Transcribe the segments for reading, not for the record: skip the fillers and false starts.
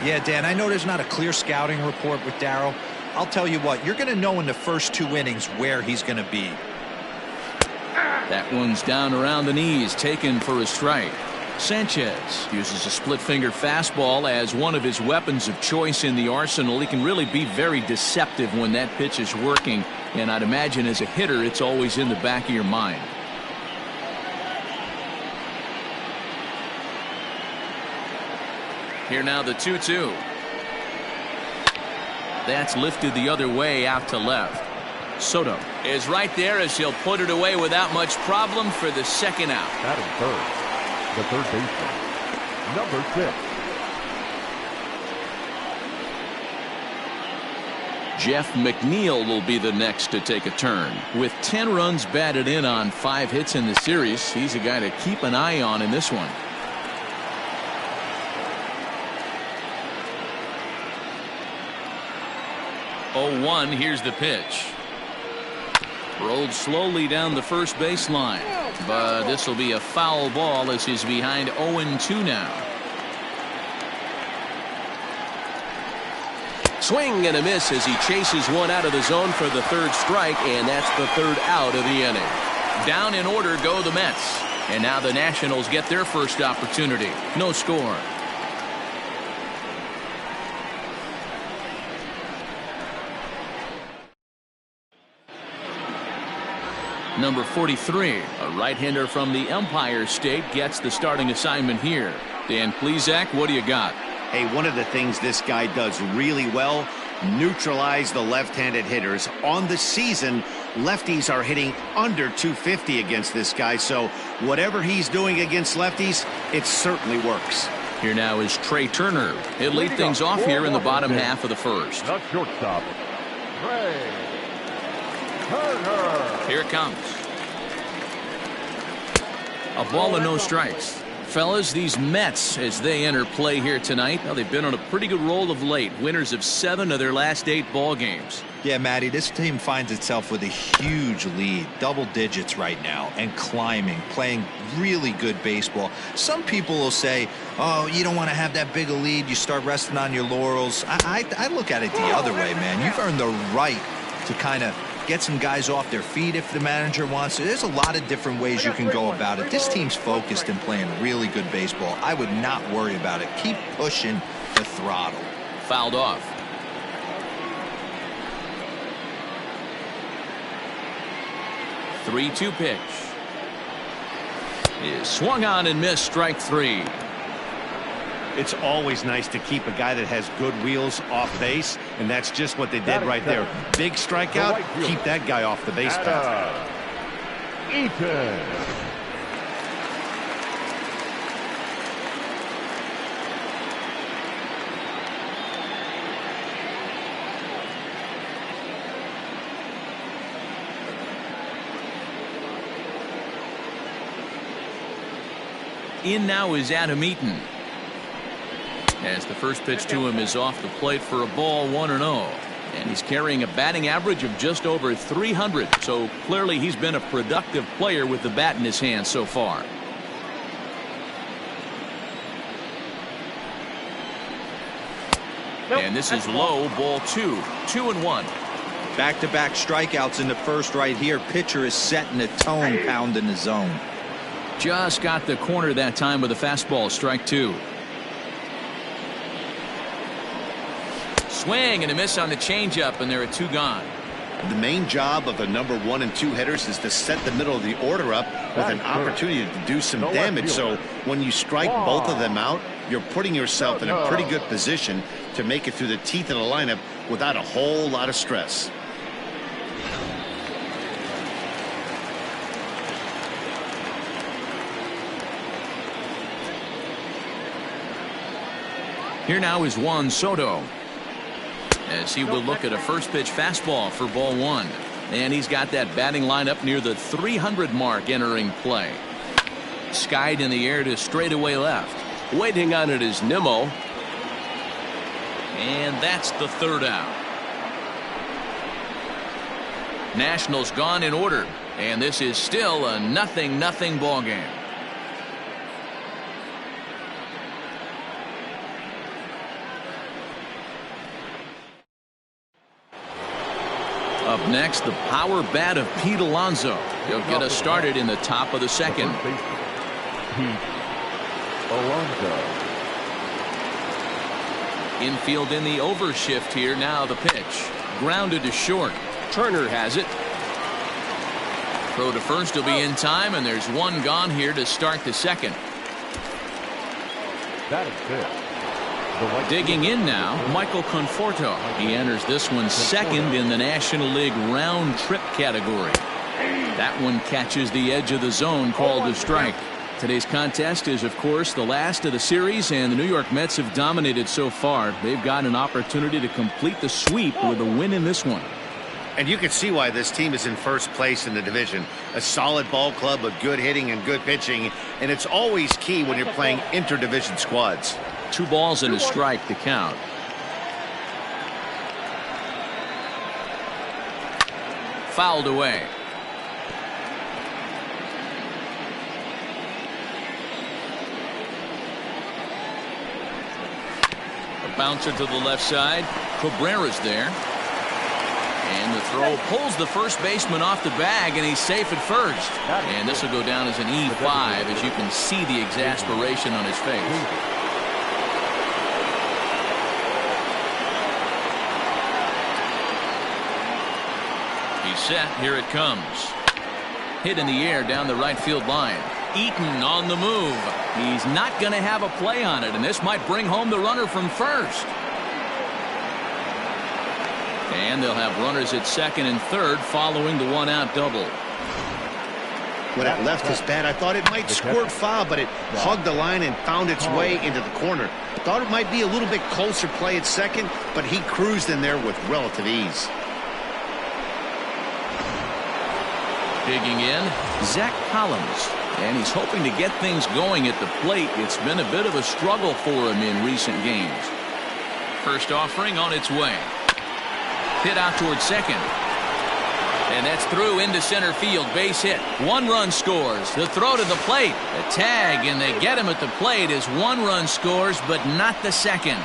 Yeah, Dan, I know there's not a clear scouting report with Darryl. I'll tell you what, you're going to know in the first 2 innings where he's going to be. That one's down around the knees, taken for a strike. Sanchez uses a split-finger fastball as one of his weapons of choice in the arsenal. He can really be very deceptive when that pitch is working, and I'd imagine as a hitter it's always in the back of your mind. Here now the 2-2. That's lifted the other way out to left. Soto is right there as he'll put it away without much problem for the second out. Batting third, the third baseman, number 6. Jeff McNeil will be the next to take a turn. With 10 runs batted in on 5 hits in the series, he's a guy to keep an eye on in this one. Oh, 1, here's the pitch. Rolled slowly down the first baseline, but this will be a foul ball as he's behind 0-2 now. Swing and a miss as he chases one out of the zone for the third strike, and that's the third out of the inning. Down in order go the Mets, and now the Nationals get their first opportunity. No score. Number 43, a right-hander from the Empire State, gets the starting assignment here. Dan Plesac, what do you got? Hey, one of the things this guy does really well, neutralize the left-handed hitters. On the season, lefties are hitting under 250 against this guy, so whatever he's doing against lefties, it certainly works. Here now is Trey Turner. He'll lead things off here in the bottom half of the first. The shortstop, Trey Turner. Here it comes. A ball and no strikes. Fellas, these Mets, as they enter play here tonight, well, they've been on a pretty good roll of late. Winners of 7 of their last 8 ball games. Yeah, Matty, this team finds itself with a huge lead, double digits right now, and climbing, playing really good baseball. Some people will say, oh, you don't want to have that big a lead, you start resting on your laurels. I look at it the other way, man. You've earned the right to kind of get some guys off their feet if the manager wants to. There's a lot of different ways you can go about it. This team's focused and playing really good baseball. I would not worry about it. Keep pushing the throttle. Fouled off. The 3-2 pitch is swung on and missed. Strike 3. It's always nice to keep a guy that has good wheels off base, and that's just what they did right there. Big strikeout, keep that guy off the base path. Eaton. In now is Adam Eaton, as the first pitch to him is off the plate for a ball, 1-0. And he's carrying a batting average of just over 300. So clearly he's been a productive player with the bat in his hand so far. And this is low, ball 2. 2-1. Back-to-back strikeouts in the first right here. Pitcher is setting the tone, pounding the zone. Just got the corner that time with a fastball. Strike 2. Swing and a miss on the changeup, and there are 2 gone. The main job of the number 1 and 2 hitters is to set the middle of the order up with an opportunity to do some damage. So when you strike both of them out, you're putting yourself in a pretty good position to make it through the teeth of the lineup without a whole lot of stress. Here now is Juan Soto, as he will look at a first pitch fastball for ball 1. And he's got that batting lineup near the 300 mark entering play. Skied in the air to straightaway left. Waiting on it is Nimmo. And that's the third out. Nationals gone in order, and this is still a 0-0 ball game. Up next, the power bat of Pete Alonso. He'll get us started in the top of the second. Pete Alonso. Infield in the overshift here. Now the pitch. Grounded to short. Turner has it. Throw to first will be in time, and there's one gone here to start the second. That is it. Digging in now, Michael Conforto. He enters this one second in the National League round trip category. That one catches the edge of the zone, called a strike. Today's contest is, of course, the last of the series, and the New York Mets have dominated so far. They've got an opportunity to complete the sweep with a win in this one. And you can see why this team is in first place in the division. A solid ball club with good hitting and good pitching, and it's always key when you're playing interdivision squads. 2 balls and a strike to count. Fouled away. A bouncer to the left side. Cabrera's there. And the throw pulls the first baseman off the bag, and he's safe at first. And this will go down as an E5, as you can see the exasperation on his face. He's set. Here it comes. Hit in the air down the right field line. Eaton on the move. He's not going to have a play on it, and this might bring home the runner from first. And they'll have runners at second and third following the one-out double. When it left his bat, I thought it might squirt foul, but it hugged the line and found its way into the corner. Thought it might be a little bit closer play at second, but he cruised in there with relative ease. Digging in, Zach Collins. And he's hoping to get things going at the plate. It's been a bit of a struggle for him in recent games. First offering on its way. Hit out towards second. And that's through into center field. Base hit. 1 run scores. The throw to the plate. The tag, and they get him at the plate as 1 run scores, but not the second.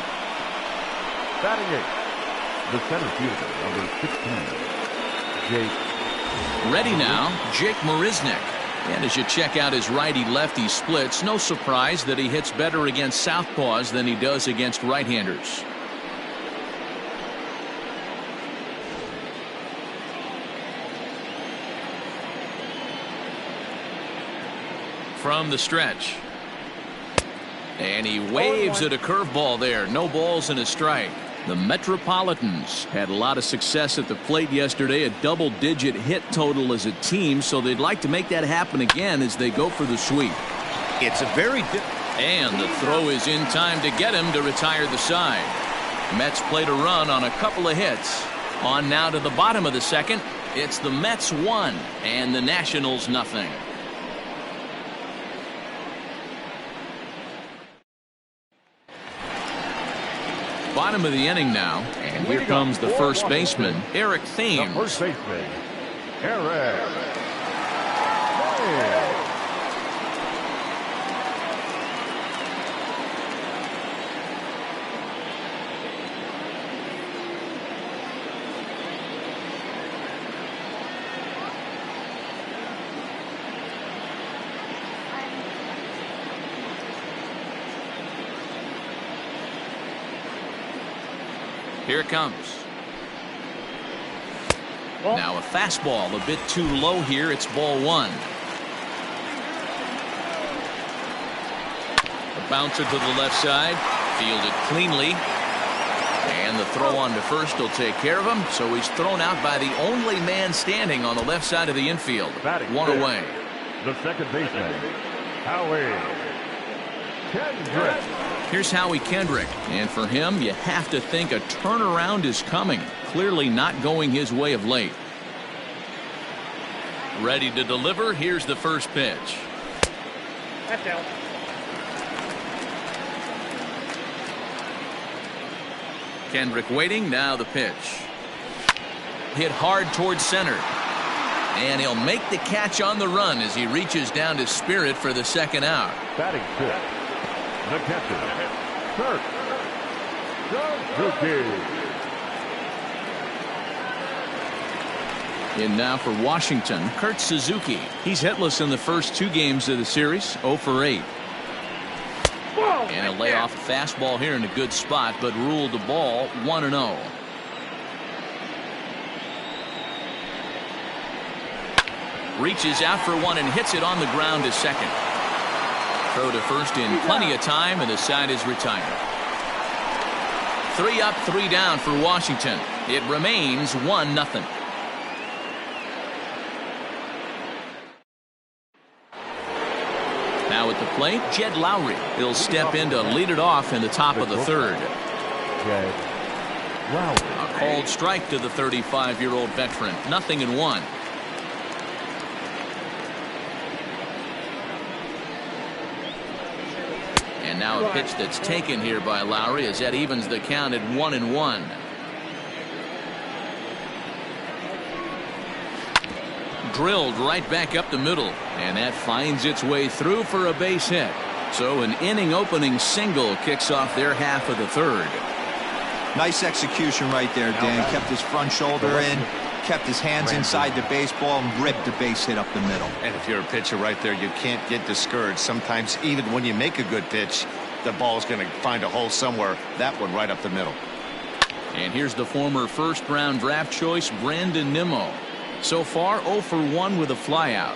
Batting 8, the center fielder, number 16, Jake. Ready now, Jake Marisnick. And as you check out his righty-lefty splits, no surprise that he hits better against southpaws than he does against right-handers. From the stretch. And he waves at a curveball there. No balls and a strike. The Metropolitans had a lot of success at the plate yesterday, a double-digit hit total as a team, so they'd like to make that happen again as they go for the sweep. It's a very... And the throw is in time to get him to retire the side. Mets played a run on a couple of hits. On now to the bottom of the second. It's the Mets 1 and the Nationals nothing. Bottom of the inning now, and here comes the first baseman, Eric Thames. The first baseman, Eric Thames. Here it comes. Now a fastball a bit too low here. It's ball 1. A bouncer to the left side. Fielded cleanly. And the throw on to first will take care of him. So he's thrown out by the only man standing on the left side of the infield. 1 away. The second baseman, Howie Kendrick. Here's Howie Kendrick, and for him, you have to think a turnaround is coming. Clearly not going his way of late. Ready to deliver. Here's the first pitch. That's out. Kendrick waiting. Now the pitch. Hit hard towards center. And he'll make the catch on the run as he reaches down to Spirit for the second out. Batting 5th. The catcher, Kirk Suzuki. In now for Washington, Kurt Suzuki. He's hitless in the first 2 games of the series, 0 for 8. And a layoff fastball here in a good spot, but ruled the ball 1-0. Reaches out for one and hits it on the ground to second. Throw to first in plenty of time, and the side is retired. 3 up, 3 down for Washington. It remains 1-0. Now at the plate, Jed Lowry. He'll step in to lead it off in the top of the 3rd. A called strike to the 35-year-old veteran. 0-1. And now a pitch that's taken here by Lowry as that evens the count at 1-1. Drilled right back up the middle, and that finds its way through for a base hit. So an inning opening single kicks off their half of the 3rd. Nice execution right there, Dan. Kept his front shoulder in, kept his hands inside the baseball, and ripped the base hit up the middle. And if you're a pitcher right there, you can't get discouraged. Sometimes even when you make a good pitch, the ball's going to find a hole somewhere. That one right up the middle. And here's the former first-round draft choice, Brandon Nimmo. So far, 0 for 1 with a flyout.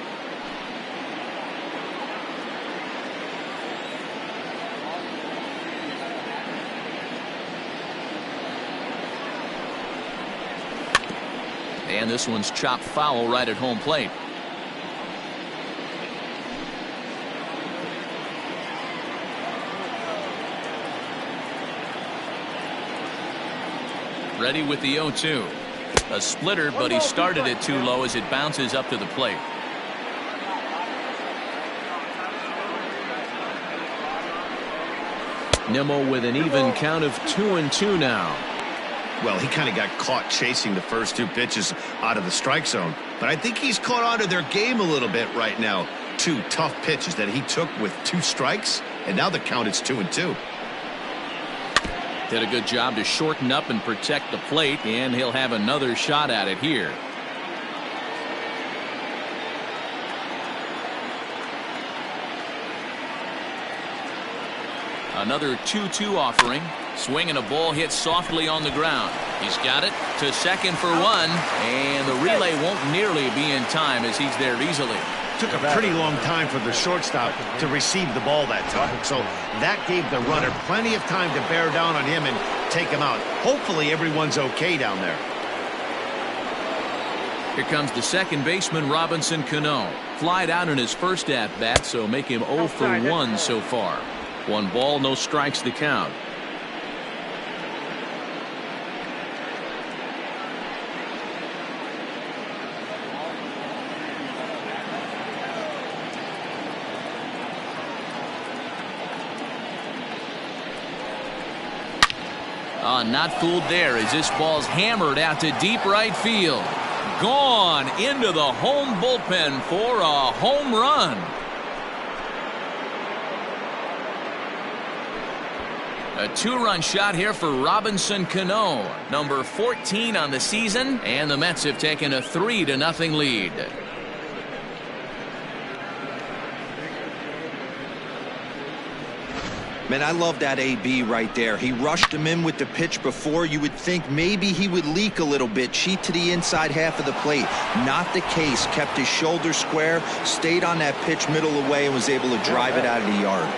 And this one's chopped foul right at home plate. Ready with the 0-2. A splitter, but he started it too low as it bounces up to the plate. Nimmo with an even count of 2-2 now. Well, he kind of got caught chasing the first 2 pitches out of the strike zone. But I think he's caught on to their game a little bit right now. 2 tough pitches that he took with 2 strikes, and now the count is 2-2. Did a good job to shorten up and protect the plate, and he'll have another shot at it here. Another 2-2 offering. Swing and a ball hit softly on the ground. He's got it to second for 1, and the relay won't nearly be in time as he's there easily. Took a pretty long time for the shortstop to receive the ball that time. So that gave the runner plenty of time to bear down on him and take him out. Hopefully everyone's okay down there. Here comes the second baseman, Robinson Cano. Flied out in his first at-bat, so make him 0 for 1 so far. 1 ball, no strikes the count. Not fooled there as this ball's hammered out to deep right field. Gone into the home bullpen for a home run. A 2-run shot here for Robinson Cano, number 14 on the season, and the Mets have taken a 3-0 lead. Man, I love that AB right there. He rushed him in with the pitch before. You would think maybe he would leak a little bit, cheat to the inside half of the plate. Not the case. Kept his shoulder square, stayed on that pitch middle away, and was able to drive it out of the yard.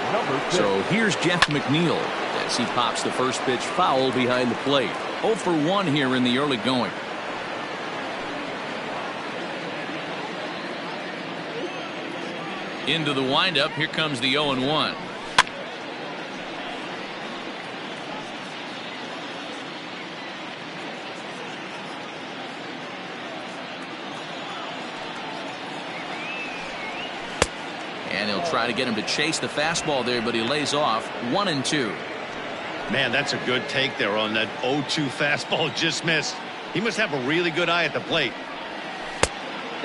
So here's Jeff McNeil as he pops the first pitch foul behind the plate. 0 for 1 here in the early going. Into the windup. Here comes the 0-1. And he'll try to get him to chase the fastball there, but he lays off. 1-2. Man, that's a good take there on that 0-2 fastball. Just missed. He must have a really good eye at the plate.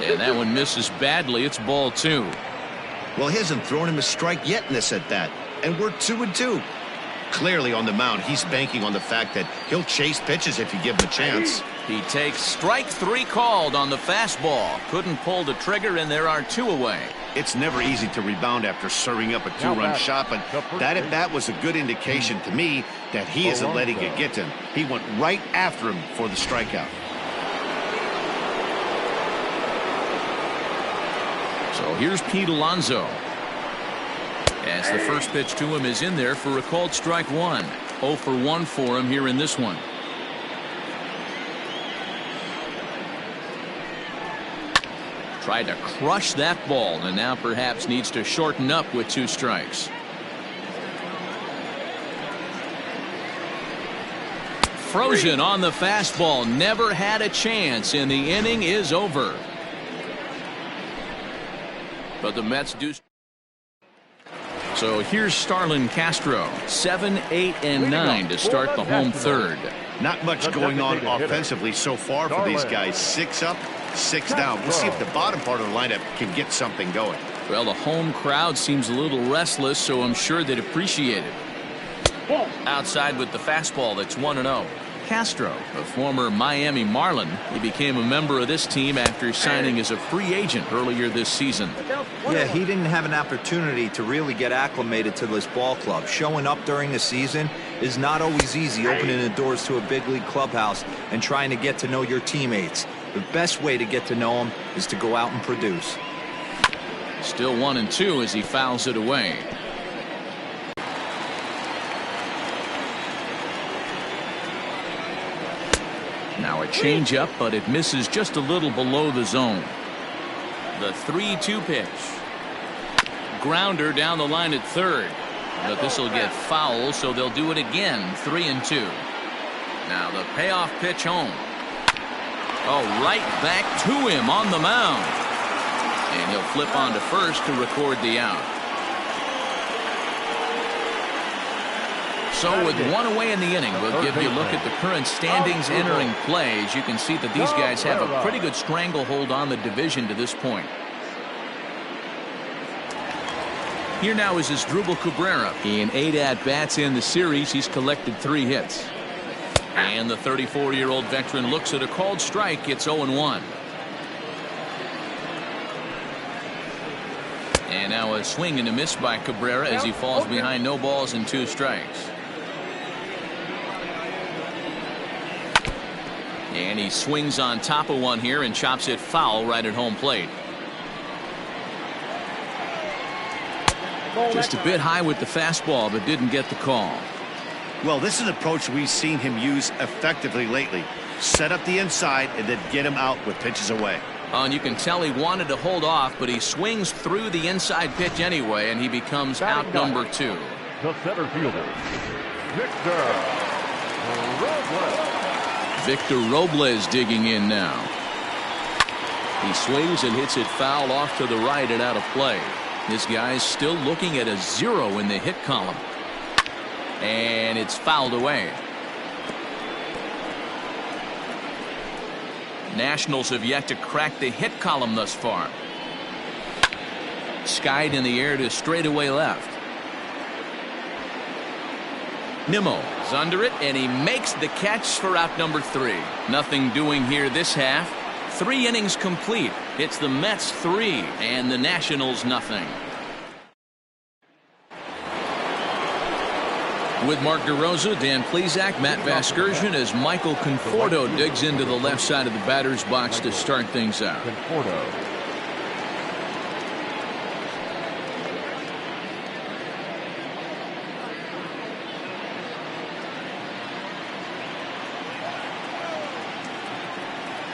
And that one misses badly. It's ball 2. Well, he hasn't thrown him a strike yet in this at bat. And we're 2-2. Clearly on the mound, he's banking on the fact that he'll chase pitches if you give him a chance. He takes strike 3 called on the fastball. Couldn't pull the trigger, and there are 2 away. It's never easy to rebound after serving up a 2-run shot, but that at bat was a good indication to me that he isn't letting it get to him. He went right after him for the strikeout. So here's Pete Alonso. As the first pitch to him is in there for a called strike 1. 0 for 1 for him here in this one. Tried to crush that ball, and now perhaps needs to shorten up with 2 strikes. Frozen on the fastball. Never had a chance, and the inning is over. But the Mets do. So here's Starlin Castro. 7, 8, and 9 to start the home third. Not much going on offensively so far for these guys. 6 up, 6 down. We'll see if the bottom part of the lineup can get something going. Well, the home crowd seems a little restless, so I'm sure they'd appreciate it. Outside with the fastball, that's 1-0. Castro, a former Miami Marlin, he became a member of this team after signing as a free agent earlier this season. Yeah, he didn't have an opportunity to really get acclimated to this ball club. Showing up during the season is not always easy, opening the doors to a big league clubhouse and trying to get to know your teammates. The best way to get to know them is to go out and produce. Still 1-2 as he fouls it away. Now a changeup, but it misses just a little below the zone. The 3-2 pitch. Grounder down the line at third. But this will get foul, so they'll do it again. 3-2. Now the payoff pitch home. Oh, right back to him on the mound. And he'll flip on to first to record the out. So with 1 away in the inning, we'll give you a look at the current standings entering play. As you can see that these guys have a pretty good stranglehold on the division to this point. Here now is Asdrubal Cabrera. In 8 at-bats in the series, he's collected 3 hits. And the 34-year-old veteran looks at a called strike. It's 0-1. And now a swing and a miss by Cabrera as he falls behind no balls and 2 strikes. And he swings on top of one here and chops it foul right at home plate. Just a bit high with the fastball, but didn't get the call. Well, this is an approach we've seen him use effectively lately. Set up the inside and then get him out with pitches away. And you can tell he wanted to hold off, but he swings through the inside pitch anyway, and he becomes out number 2. The center fielder, Victor Robles. Victor Robles digging in now. He swings and hits it foul off to the right and out of play. This guy's still looking at a 0 in the hit column. And it's fouled away. Nationals have yet to crack the hit column thus far. Skied in the air to straightaway left. Nimmo is under it, and he makes the catch for out number 3. Nothing doing here this half. 3 innings complete. It's the Mets 3 and the Nationals nothing. With Mark DeRosa, Dan Plesac, Matt Vasgersian as Michael Conforto digs into the left side of the batter's box to start things out. Conforto.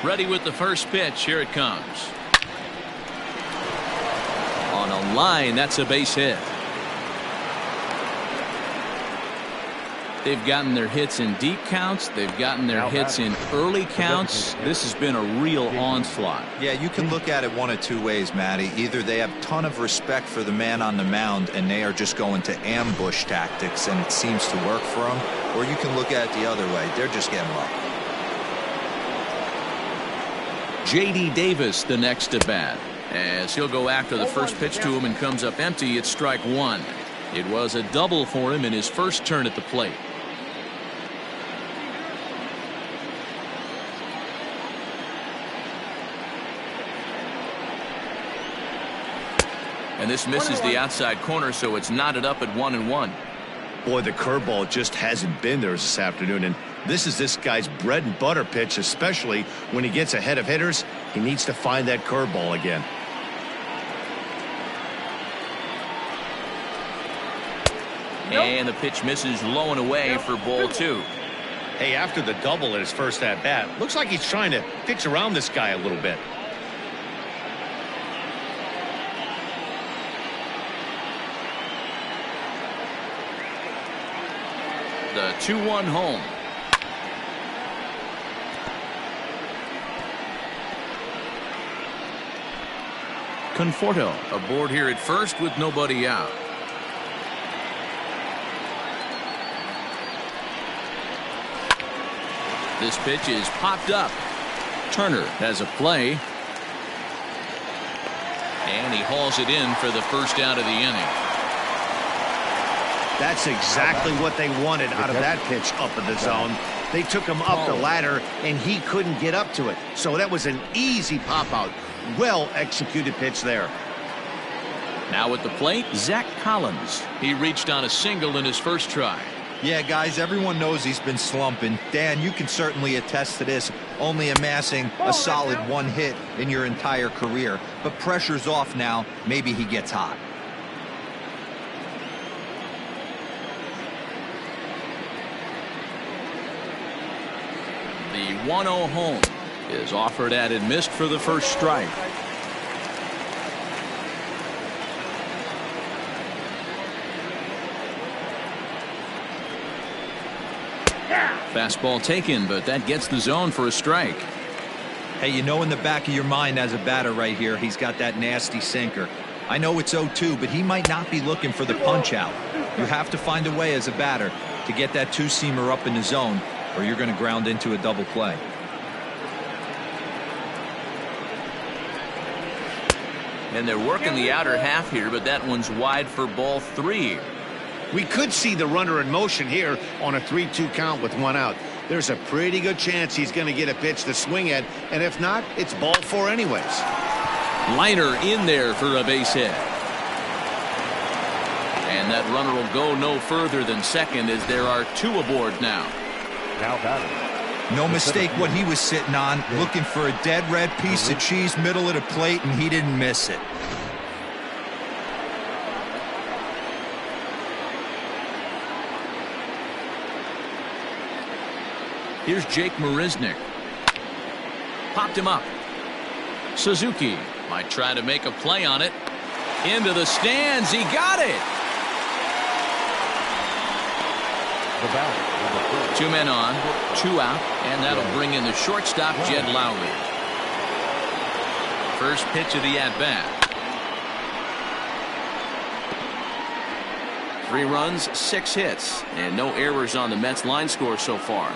Ready with the first pitch. Here it comes. On a line, that's a base hit. They've gotten their hits in deep counts. They've gotten their hits in early counts. This has been a real onslaught. Yeah, you can look at it one of 2 ways, Matty. Either they have a ton of respect for the man on the mound and they are just going to ambush tactics and it seems to work for them, or you can look at it the other way. They're just getting lucky. J.D. Davis the next to bat as he'll go after the first pitch to him and comes up empty. It's strike 1. It was a double for him in his first turn at the plate. And this misses the outside corner, so it's knotted up at 1-1. Boy, the curveball just hasn't been there this afternoon, and this is this guy's bread and butter pitch, especially when he gets ahead of hitters. He needs to find that curveball again. And the pitch misses low and away for ball 2. Hey, after the double at his first at-bat, looks like he's trying to pitch around this guy a little bit. The 2-1 home. Conforto aboard here at first with nobody out. This pitch is popped up. Turner has a play. And he hauls it in for the first out of the inning. That's exactly what they wanted out of that pitch up in the zone. They took him up the ladder, and he couldn't get up to it. So that was an easy pop-out. Well-executed pitch there. Now at the plate, Zach Collins. He reached on a single in his first try. Yeah, guys, everyone knows he's been slumping. Dan, you can certainly attest to this, only amassing a solid 1 hit in your entire career. But pressure's off now. Maybe he gets hot. The 1-0 home is offered at and missed for the first strike. Fastball taken, but that gets the zone for a strike. Hey, you know in the back of your mind as a batter right here, he's got that nasty sinker. I know it's 0-2, but he might not be looking for the punch out. You have to find a way as a batter to get that two-seamer up in the zone, or you're going to ground into a double play. And they're working the outer half here, but that one's wide for ball 3. We could see the runner in motion here on a 3-2 count with 1 out. There's a pretty good chance he's going to get a pitch to swing at, and if not, it's ball 4 anyways. Liner in there for a base hit. And that runner will go no further than second as there are 2 aboard now. Now batting. No mistake what he was sitting on, looking for a dead red piece of cheese middle of the plate, and he didn't miss it. Here's Jake Marisnick. Popped him up. Suzuki might try to make a play on it. Into the stands. He got it. The batter, 2 men on, 2 out, and that'll bring in the shortstop, Jed Lowry. First pitch of the at-bat. 3 runs, 6 hits, and no errors on the Mets line score so far.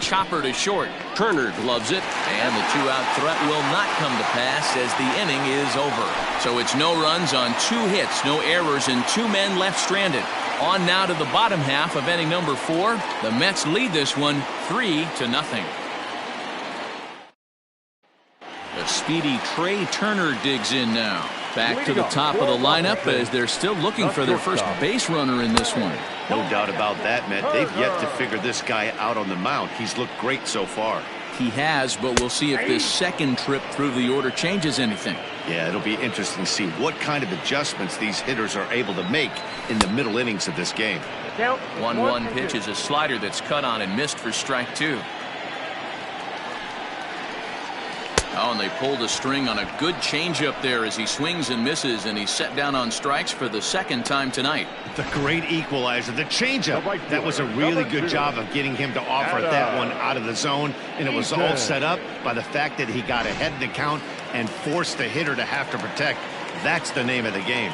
Chopper to short. Turner gloves it, and the 2-out threat will not come to pass as the inning is over. So it's no runs on 2 hits, no errors, and 2 men left stranded. On now to the bottom half of inning number 4. The Mets lead this one 3-0. The speedy Trey Turner digs in now. Back to the top of the lineup as they're still looking for their first base runner in this one. No doubt about that, Matt. They've yet to figure this guy out on the mound. He's looked great so far. He has, but we'll see if this second trip through the order changes anything. Yeah, it'll be interesting to see what kind of adjustments these hitters are able to make in the middle innings of this game. 1-1 pitch is a slider that's cut on and missed for strike 2. Oh, and they pulled a string on a good changeup there as he swings and misses, and he's set down on strikes for the second time tonight. The great equalizer, the changeup. That was a really good job of getting him to offer that one out of the zone, and it was all set up by the fact that he got ahead in the count and forced the hitter to have to protect. That's the name of the game.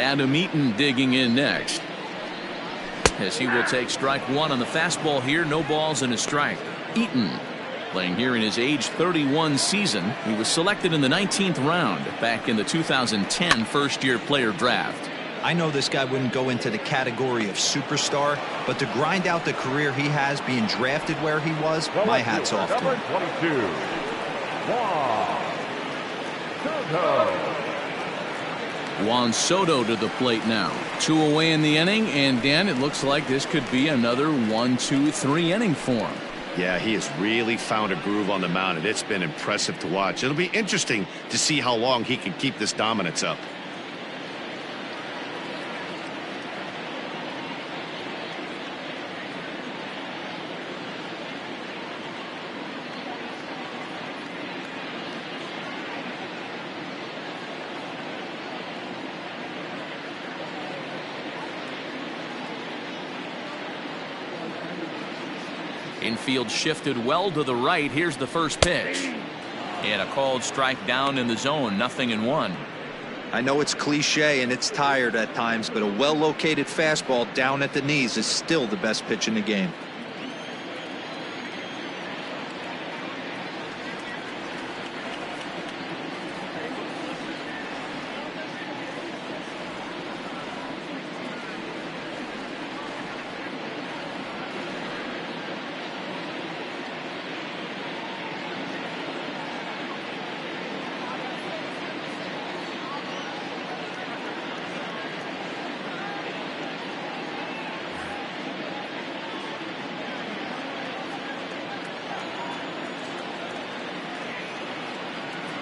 Adam Eaton digging in next. as he will take strike one on the fastball here. No balls and a strike. Eaton, playing here in his age 31 season. He was selected in the 19th round back in the 2010 first-year player draft. I know this guy wouldn't go into the category of superstar, but to grind out the career he has being drafted where he was, my hat's off to him. 22. Juan Soto to the plate now. 2 away in the inning, and Dan, it looks like this could be another 1, 2, 3 inning for him. Yeah, he has really found a groove on the mound, and it's been impressive to watch. It'll be interesting to see how long he can keep this dominance up. Infield shifted well to the right. Here's the first pitch. And a called strike down in the zone. 0-1. I know it's cliche and it's tired at times, but a well-located fastball down at the knees is still the best pitch in the game.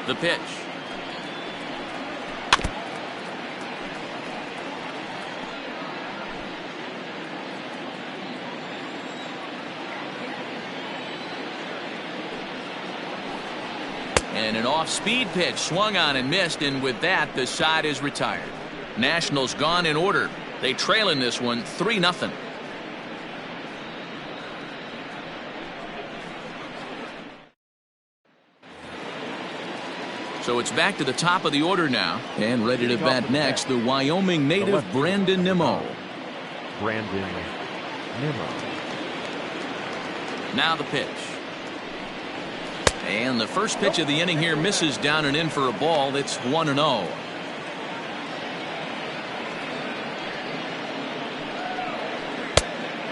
The pitch. And an off-speed pitch swung on and missed, and with that the side is retired. Nationals gone in order. They trail in this one 3-0. So it's back to the top of the order now, and ready to bat next, the Wyoming native Brandon Nimmo. Now the pitch. And the first pitch of the inning here misses down and in for a ball. It's 1-0.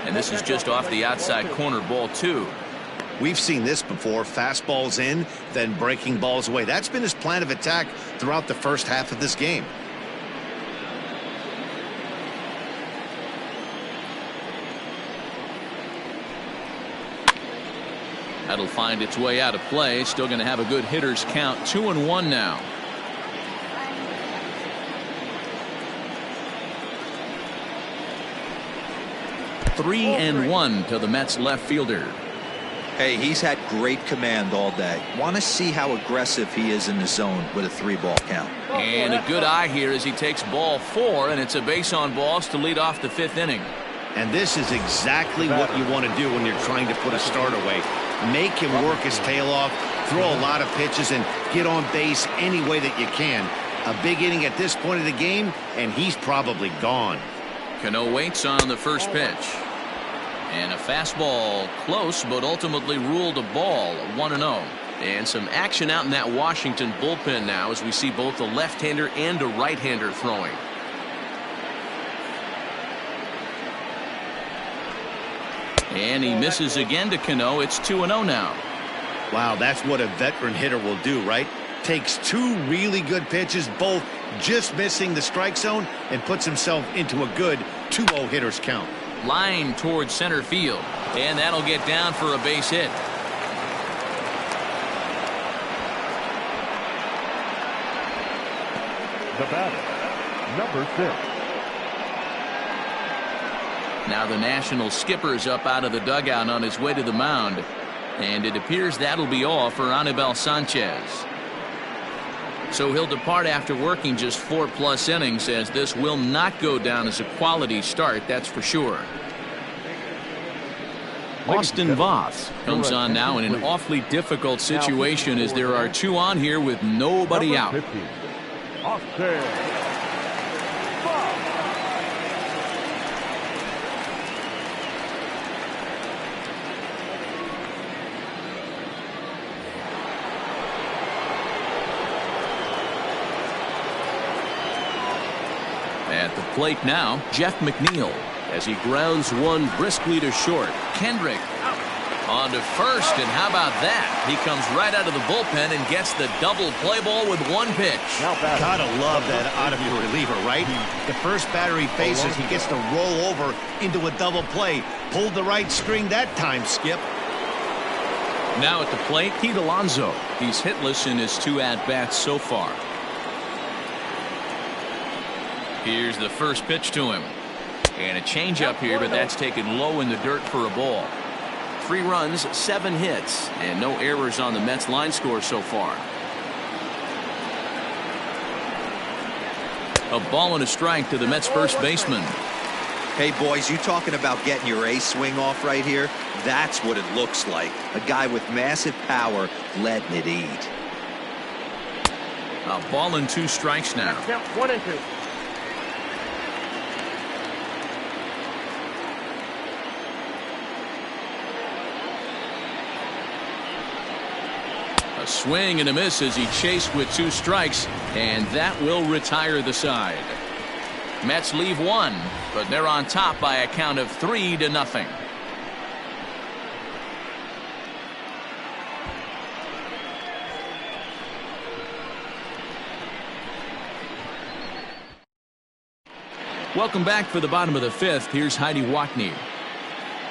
And this is just off the outside corner, ball 2. We've seen this before. Fastballs in, then breaking balls away. That's been his plan of attack throughout the first half of this game. That'll find its way out of play. Still going to have a good hitter's count. 2-1 now. Three and 1 to the Mets left fielder. Hey, he's had great command all day. Want to see how aggressive he is in the zone with a 3-ball count. And a good eye here as he takes ball 4, and it's a base on balls to lead off the 5th inning. And this is exactly what you want to do when you're trying to put a start away. Make him work his tail off, throw a lot of pitches, and get on base any way that you can. A big inning at this point of the game, and he's probably gone. Cano waits on the first pitch. And a fastball close, but ultimately ruled a ball. 1-0. And some action out in that Washington bullpen now as we see both a left-hander and a right-hander throwing. And he misses again to Cano. It's 2-0 now. Wow, that's what a veteran hitter will do, right? Takes 2 really good pitches, both just missing the strike zone, and puts himself into a good 2-0 hitter's count. Line towards center field, and that'll get down for a base hit. The batter, number 6. Now the National skipper's up out of the dugout on his way to the mound, and it appears that'll be all for Anibal Sanchez. So he'll depart after working just 4+ innings, as this will not go down as a quality start, that's for sure. Austin Voth comes on now in an awfully difficult situation as there are 2 on here with nobody out. plate now, Jeff McNeil, as he grounds one briskly to short. Kendrick on to first, and how about that? He comes right out of the bullpen and gets the double play ball with one pitch. Gotta love that out of your reliever, right? The first batter he faces, he gets to roll over into a double play. Pulled the right string that time, Skip. Now at the plate, Pete Alonso. He's hitless in his 2 at-bats so far. Here's the first pitch to him. And a changeup here, but that's taken low in the dirt for a ball. 3 runs, 7 hits, and no errors on the Mets line score so far. A ball and a strike to the Mets first baseman. Hey, boys, you talking about getting your ace swing off right here? That's what it looks like. A guy with massive power letting it eat. A ball and 2 strikes now. Count 1 and 2. A swing and a miss as he chased with 2 strikes, and that will retire the side. Mets leave 1, but they're on top by a count of 3-0. Welcome back for the bottom of the 5th. Here's Heidi Watney.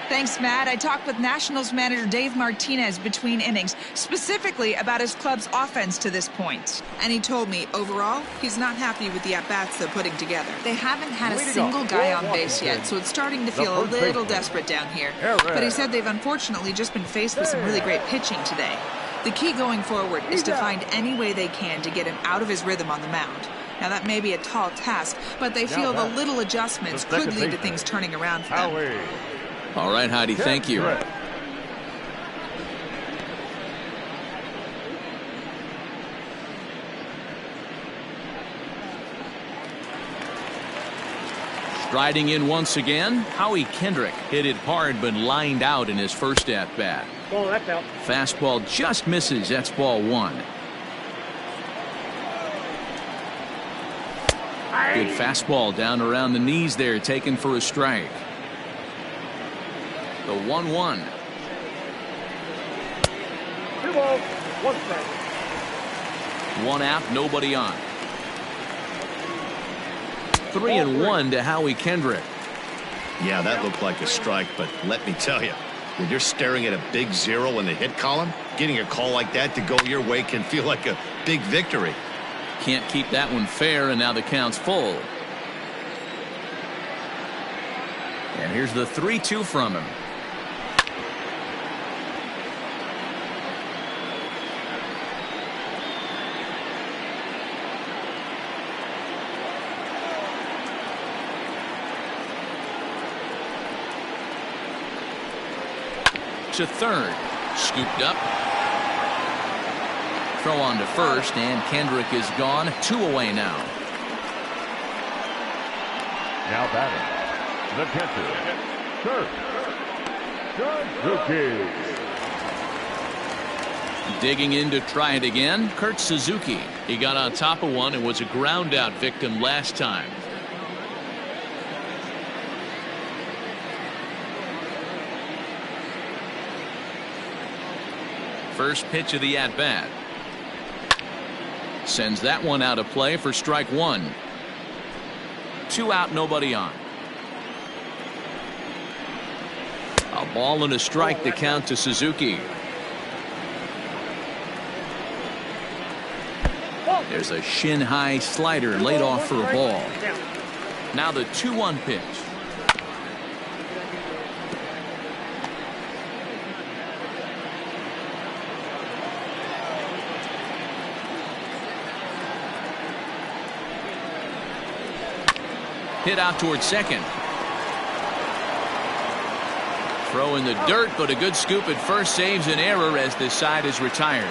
Thanks, Matt. I talked with Nationals manager Dave Martinez between innings, specifically about his club's offense to this point. And he told me, overall, he's not happy with the at-bats they're putting together. They haven't had a single guy on base yet, so it's starting to feel a little desperate down here. But he said they've unfortunately just been faced with some really great pitching today. The key going forward is to find any way they can to get him out of his rhythm on the mound. Now, that may be a tall task, but they feel the little adjustments could lead to things turning around for them. All right, Heidi, thank you. Striding in once again, Howie Kendrick hit it hard but lined out in his first at-bat. Oh, that's out. Fastball just misses. That's ball 1. Good fastball down around the knees there, taken for a strike. The 1-1. 2 balls, 1 strike. 1 out, nobody on. 3-1 to Howie Kendrick. Yeah, that looked like a strike, but let me tell you, when you're staring at a big 0 in the hit column, getting a call like that to go your way can feel like a big victory. Can't keep that one fair, and now the count's full. And here's the 3-2 from him. To third, scooped up. Throw on to first, and Kendrick is gone. 2 away now. Now batting, the catcher, Kurt Suzuki. Digging in to try it again, Kurt Suzuki. He got on top of one and was a ground out victim last time. First pitch of the at-bat. Sends that one out of play for strike 1. 2 out, nobody on. A ball and a strike to count to Suzuki. There's a shin-high slider laid off for a ball. Now the 2-1 pitch. Hit out towards second. Throw in the dirt, but a good scoop at first saves an error as this side is retired.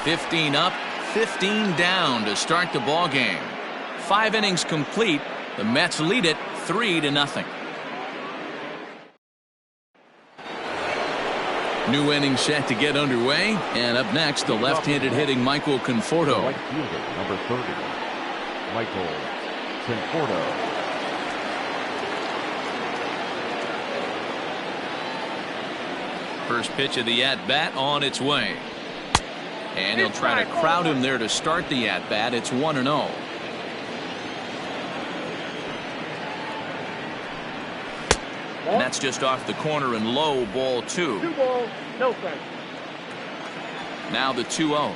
15 up, 15 down to start the ball game. 5 innings complete. The Mets lead it 3-0. New inning set to get underway, and up next, the left-handed hitting Michael Conforto. Right fielder, number 30, Michael Conforto. First pitch of the at-bat on its way. And he'll try to crowd him there to start the at-bat. It's 1-0. And that's just off the corner and low, ball 2. 2 balls, no strikes. Now the 2-0.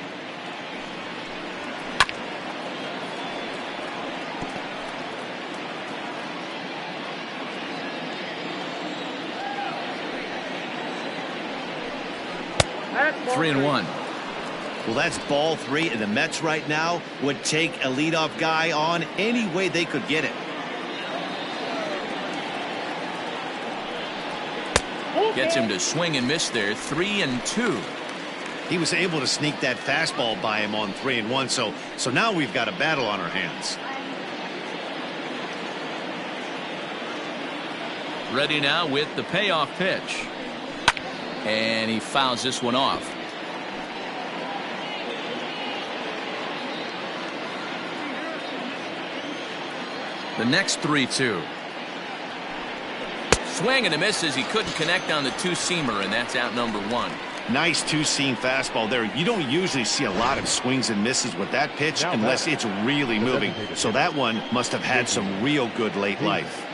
That's ball 3-1. Well, that's ball 3, and the Mets right now would take a leadoff guy on any way they could get it. Gets him to swing and miss there. 3-2. He was able to sneak that fastball by him on 3-1, so now we've got a battle on our hands. Ready now with the payoff pitch. And he fouls this one off. The next 3-2. Swing and a miss as he couldn't connect on the two-seamer, and that's out number 1. Nice two-seam fastball there. You don't usually see a lot of swings and misses with that pitch unless it's really moving. So that one must have had some real good late life.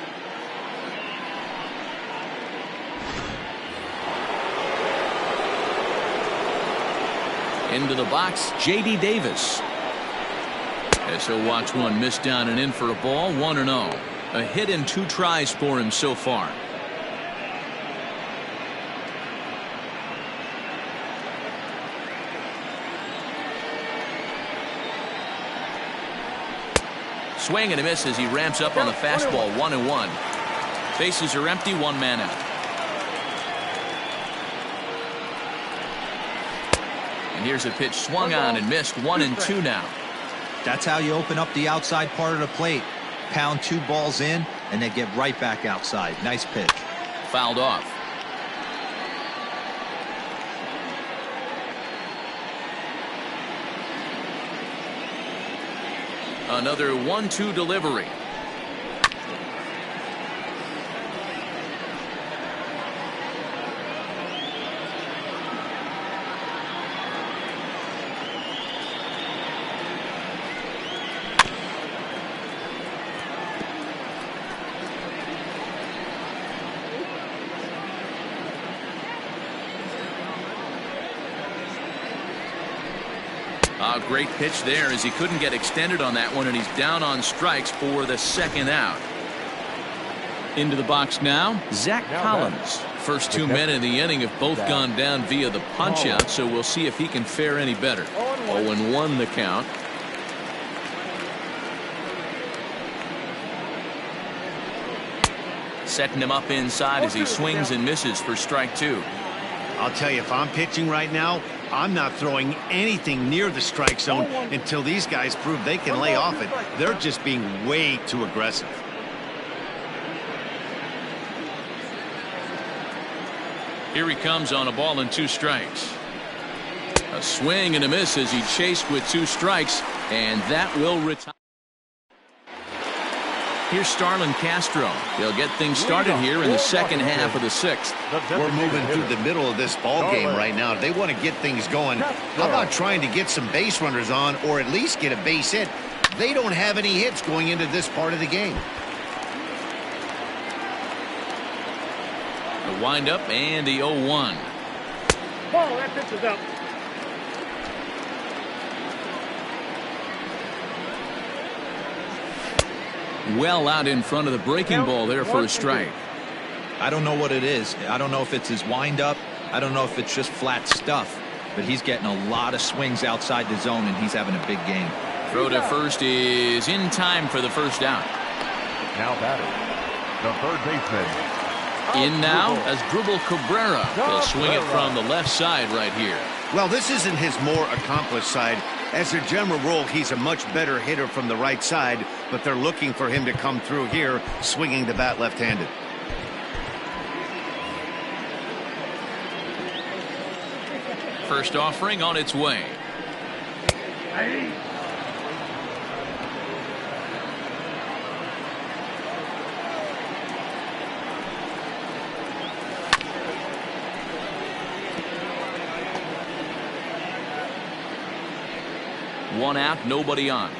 Into the box, J.D. Davis. As he'll watch one miss down and in for a ball. 1-0. A hit and 2 tries for him so far. Swing and a miss as he ramps up on the fastball. 1-1. Bases are empty. 1 man out. And here's a pitch swung on and missed. 1-2 now. That's how you open up the outside part of the plate. Pound 2 balls in and then get right back outside. Nice pitch. Fouled off. Another 1-2 delivery. A great pitch there as he couldn't get extended on that one, and he's down on strikes for the 2nd out. Into the box now, Zach Collins. First 2 men in the inning have both gone down via the punch-out, so we'll see if he can fare any better. 0-1 the count. Setting him up inside as he swings and misses for strike 2. I'll tell you, if I'm pitching right now, I'm not throwing anything near the strike zone until these guys prove they can lay off it. They're just being way too aggressive. Here he comes on a ball and 2 strikes. A swing and a miss as he chased with 2 strikes, and that will retire. Here's Starlin Castro. He'll get things started here in the 2nd half of the 6th. We're moving through the middle of this ball game right now. If they want to get things going, how about trying to get some base runners on or at least get a base hit? They don't have any hits going into this part of the game. The windup and the 0-1. Ball, that pitch is up. Well out in front of the breaking ball there for a strike. I don't know what it is. I don't know if it's his windup. I don't know if it's just flat stuff. But he's getting a lot of swings outside the zone, and he's having a big game. Throw to first is in time for the 1st out. Now batting, the 3rd baseman. In now as Dribble Cabrera. He'll swing it from the left side right here. Well, this isn't his more accomplished side. As a general rule, he's a much better hitter from the right side, but they're looking for him to come through here, swinging the bat left-handed. First offering on its way. One out, nobody on.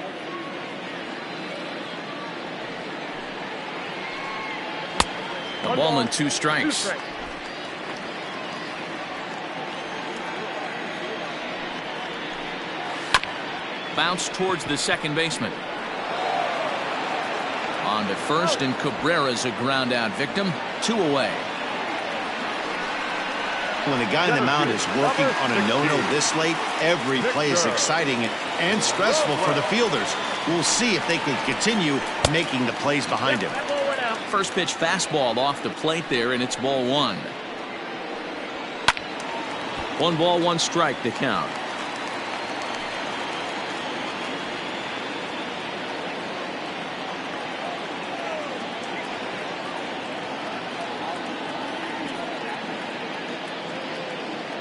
A ball and 2 strikes. Bounce towards the second baseman. On to first, and Cabrera's a ground out victim. 2 away. When a guy in the mound is working on a no-no this late, every play is exciting and stressful for the fielders. We'll see if they can continue making the plays behind him. First pitch fastball off the plate there, and it's ball 1. 1 ball, 1 strike to count.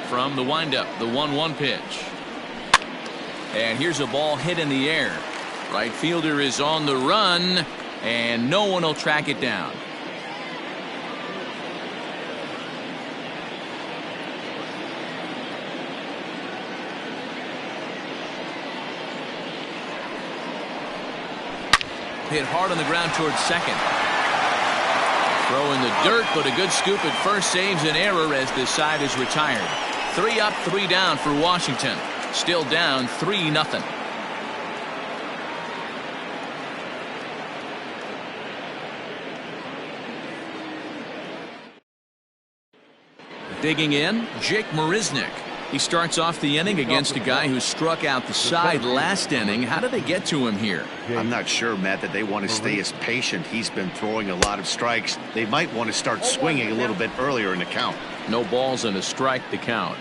From the windup, the 1-1 pitch. And here's a ball hit in the air. Right fielder is on the run, and no one will track it down. Hit hard on the ground towards second. Throw in the dirt, but a good scoop at first saves an error as the side is retired. 3 up, 3 down for Washington. Still down 3-0. Digging in, Jake Marisnick. He starts off the inning against a guy who struck out the side last inning. How did they get to him here? I'm not sure, Matt, that they want to stay as patient. He's been throwing a lot of strikes. They might want to start swinging a little bit earlier in the count. No balls and a strike to count.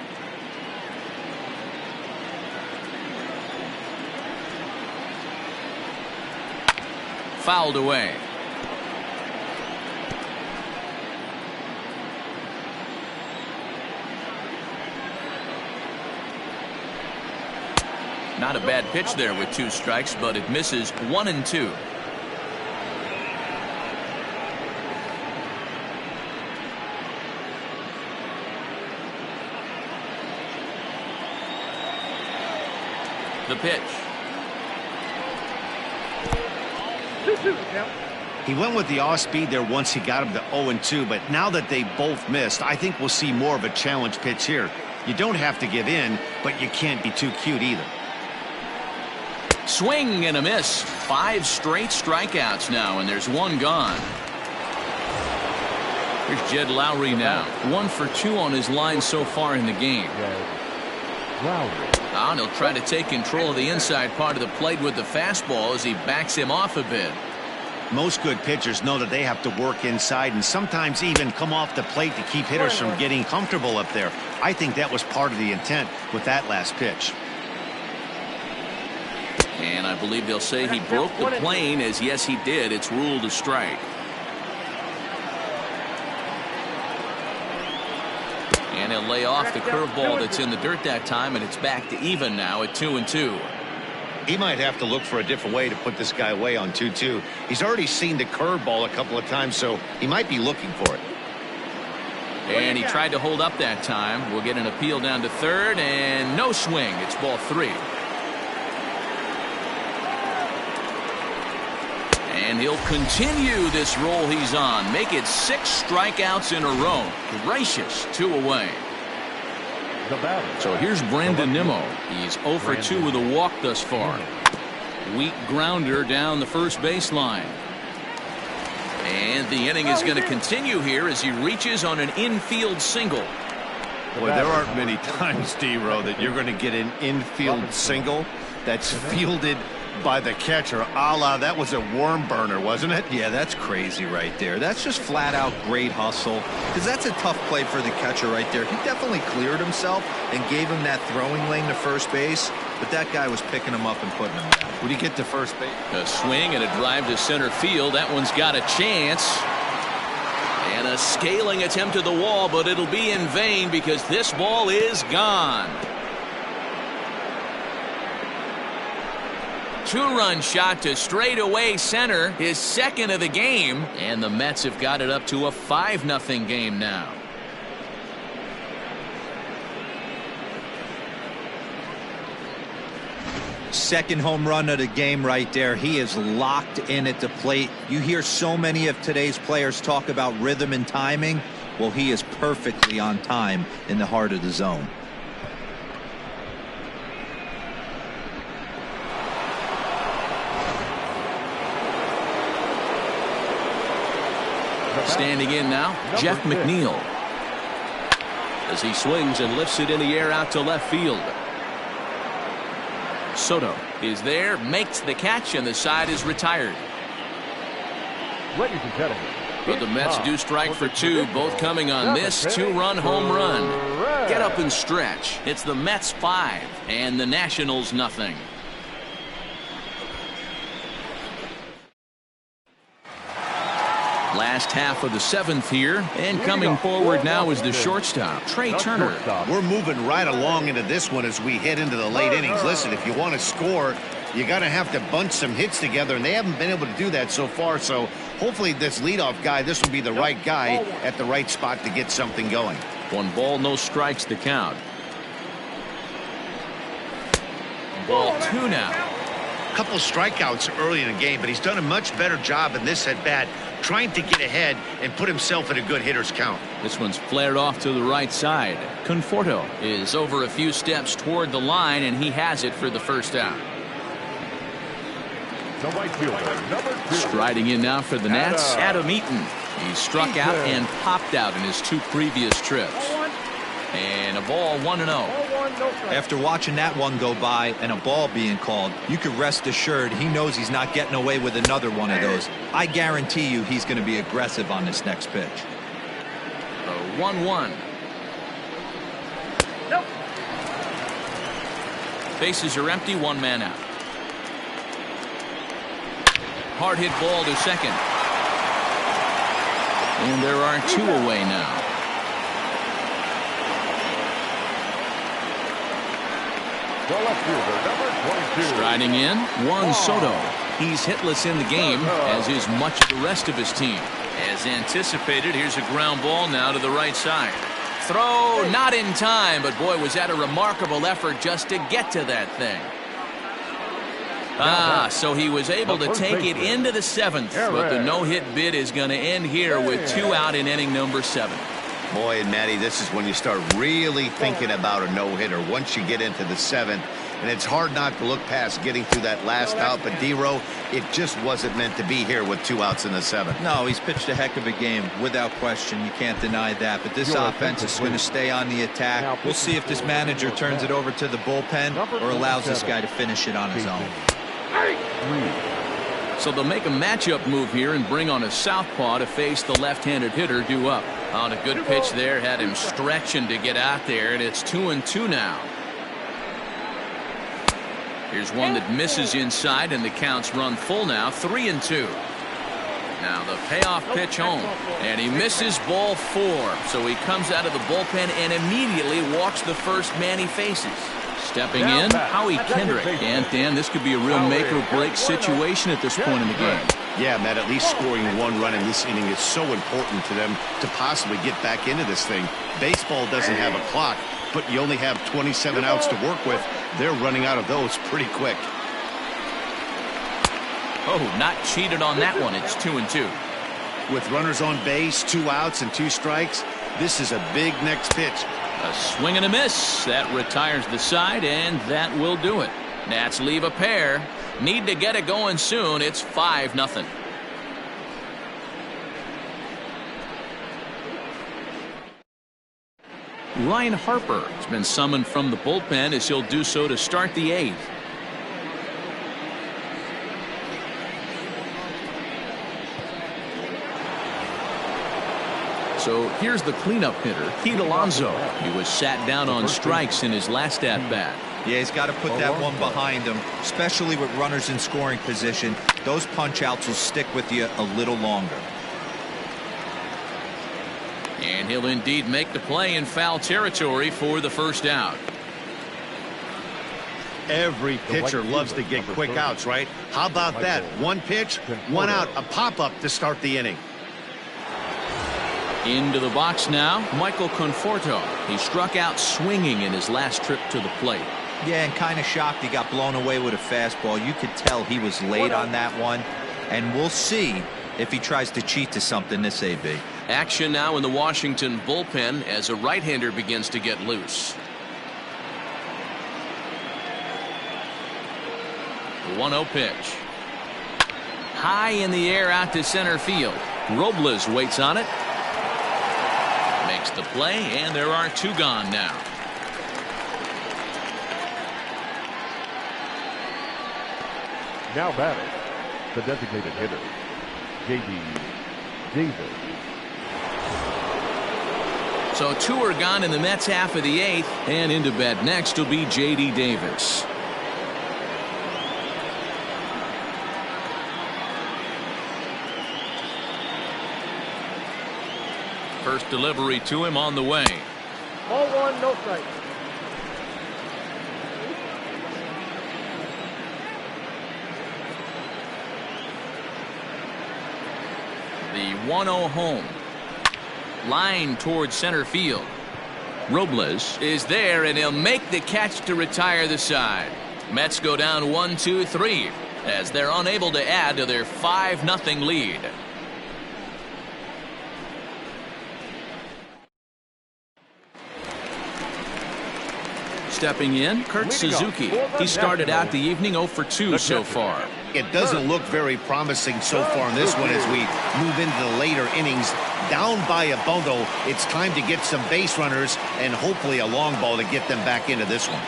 Fouled away. Not a bad pitch there with 2 strikes, but it misses 1-2. The pitch. He went with the off speed there once he got him to 0-2, but now that they both missed, I think we'll see more of a challenge pitch here. You don't have to give in, but you can't be too cute either. Swing and a miss. 5 straight strikeouts now, and there's 1 gone. Here's Jed Lowry now. 1 for 2 on his line so far in the game. Now he'll try to take control of the inside part of the plate with the fastball as he backs him off a bit. Most good pitchers know that they have to work inside and sometimes even come off the plate to keep hitters from getting comfortable up there. I think that was part of the intent with that last pitch. And I believe they'll say he broke the plane, as yes he did. It's ruled a strike. And he'll lay off the curveball that's in the dirt that time, and it's back to even now at 2-2. He might have to look for a different way to put this guy away on 2-2. He's already seen the curveball a couple of times, so he might be looking for it. And he tried to hold up that time. We'll get an appeal down to third, and no swing. It's ball 3. And he'll continue this roll he's on. Make it 6 strikeouts in a row. Gracious, 2 away. So here's Brandon Nimmo. He's 0 for 2 with a walk thus far. Weak grounder down the first baseline. And the inning is going to continue here as he reaches on an infield single. Boy, there aren't many times, D-Row, that you're going to get an infield single that's fielded by the catcher. A la, that was a worm burner, wasn't it? Yeah, that's crazy right there. That's just flat out great hustle, because that's a tough play for the catcher right there. He definitely cleared himself and gave him that throwing lane to first base, but that guy was picking him up and putting him down. Would he get to first base? A swing and a drive to center field. That one's got a chance. And a scaling attempt to the wall, but it'll be in vain because this ball is gone. 2-run shot to straightaway center, his second of the game, and the Mets have got it up to a 5-0 game now. Second home run of the game right there. He is locked in at the plate. You hear so many of today's players talk about rhythm and timing. Well, he is perfectly on time in the heart of the zone. Standing in now, Jeff McNeil. As he swings and lifts it in the air out to left field. Soto is there, makes the catch, and the side is retired. Ladies and gentlemen, But the Mets do strike for two, both coming on this two-run home run. Get up and stretch. It's the Mets 5 and the Nationals nothing. Last half of the 7th here, and coming forward now is the shortstop, Trey Turner. We're moving right along into this one as we head into the late innings. Listen, if you want to score, you got to have to bunch some hits together, and they haven't been able to do that so far. So hopefully this leadoff guy, this will be the right guy at the right spot to get something going. 1 ball, no strikes to count. Ball 2 now. Couple of strikeouts early in the game, but he's done a much better job in this at-bat trying to get ahead and put himself in a good hitter's count. This one's flared off to the right side. Conforto is over a few steps toward the line, and he has it for the first out. the right fielder, number 2. Striding in now for the Nats, Adam Eaton. He struck out and popped out in his 2 previous trips. And a ball 1-0. After watching that one go by and a ball being called, you could rest assured he knows he's not getting away with another one of those. I guarantee you he's going to be aggressive on this next pitch. The 1-1. Nope. Bases are empty, 1 man out. Hard hit ball to second. And there are 2 away now. The left fielder, number 22. Striding in, Juan Soto. He's hitless in the game, as is much of the rest of his team. As anticipated, here's a ground ball now to the right side. Throw not in time, but boy, was that a remarkable effort just to get to that thing. So he was able to take it into the 7th, but the no-hit bid is going to end here with 2 out in inning number 7. Boy, and Matty, this is when you start really thinking about a no-hitter once you get into the 7th. And it's hard not to look past getting through that last out. But, D-Row, it just wasn't meant to be here with 2 outs in the 7th. No, he's pitched a heck of a game, without question. You can't deny that. But this offense is going to stay on the attack. We'll see if this manager turns it over to the bullpen or allows this guy to finish it on his own. So they'll make a matchup move here and bring on a southpaw to face the left-handed hitter due up. On a good pitch there, had him stretching to get out there, and it's 2-2 now. Here's one that misses inside, and the count's run full now, 3-2. Now the payoff pitch home, and he misses ball 4. So he comes out of the bullpen and immediately walks the first man he faces. Stepping in, Howie Kendrick. And Dan, this could be a real make-or-break situation at this point in the game. Yeah, Matt, at least scoring 1 run in this inning is so important to them to possibly get back into this thing. Baseball doesn't have a clock, but you only have 27 outs to work with. They're running out of those pretty quick. Oh, not cheated on that one. It's 2-2. With runners on base, 2 outs and 2 strikes, this is a big next pitch. A swing and a miss. That retires the side, and that will do it. Nats leave a pair. Need to get it going soon. It's 5-0. Ryan Harper has been summoned from the bullpen as he'll do so to start the 8th. So here's the cleanup hitter, Pete Alonso. He was sat down on strikes in his last at-bat. Yeah, he's got to put that one behind him, especially with runners in scoring position. Those punch-outs will stick with you a little longer. And he'll indeed make the play in foul territory for the first out. Every pitcher loves to get quick outs, right? How about that? 1 pitch, 1 out, a pop-up to start the inning. Into the box now, Michael Conforto. He struck out swinging in his last trip to the plate. Yeah, and kind of shocked he got blown away with a fastball. You could tell he was late on that one. And we'll see if he tries to cheat to something this AB. Action now in the Washington bullpen as a right-hander begins to get loose. The 1-0 pitch. High in the air out to center field. Robles waits on it. Makes the play, and there are 2 gone now. Now batting, the designated hitter, J.D. Davis. So 2 are gone in the Mets half of the 8th, and into bat next will be J.D. Davis. First delivery to him on the way. Ball 1, no strike. The 1-0 home. Line towards center field. Robles is there, and he'll make the catch to retire the side. Mets go down 1-2-3 as they're unable to add to their 5-0 lead. Stepping in, Kurt Suzuki. He started out the evening 0 for 2 so far. It doesn't look very promising so far in this one as we move into the later innings. Down by a bundle, it's time to get some base runners and hopefully a long ball to get them back into this one.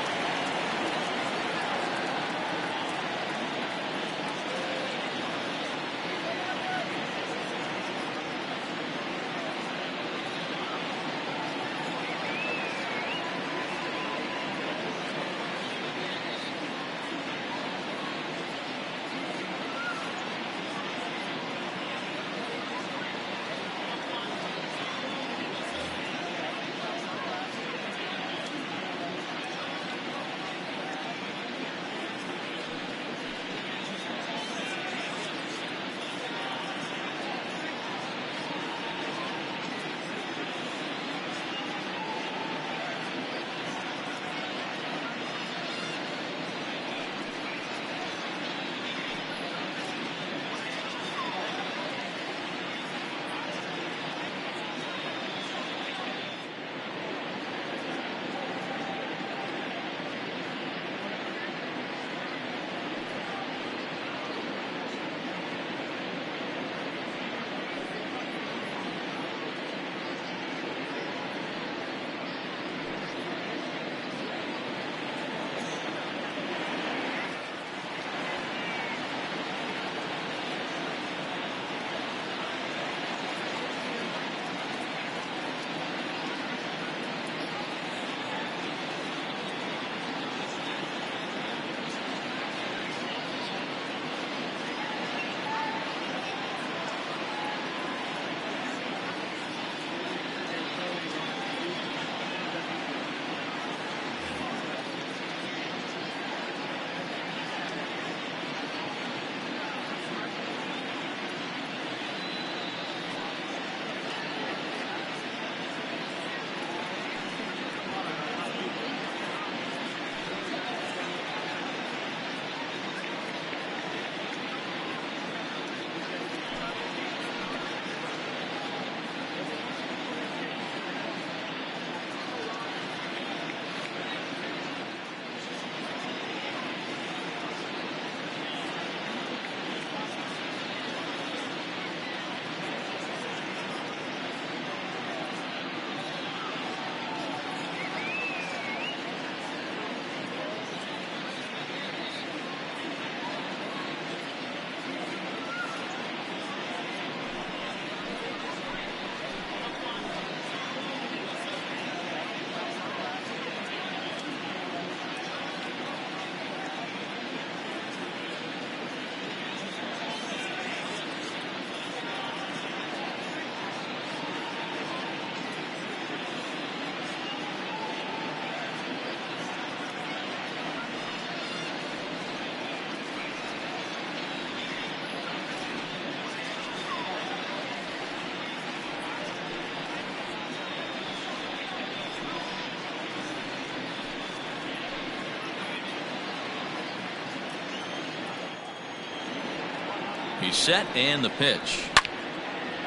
He's set, and the pitch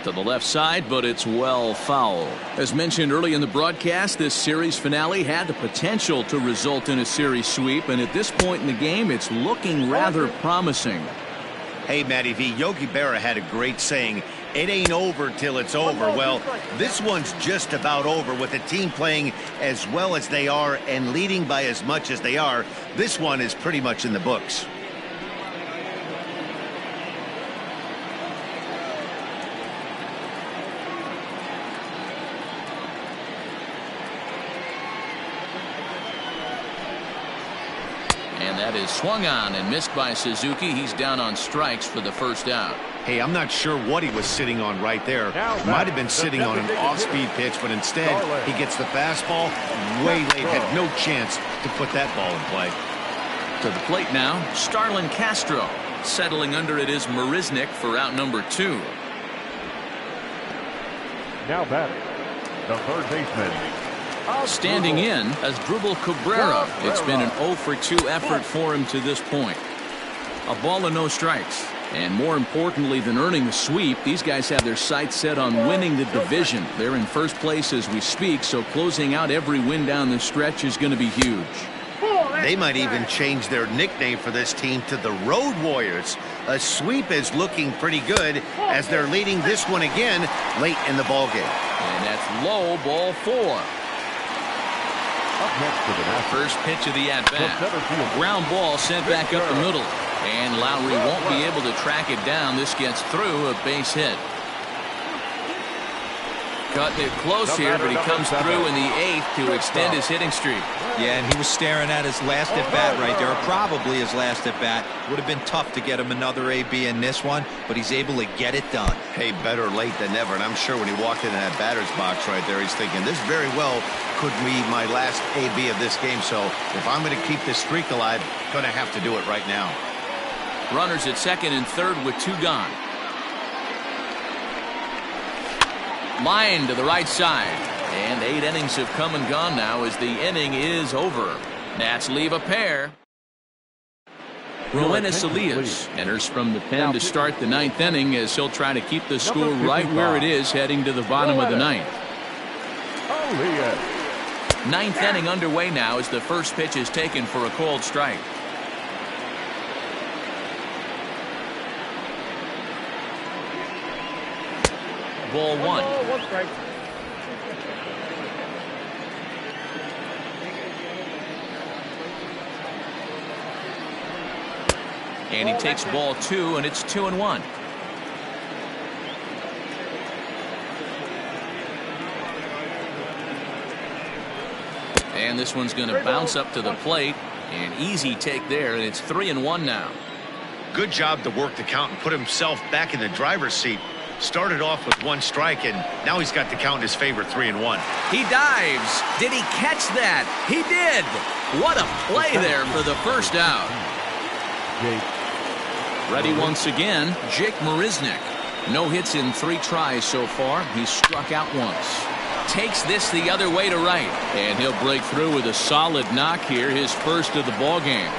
to the left side, but it's well foul. As mentioned early in the broadcast, this series finale had the potential to result in a series sweep, and at this point in the game, it's looking rather promising. Hey, Matty V, Yogi Berra had a great saying, it ain't over till it's over. Well, this one's just about over with the team playing as well as they are and leading by as much as they are. This one is pretty much in the books. And that is swung on and missed by Suzuki. He's down on strikes for the first out. Hey, I'm not sure what he was sitting on right there. Might have been sitting on an off-speed pitch, but instead he gets the fastball way late. Had no chance to put that ball in play. To the plate now, Starlin Castro. Settling under it is Marisnik for out number 2. Now batting, the third baseman. Standing in as Drupal Cabrera. It's been an 0 for 2 effort for him to this point. A ball and no strikes. And more importantly than earning the sweep, these guys have their sights set on winning the division. They're in first place as we speak, so closing out every win down the stretch is going to be huge. They might even change their nickname for this team to the Road Warriors. A sweep is looking pretty good as they're leading this one again late in the ballgame. And that's low, ball 4. Up next to the Nationals. First pitch of the at-bat. Ground ball sent back up the middle. And Lowry won't be able to track it down. This gets through a base hit. Cutting it close here, but he comes through in the 8th to extend his hitting streak. Yeah, and he was staring at his last at-bat right there, or probably his last at-bat. Would have been tough to get him another AB in this one, but he's able to get it done. Hey, better late than never, and I'm sure when he walked into that batter's box right there, he's thinking, this very well could be my last AB of this game, so if I'm going to keep this streak alive, I'm going to have to do it right now. Runners at second and third with 2 gone. Line to the right side. And 8 innings have come and gone now as the inning is over. Nats leave a pair. Roenis Elias enters from the pen to start the 9th inning as he'll try to keep the score right where it is heading to the bottom of the 9th. 9th inning underway now as the first pitch is taken for a called strike. Ball 1. And he takes ball 2, and it's 2-1. And this one's going to bounce up to the plate. An easy take there, and it's 3-1 now. Good job to work the count and put himself back in the driver's seat. Started off with 1 strike, and now he's got the count in his favor, 3-1. He dives. Did he catch that? He did. What a play there for the first out. Ready once again, Jake Marisnik. No hits in 3 tries so far. He's struck out once. Takes this the other way to right, and he'll break through with a solid knock here, his first of the ball game.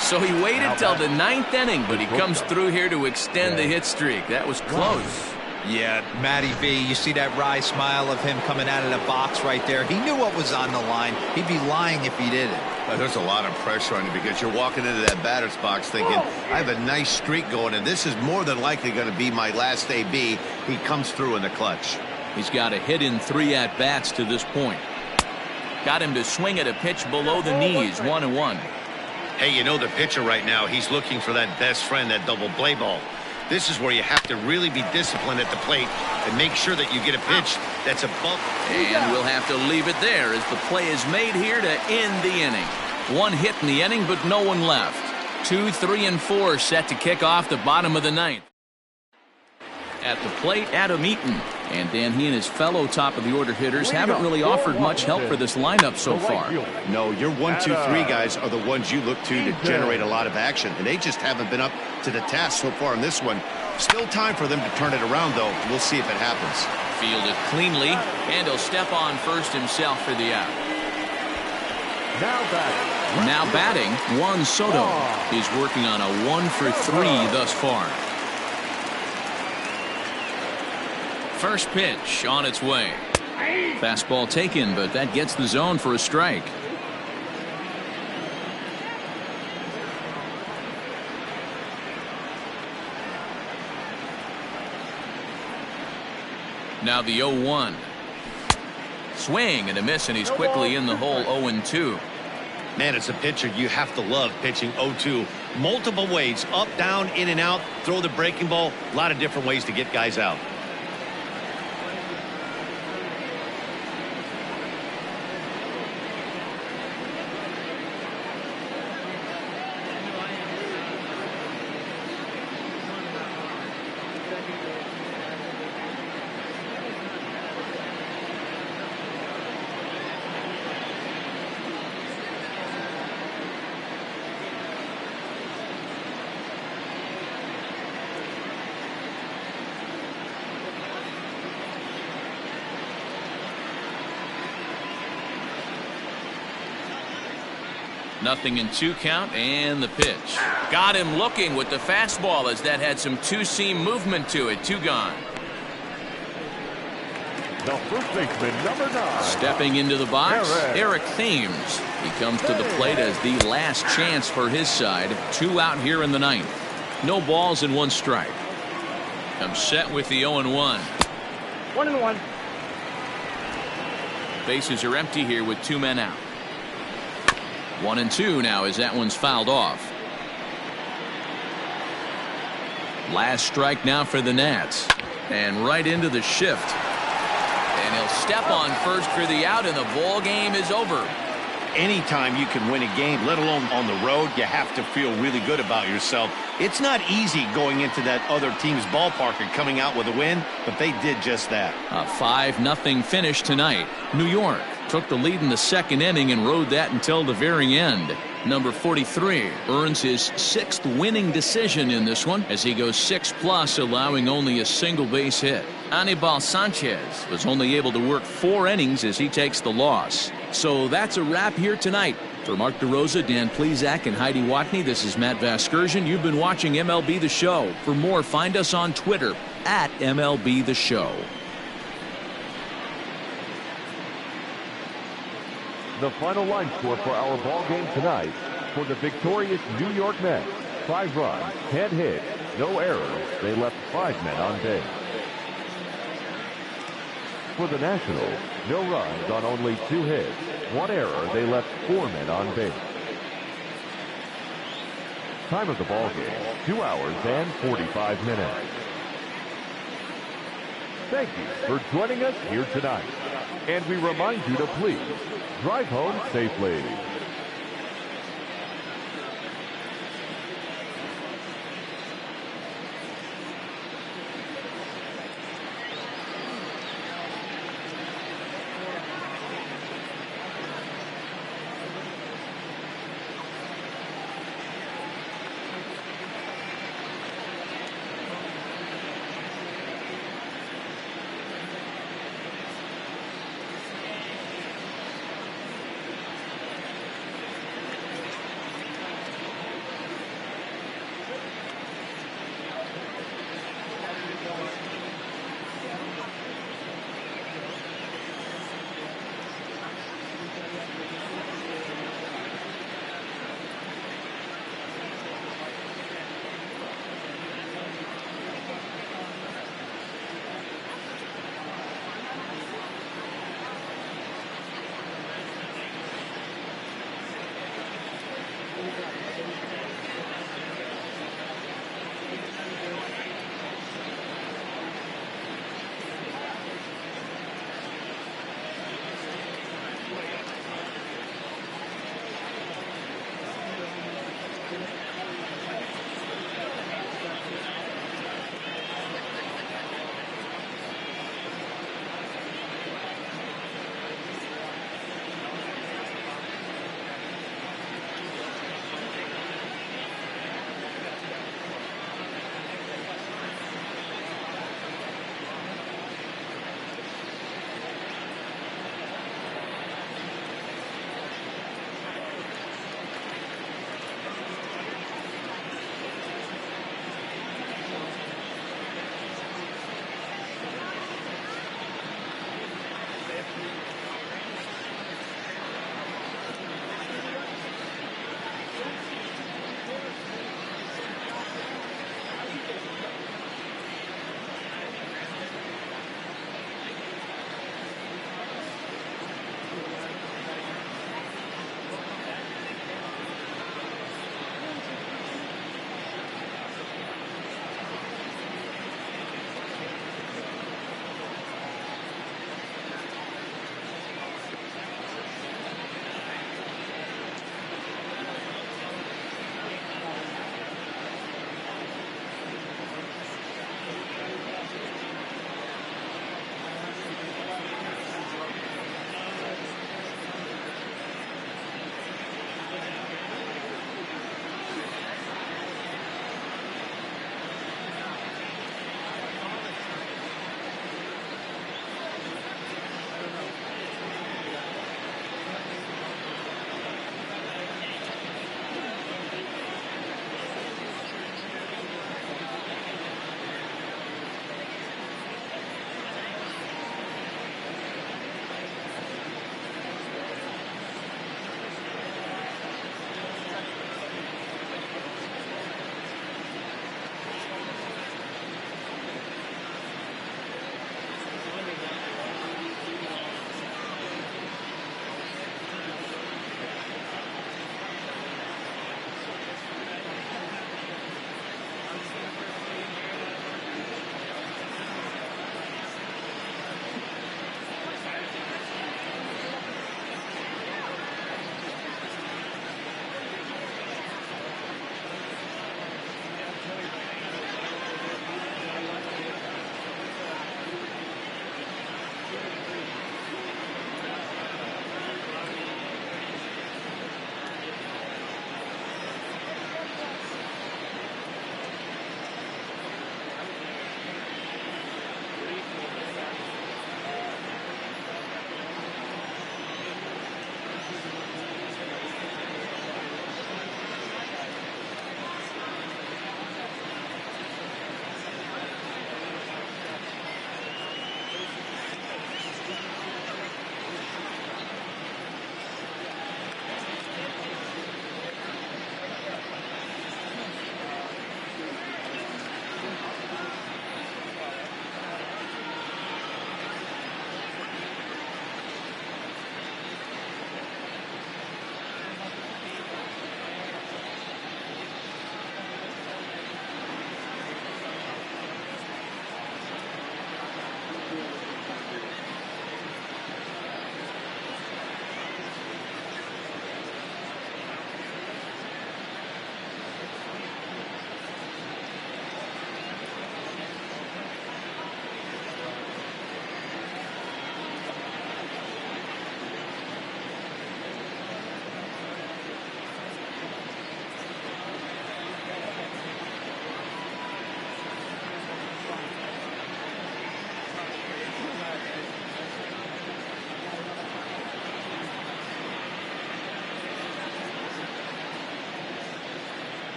So he waited till the 9th inning, but he comes through here to extend the hit streak. That was close. Yeah, Matty V, you see that wry smile of him coming out of the box right there. He knew what was on the line. He'd be lying if he didn't. There's a lot of pressure on you because you're walking into that batter's box thinking, I have a nice streak going, and this is more than likely going to be my last AB. He comes through in the clutch. He's got a hit in 3 at-bats to this point. Got him to swing at a pitch below the knees, 1-1. Hey, you know the pitcher right now, he's looking for that best friend, that double play ball. This is where you have to really be disciplined at the plate and make sure that you get a pitch that's above. And we'll have to leave it there as the play is made here to end the inning. 1 hit in the inning, but no one left. 2, 3, and 4 set to kick off the bottom of the 9th. At the plate, Adam Eaton. And Dan, he and his fellow top-of-the-order hitters haven't really offered much help for this lineup so far. No, your 1, 2, 3 guys are the ones you look to generate a lot of action, and they just haven't been up to the task so far in this one. Still time for them to turn it around, though. We'll see if it happens. Fielded cleanly, and he'll step on first himself for the out. Now batting. Juan Soto. He's working on a 1-for-3 thus far. First pitch on its way. Fastball taken, but that gets the zone for a strike. Now the 0-1. Swing and a miss, and he's quickly in the hole. 0-2. Man, as a pitcher, you have to love pitching 0-2. Multiple ways, up, down, in and out, throw the breaking ball. A lot of different ways to get guys out. Nothing in 2 count, and the pitch. Got him looking with the fastball, as that had some two-seam movement to it. 2 gone. The first baseman, number 9. Stepping into the box, Eric Thames. He comes to the plate as the last chance for his side. 2 out here in the 9th. No balls and 1 strike. I'm set with the 0-1. 1-1. Bases are empty here with 2 men out. 1-2 now as that one's fouled off. Last strike now for the Nats. And right into the shift. And he'll step on first for the out, and the ball game is over. Anytime you can win a game, let alone on the road, you have to feel really good about yourself. It's not easy going into that other team's ballpark and coming out with a win, but they did just that. A 5-0 finish tonight. New York took the lead in the 2nd inning and rode that until the very end. Number 43 earns his 6th winning decision in this one as he goes 6+, allowing only a single base hit. Anibal Sanchez was only able to work 4 innings as he takes the loss. So that's a wrap here tonight. For Mark DeRosa, Dan Plesac, and Heidi Watney, this is Matt Vasgersian. You've been watching MLB The Show. For more, find us on Twitter at MLB The Show. The final line score for our ball game tonight: for the victorious New York Mets, 5 runs, 10 hits, no errors. They left 5 men on base. For the Nationals, no runs on only 2 hits, 1 error. They left 4 men on base. Time of the ball game: 2 hours and 45 minutes. Thank you for joining us here tonight. And we remind you to please drive home safely.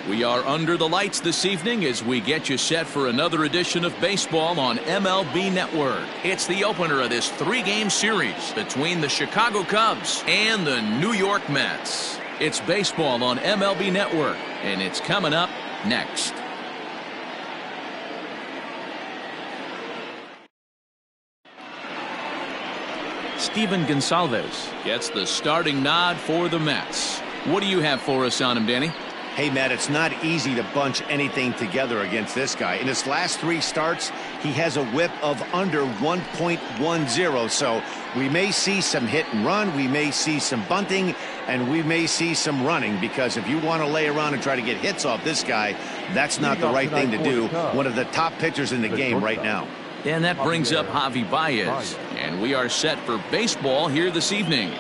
We are under the lights this evening as we get you set for another edition of baseball on MLB Network. It's the opener of this 3-game series between the Chicago Cubs and the New York Mets. It's baseball on MLB Network, and it's coming up next. Steven Gonsalves gets the starting nod for the Mets. What do you have for us on him, Danny? Hey, Matt, it's not easy to bunch anything together against this guy. In his last 3 starts, he has a whip of under 1.10. So we may see some hit and run, we may see some bunting, and we may see some running, because if you want to lay around and try to get hits off this guy, that's not the right thing to do. One of the top pitchers in the game right now. And that brings up Javi Baez. And we are set for baseball here this evening.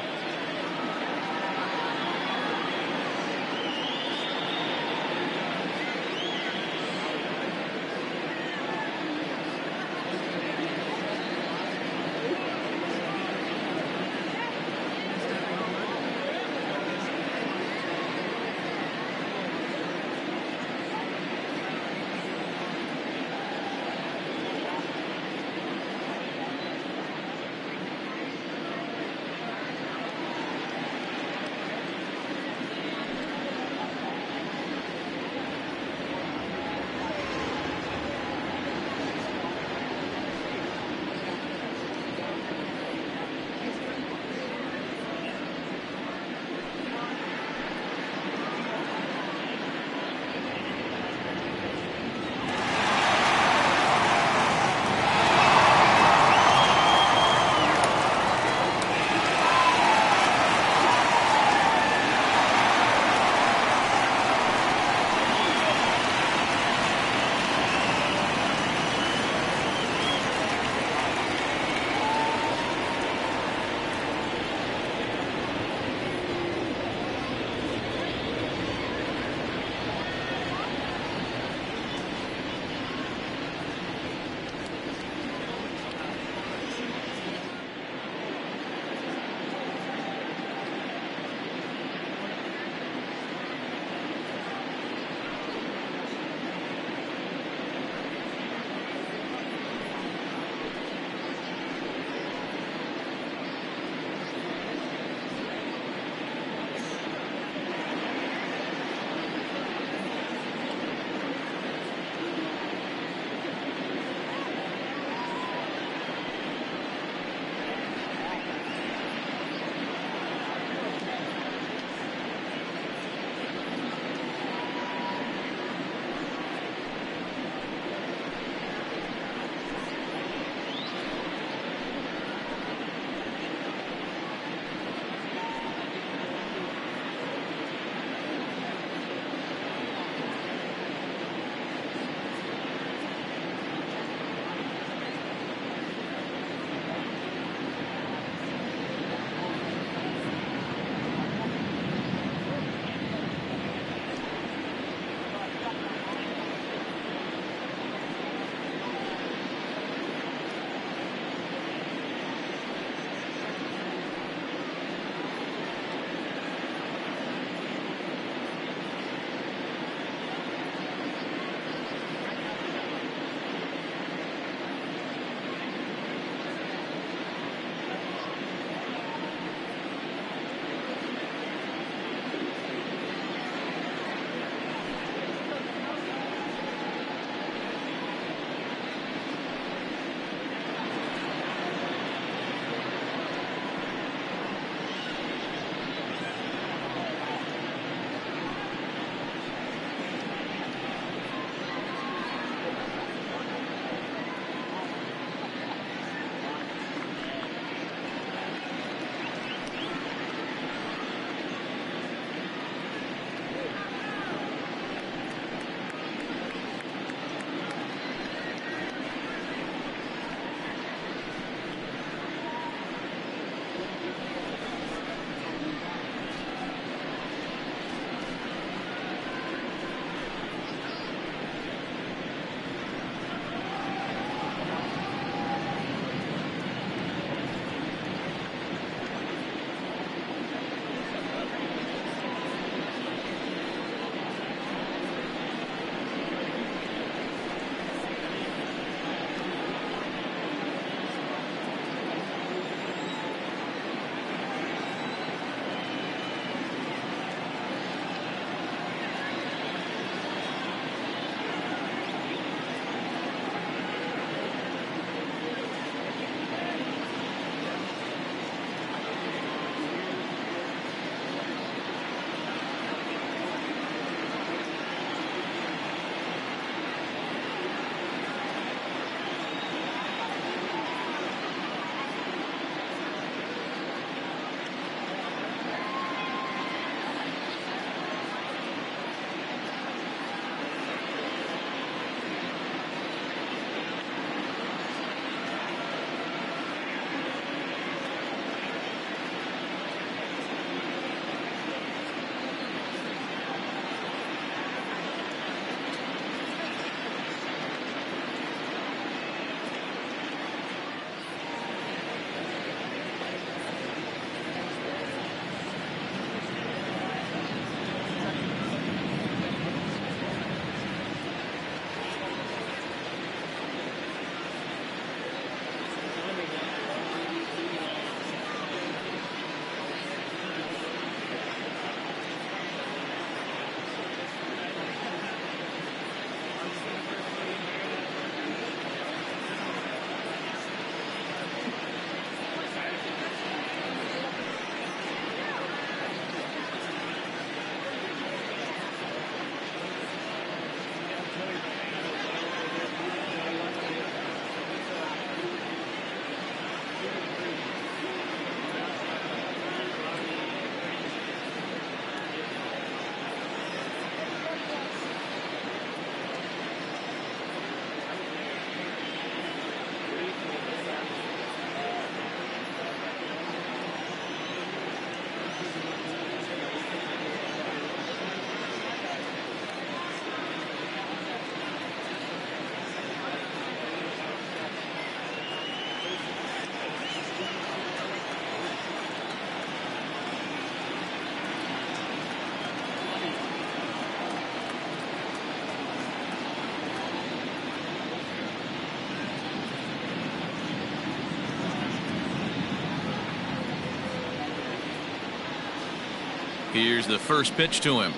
Here's the first pitch to him.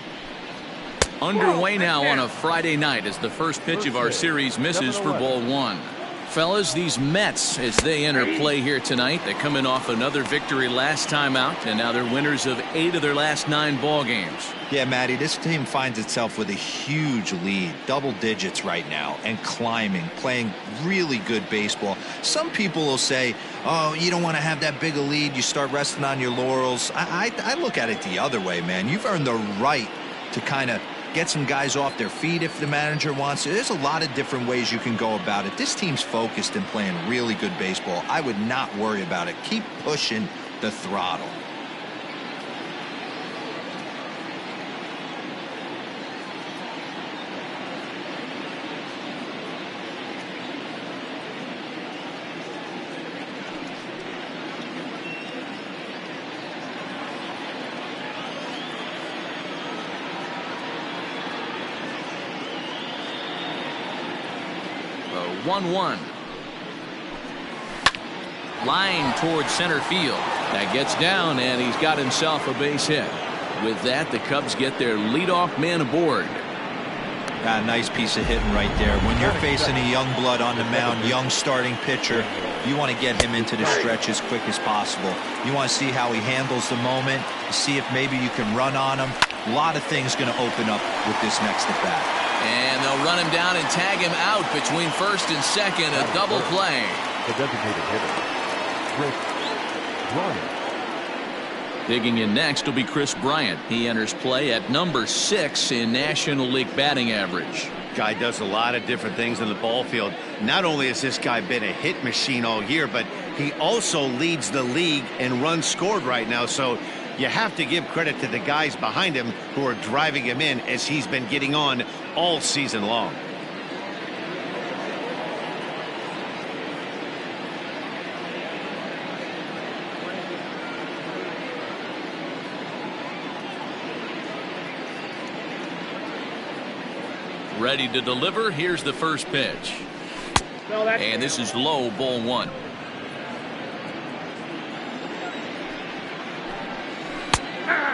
Underway now on a Friday night as the first pitch of our series misses for ball one. Fellas, these Mets, as they enter play here tonight, they come in off another victory last time out, and now they're winners of 8 of their last 9 ball games. Yeah, Matty, this team finds itself with a huge lead, double digits right now, and climbing, playing really good baseball. Some people will say, oh, you don't want to have that big a lead, you start resting on your laurels. I look at it the other way, man. You've earned the right to kind of get some guys off their feet if the manager wants to. There's a lot of different ways you can go about it. This team's focused and playing really good baseball. I would not worry about it. Keep pushing the throttle. The 1-1. Line towards center field. That gets down, and he's got himself a base hit. With that, the Cubs get their leadoff man aboard. Nice piece of hitting right there. When you're facing a young blood on the mound, young starting pitcher, you want to get him into the stretch as quick as possible. You want to see how he handles the moment, see if maybe you can run on him. A lot of things going to open up with this next at bat. And they'll run him down and tag him out between first and second. A double play. The designated hitter, Chris Bryant. Digging in next will be Chris Bryant. He enters play at number 6 in National League batting average. Guy does a lot of different things in the ball field. Not only has this guy been a hit machine all year, but he also leads the league in runs scored right now. So you have to give credit to the guys behind him who are driving him in as he's been getting on all season long. Ready to deliver. Here's the first pitch. And this is low, ball 1.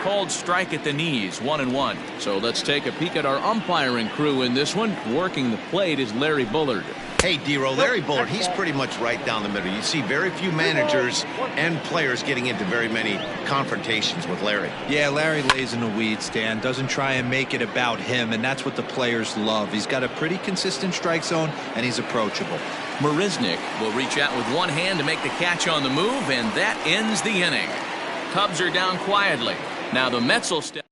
Called strike at the knees, 1-1. So let's take a peek at our umpiring crew in this one. Working the plate is Larry Bullard. Hey, D-Row, Larry Bullard, he's pretty much right down the middle. You see very few managers and players getting into very many confrontations with Larry. Yeah, Larry lays in the weeds, Dan. Doesn't try and make it about him, and that's what the players love. He's got a pretty consistent strike zone, and he's approachable. Marisnick will reach out with one hand to make the catch on the move, and that ends the inning. Cubs are down quietly. Now the Mets will step.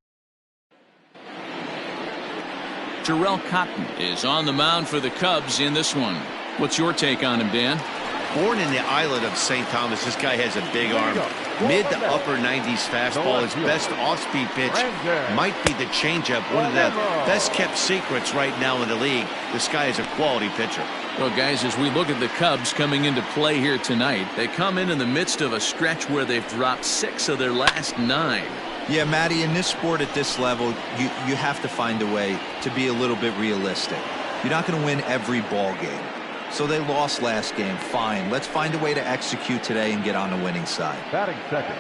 Jarrell Cotton is on the mound for the Cubs in this one. What's your take on him, Dan? Born in the islet of St. Thomas, this guy has a big arm. Mid to upper 90s fastball. His best off-speed pitch might be the changeup. One of the best-kept secrets right now in the league. This guy is a quality pitcher. Well, guys, as we look at the Cubs coming into play here tonight, they come in the midst of a stretch where they've dropped 6 of their last 9. Yeah, Matty, in this sport at this level, you have to find a way to be a little bit realistic. You're not going to win every ball game. So they lost last game. Fine. Let's find a way to execute today and get on the winning side. Batting second,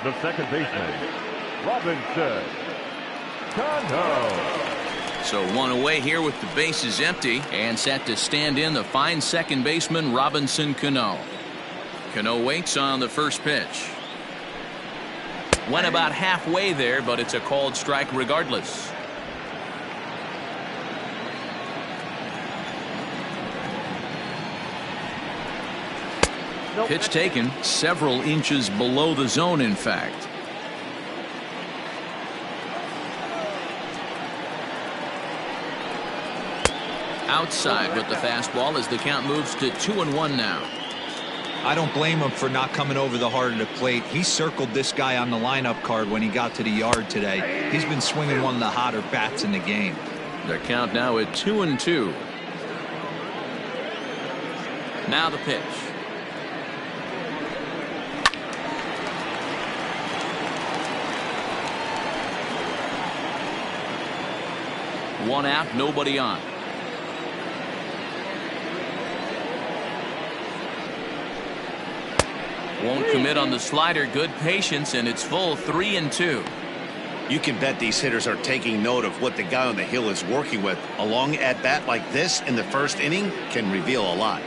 the second baseman, Robinson Cano. So one away here with the bases empty and set to stand in the fine second baseman Robinson Cano. Cano waits on the first pitch. Went about halfway there, but it's a called strike regardless. Pitch taken several inches below the zone, in fact. Outside with the fastball as the count moves to 2-1 now. I don't blame him for not coming over the heart of the plate. He circled this guy on the lineup card when he got to the yard today. He's been swinging one of the hotter bats in the game. The count now at 2-2. Now the pitch. One out, nobody on. Won't commit on the slider. Good patience, and it's full 3-2. You can bet these hitters are taking note of what the guy on the hill is working with. A long at-bat like this in the first inning can reveal a lot.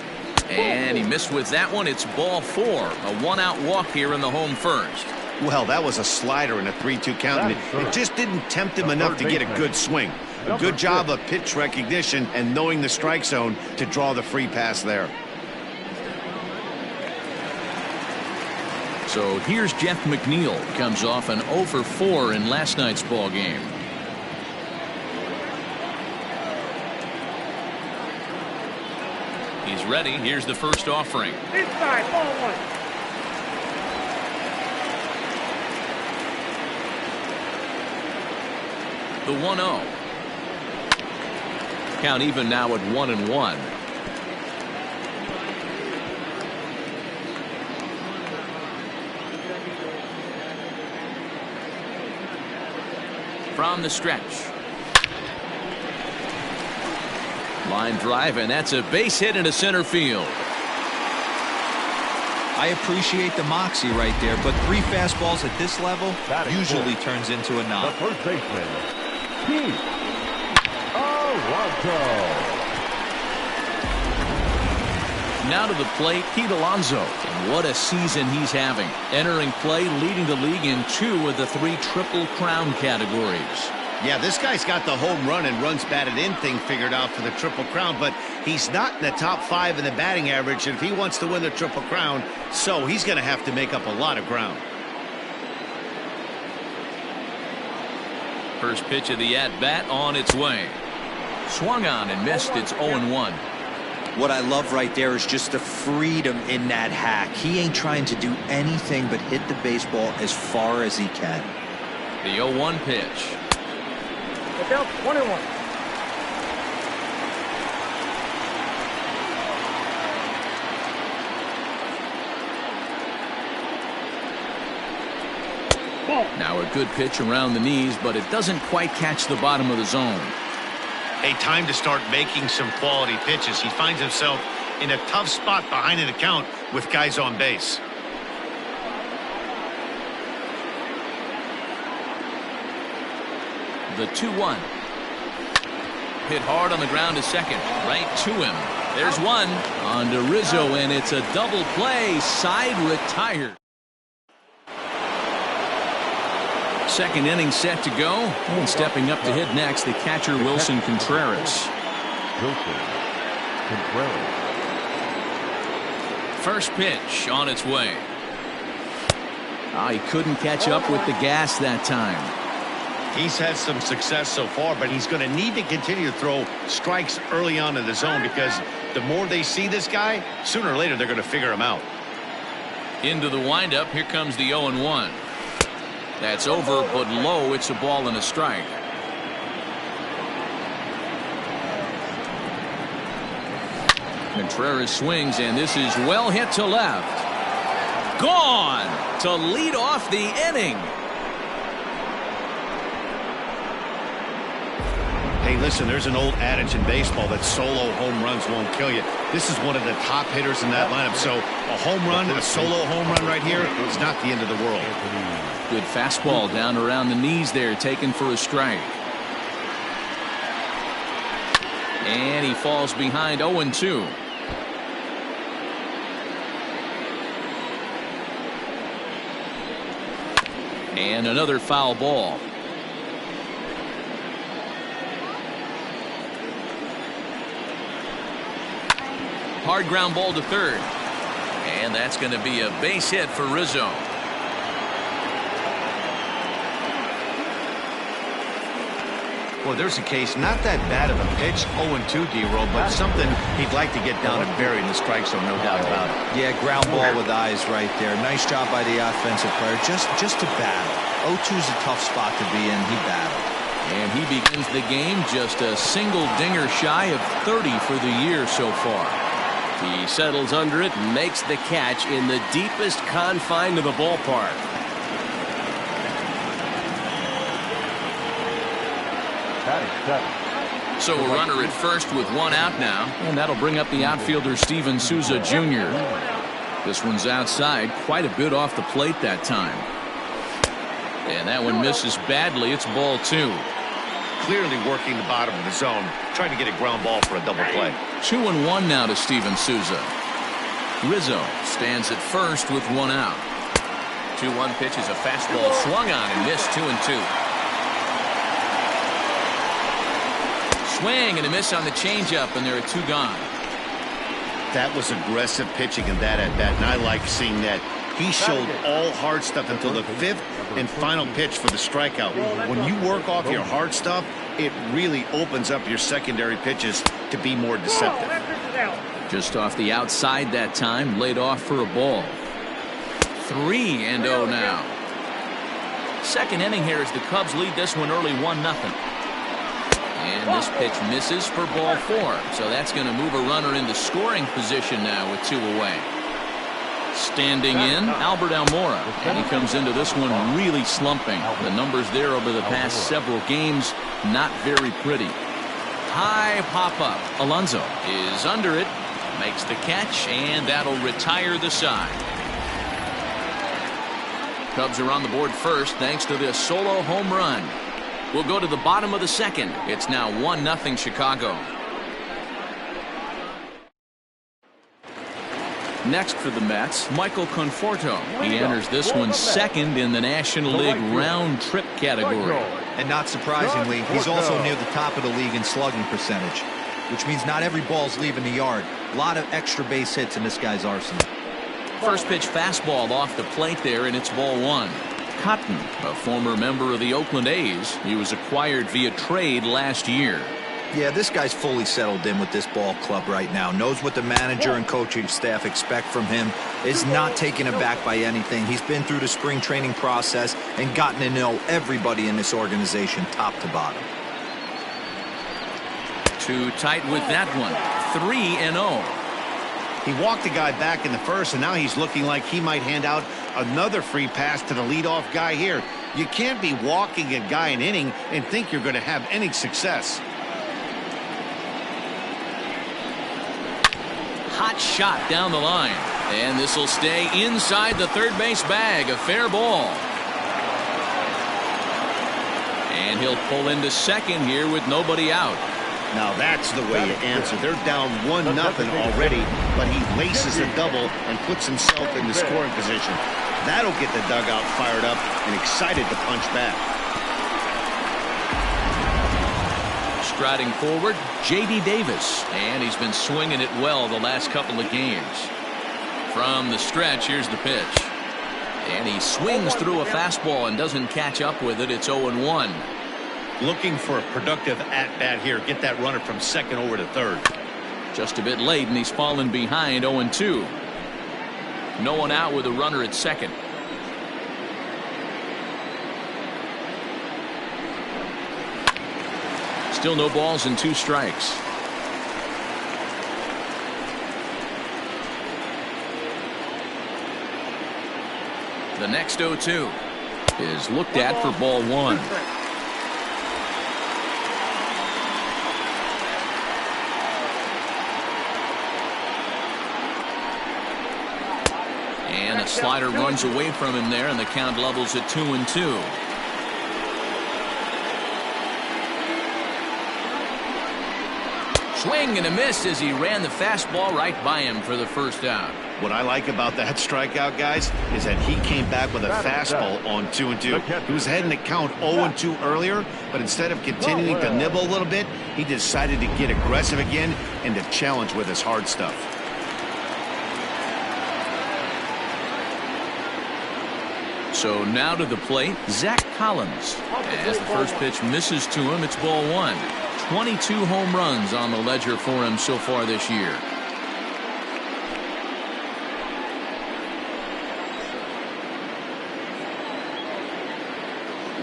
And he missed with that one. It's ball 4. A one-out walk here in the home first. Well, that was a slider in a 3-2 count. It just didn't tempt him enough to get a good swing. A good job of pitch recognition and knowing the strike zone to draw the free pass there. So here's Jeff McNeil. Comes off an 0 for 4 in last night's ball game. He's ready. Here's the first offering. Inside, ball 1. The 1-0. Count even now at 1-1. From the stretch. Line drive, and that's a base hit into center field. I appreciate the moxie right there, but 3 fastballs at this level usually turns into a The knock. first baseman, Pete Alonso. Now to the plate, Pete Alonso. And what a season he's having. Entering play, leading the league in 2 of the 3 Triple Crown categories. Yeah, this guy's got the home run and runs batted in thing figured out for the Triple Crown, but he's not in the top 5 in the batting average. And if he wants to win the Triple Crown, so he's going to have to make up a lot of ground. First pitch of the at-bat on its way. Swung on and missed. It's 0-1. What I love right there is just the freedom in that hack. He ain't trying to do anything but hit the baseball as far as he can. The 0-1 pitch. Look out, 1-1. Now a good pitch around the knees, but it doesn't quite catch the bottom of the zone. A time to start making some quality pitches. He finds himself in a tough spot behind an account with guys on base. The 2-1. Hit hard on the ground to second. Right to him. There's one. On to Rizzo, and it's a double play. Side retired. Second inning set to go. And stepping up to hit next, the catcher Wilson Contreras. First pitch on its way. He couldn't catch up with the gas that time. He's had some success so far, but he's going to need to continue to throw strikes early on in the zone because the more they see this guy, sooner or later they're going to figure him out. Into the windup. Here comes the 0-1. That's over, but low. It's a ball and a strike. Contreras swings, and this is well hit to left. Gone to lead off the inning. Hey, listen, there's an old adage in baseball that solo home runs won't kill you. This is one of the top hitters in that lineup. So a home run, a solo home run right here is not the end of the world. Good fastball down around the knees there, taken for a strike. And he falls behind 0-2. And another foul ball. Hard ground ball to third. And that's going to be a base hit for Rizzo. Well, there's a case, not that bad of a pitch, 0-2 D-roll, but something he'd like to get down and bury in the strike zone, no doubt about it. Yeah, ground ball with eyes right there. Nice job by the offensive player, just to battle. 0-2's a tough spot to be in. He battled. And he begins the game just a single dinger shy of 30 for the year so far. He settles under it and makes the catch in the deepest confine of the ballpark. So a runner at first with one out now, and that'll bring up the outfielder Steven Souza Jr. This one's outside, quite a bit off the plate that time. And that one misses badly. It's ball 2. Clearly working the bottom of the zone, trying to get a ground ball for a double play. 2-1 now to Steven Souza. Rizzo stands at first with 1 out. 2-1 pitch is a fastball swung on and missed. 2-2. Swing and a miss on the changeup, and there are 2 gone. That was aggressive pitching in that at bat, and I like seeing that. He showed all hard stuff until the 5th and final pitch for the strikeout. When you work off your hard stuff, it really opens up your secondary pitches to be more deceptive. Just off the outside that time, laid off for a ball. 3-0 now. Second inning here as the Cubs lead this one early 1-0. And this pitch misses for ball 4. So that's going to move a runner into scoring position now with 2 away. Standing in, Albert Almora. And he comes into this one really slumping. The numbers there over the past several games, not very pretty. High pop-up. Alonso is under it. Makes the catch, and that'll retire the side. Cubs are on the board first thanks to this solo home run. We'll go to the bottom of the second. It's now 1-0 Chicago. Next for the Mets, Michael Conforto. He enters this one second in the National League round trip category. And not surprisingly, he's also near the top of the league in slugging percentage, which means not every ball's leaving the yard. A lot of extra base hits in this guy's arsenal. First pitch fastball off the plate there, and it's ball 1. Cotton, a former member of the Oakland A's. He was acquired via trade last year. Yeah, this guy's fully settled in with this ball club right now. Knows what the manager and coaching staff expect from him. Is not taken aback by anything. He's been through the spring training process and gotten to know everybody in this organization top to bottom. Too tight with that one. 3-0. He walked the guy back in the first, and now he's looking like he might hand out another free pass to the leadoff guy here. You can't be walking a guy an inning and think you're going to have any success. Hot shot down the line. And this will stay inside the third base bag. A fair ball. And he'll pull into second here with nobody out. Now that's the way you answer. They're down 1-0 already, but he laces a double and puts himself in the scoring position. That'll get the dugout fired up and excited to punch back. Striding forward, J.D. Davis, and he's been swinging it well the last couple of games. From the stretch, here's the pitch. And he swings through a fastball and doesn't catch up with it. It's 0-1. Looking for a productive at-bat here. Get that runner from second over to third. Just a bit late, and he's fallen behind 0-2. No one out with a runner at second. Still no balls and 2 strikes. The next 0-2 is looked at for ball 1. And a slider runs away from him there, and the count levels at 2-2. Swing and a miss as he ran the fastball right by him for the first out. What I like about that strikeout, guys, is that he came back with a fastball on 2-2. He was heading to count 0-2 earlier, but instead of continuing to nibble a little bit, he decided to get aggressive again and to challenge with his hard stuff. So now to the plate, Zach Collins. As the first pitch misses to him, it's ball 1. 22 home runs on the ledger for him so far this year.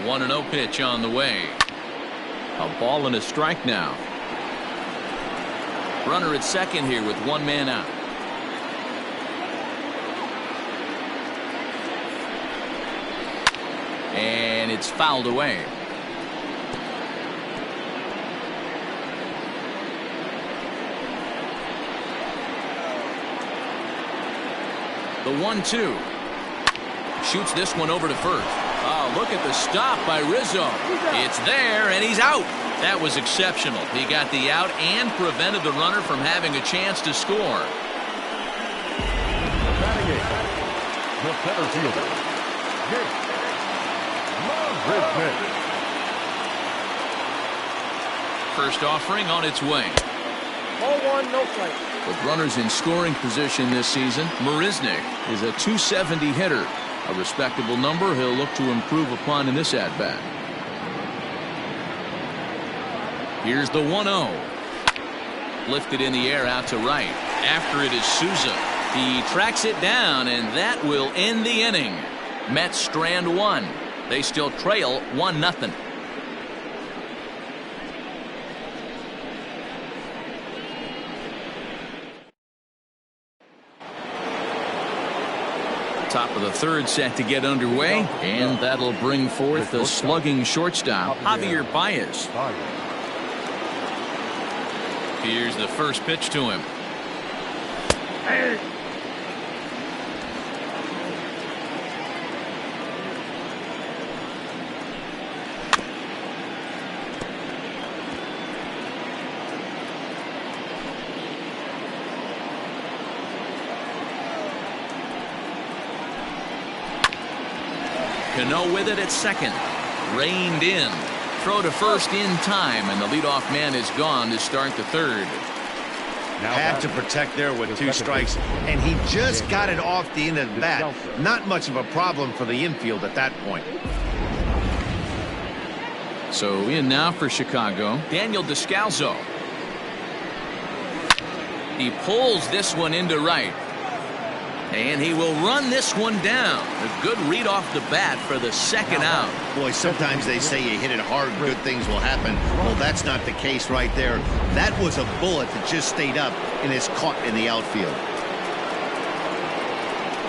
One 1-0 pitch on the way. A ball and a strike now. Runner at second here with 1 man out. And it's fouled away. The 1-2. Shoots this one over to first. Oh, look at the stop by Rizzo. It's there, and he's out. That was exceptional. He got the out and prevented the runner from having a chance to score. Batting eight, the center fielder, Marisnick. First offering on its way. Ball one, no play. With runners in scoring position this season, Marisnick is a .270 hitter. A respectable number he'll look to improve upon in this at-bat. Here's the 1-0. Lifted in the air out to right. After it is Souza. He tracks it down, and that will end the inning. Mets strand one. They still trail 1-0. Top of the third set to get underway, and that'll bring forth the slugging shortstop, Javier Baez. Here's the first pitch to him. Cano with it at second. Reined in. Throw to first in time, and the leadoff man is gone to start the third. Had to protect there with 2 strikes, and he just got it off the end of the bat. Not much of a problem for the infield at that point. So in now for Chicago, Daniel Descalso. He pulls this one into right. And he will run this one down. A good read off the bat for the second out. Boy, sometimes they say you hit it hard, good things will happen. Well, that's not the case right there. That was a bullet that just stayed up and is caught in the outfield.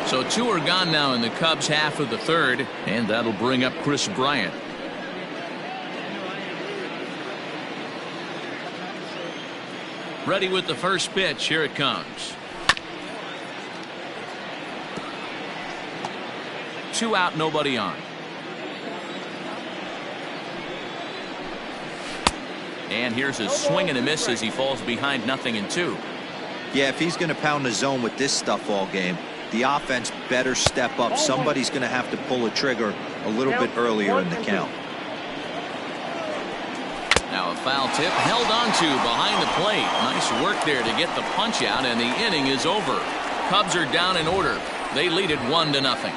So 2 are gone now in the Cubs' half of the third, and that'll bring up Chris Bryant. Ready with the first pitch. Here it comes. 2 out, nobody on. And here's a swing and a miss as he falls behind 0-2. Yeah, if he's going to pound the zone with this stuff all game, the offense better step up. Somebody's going to have to pull a trigger a little bit earlier in the count. Now a foul tip held onto behind the plate. Nice work there to get the punch out, and the inning is over. Cubs are down in order. They lead it 1-0.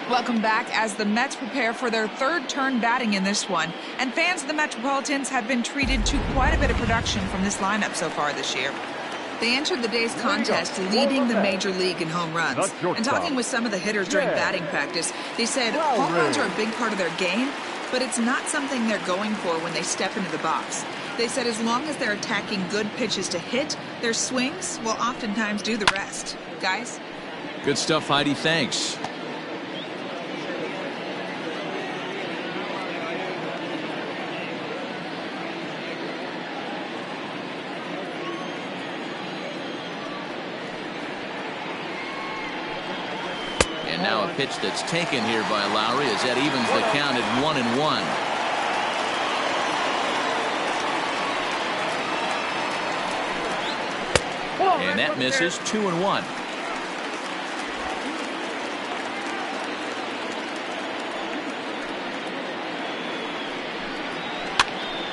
Welcome back as the Mets prepare for their third turn batting in this one. And fans of the Metropolitans have been treated to quite a bit of production from this lineup so far this year. They entered the day's contest leading the major league in home runs. And talking with some of the hitters during batting practice, they said home runs are a big part of their game, but it's not something they're going for when they step into the box. They said as long as they're attacking good pitches to hit, their swings will oftentimes do the rest. Guys? Good stuff, Heidi. Thanks. And now a pitch that's taken here by Lowry as that evens the count at 1-1. And that misses. 2-1.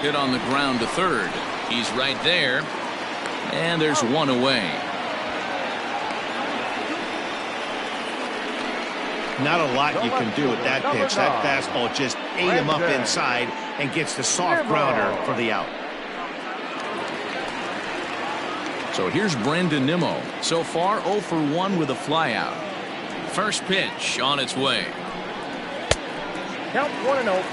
Hit on the ground to third. He's right there. And there's one away. Not a lot you can do with that pitch. That fastball just ate him up inside and gets the soft grounder for the out. So here's Brandon Nimmo. So far 0 for 1 with a flyout. First pitch on its way. Count 1-0.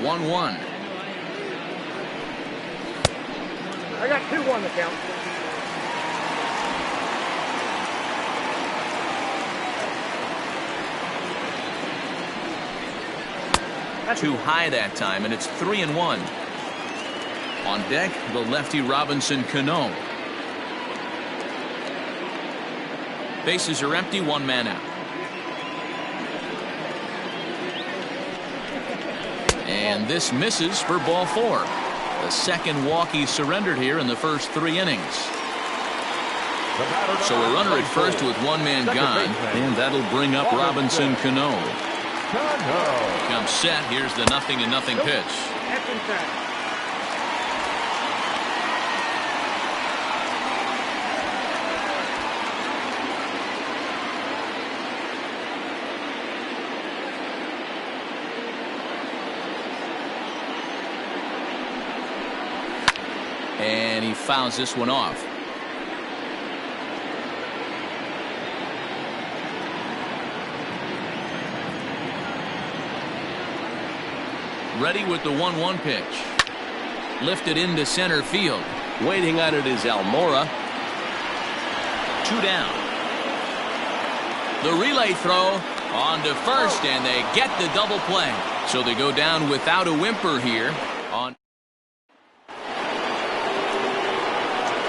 1-1. I got 2-1 to count. Too high that time, and it's 3-1. On deck, the lefty Robinson Cano. Bases are empty, 1 man out. And this misses for ball 4. The second walk he surrendered here in the first 3 innings. So a runner at first with 1 man gone, and that'll bring up Robinson Cano. Comes set. Here's the 0-0 pitch. And he fouls this one off. Ready with the 1-1 pitch. Lifted into center field. Waiting on it is Almora. 2 down. The relay throw on to first, and they get the double play. So they go down without a whimper here. On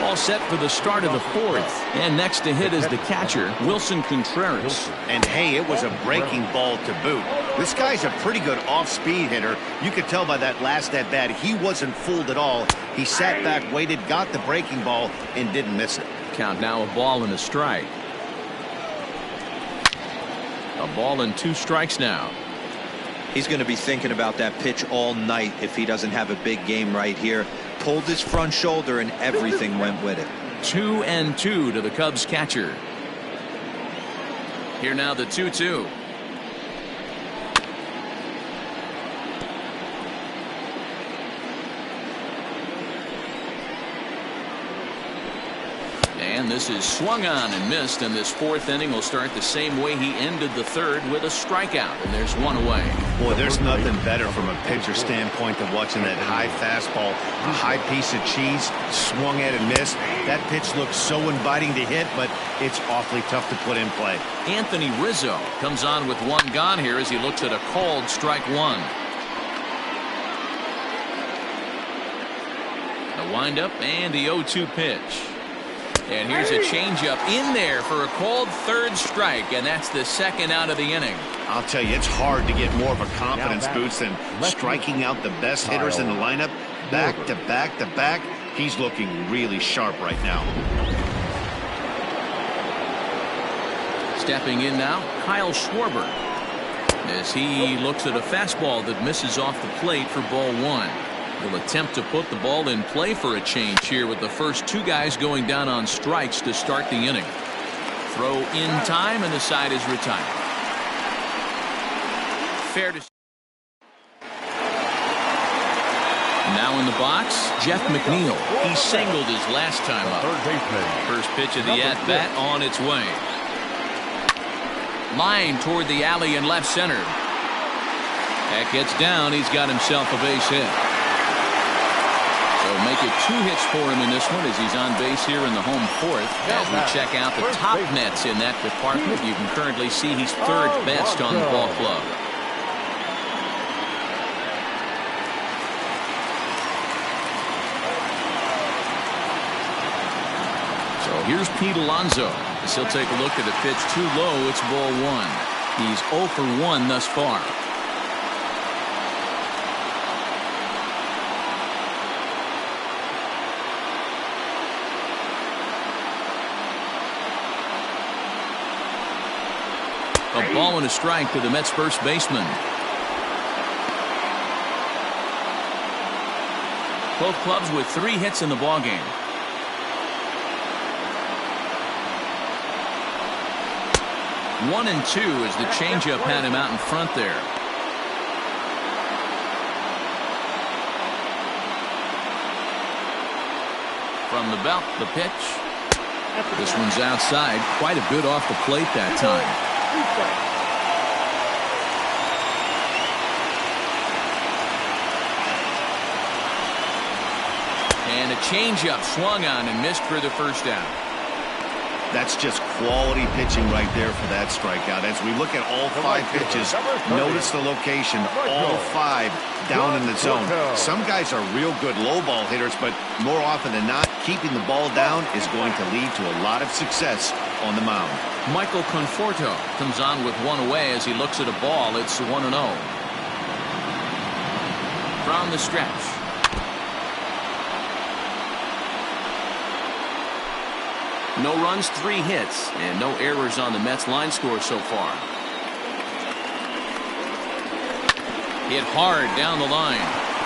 all set for the start of the 4th. And next to hit is the catcher, Wilson Contreras. And hey, it was a breaking ball to boot. This guy's a pretty good off-speed hitter. You could tell by that last at-bat he wasn't fooled at all. He sat back, waited, got the breaking ball, and didn't miss it. Count now a ball and a strike. A ball and 2 strikes now. He's going to be thinking about that pitch all night if he doesn't have a big game right here. Pulled his front shoulder and everything went with it. 2-2 to the Cubs catcher. Here now the 2-2. And this is swung on and missed, and this 4th inning will start the same way he ended the 3rd with a strikeout, and there's 1 away. Boy, there's nothing better from a pitcher standpoint than watching that high fastball, a high piece of cheese, swung at and missed. That pitch looks so inviting to hit, but it's awfully tough to put in play. Anthony Rizzo comes on with 1 gone here as he looks at a called strike 1. The windup and the 0-2 pitch. And here's a changeup in there for a called 3rd strike, and that's the 2nd out of the inning. I'll tell you, it's hard to get more of a confidence boost than striking out the best hitters in the lineup back to back to back. He's looking really sharp right now. Stepping in now, Kyle Schwarber, as he looks at a fastball that misses off the plate for ball 1. He'll attempt to put the ball in play for a change here with the first 2 guys going down on strikes to start the inning. Throw in time, and the side is retired. Fair to now in the box, Jeff McNeil. He singled his last time up. First pitch of the at-bat on its way. Line toward the alley in left center. That gets down. He's got himself a base hit. So make it 2 hits for him in this one as he's on base here in the home 4th. As we check out the top Mets in that department, you can currently see he's 3rd best on the ball club. So here's Pete Alonso as he'll take a look at a pitch too low. It's ball 1. He's 0 for 1 thus far. A ball and a strike to the Mets first baseman. Both clubs with 3 hits in the ballgame. One and 2 as the changeup had him out in front there. From the belt, the pitch. This one's outside, quite a bit off the plate that time. a changeup swung on and missed for the first down. That's just quality pitching right there for that strikeout. As we look at all 5 pitches, notice the location, all 5 down in the zone. Some guys are real good low ball hitters, but more often than not, keeping the ball down is going to lead to a lot of success on the mound. Michael Conforto comes on with one away as he looks at a ball. It's 1-0. From the stretch. No runs, 3 hits, and no errors on the Mets line score so far. Hit hard down the line,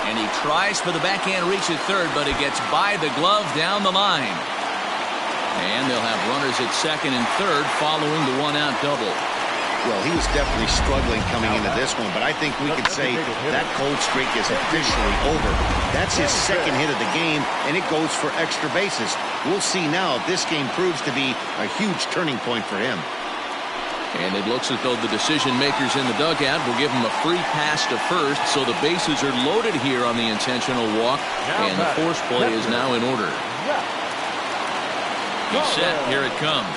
and he tries for the backhand reach at third, but it gets by the glove down the line. And they'll have runners at second and third following the 1-out double. Well, he was definitely struggling coming into this one, but I think we could say that cold streak is officially over. That's his second hit of the game, and it goes for extra bases. We'll see now if this game proves to be a huge turning point for him. And it looks as though the decision makers in the dugout will give him a free pass to first, so the bases are loaded here on the intentional walk, and the force play is now in order. He's set. Here it comes.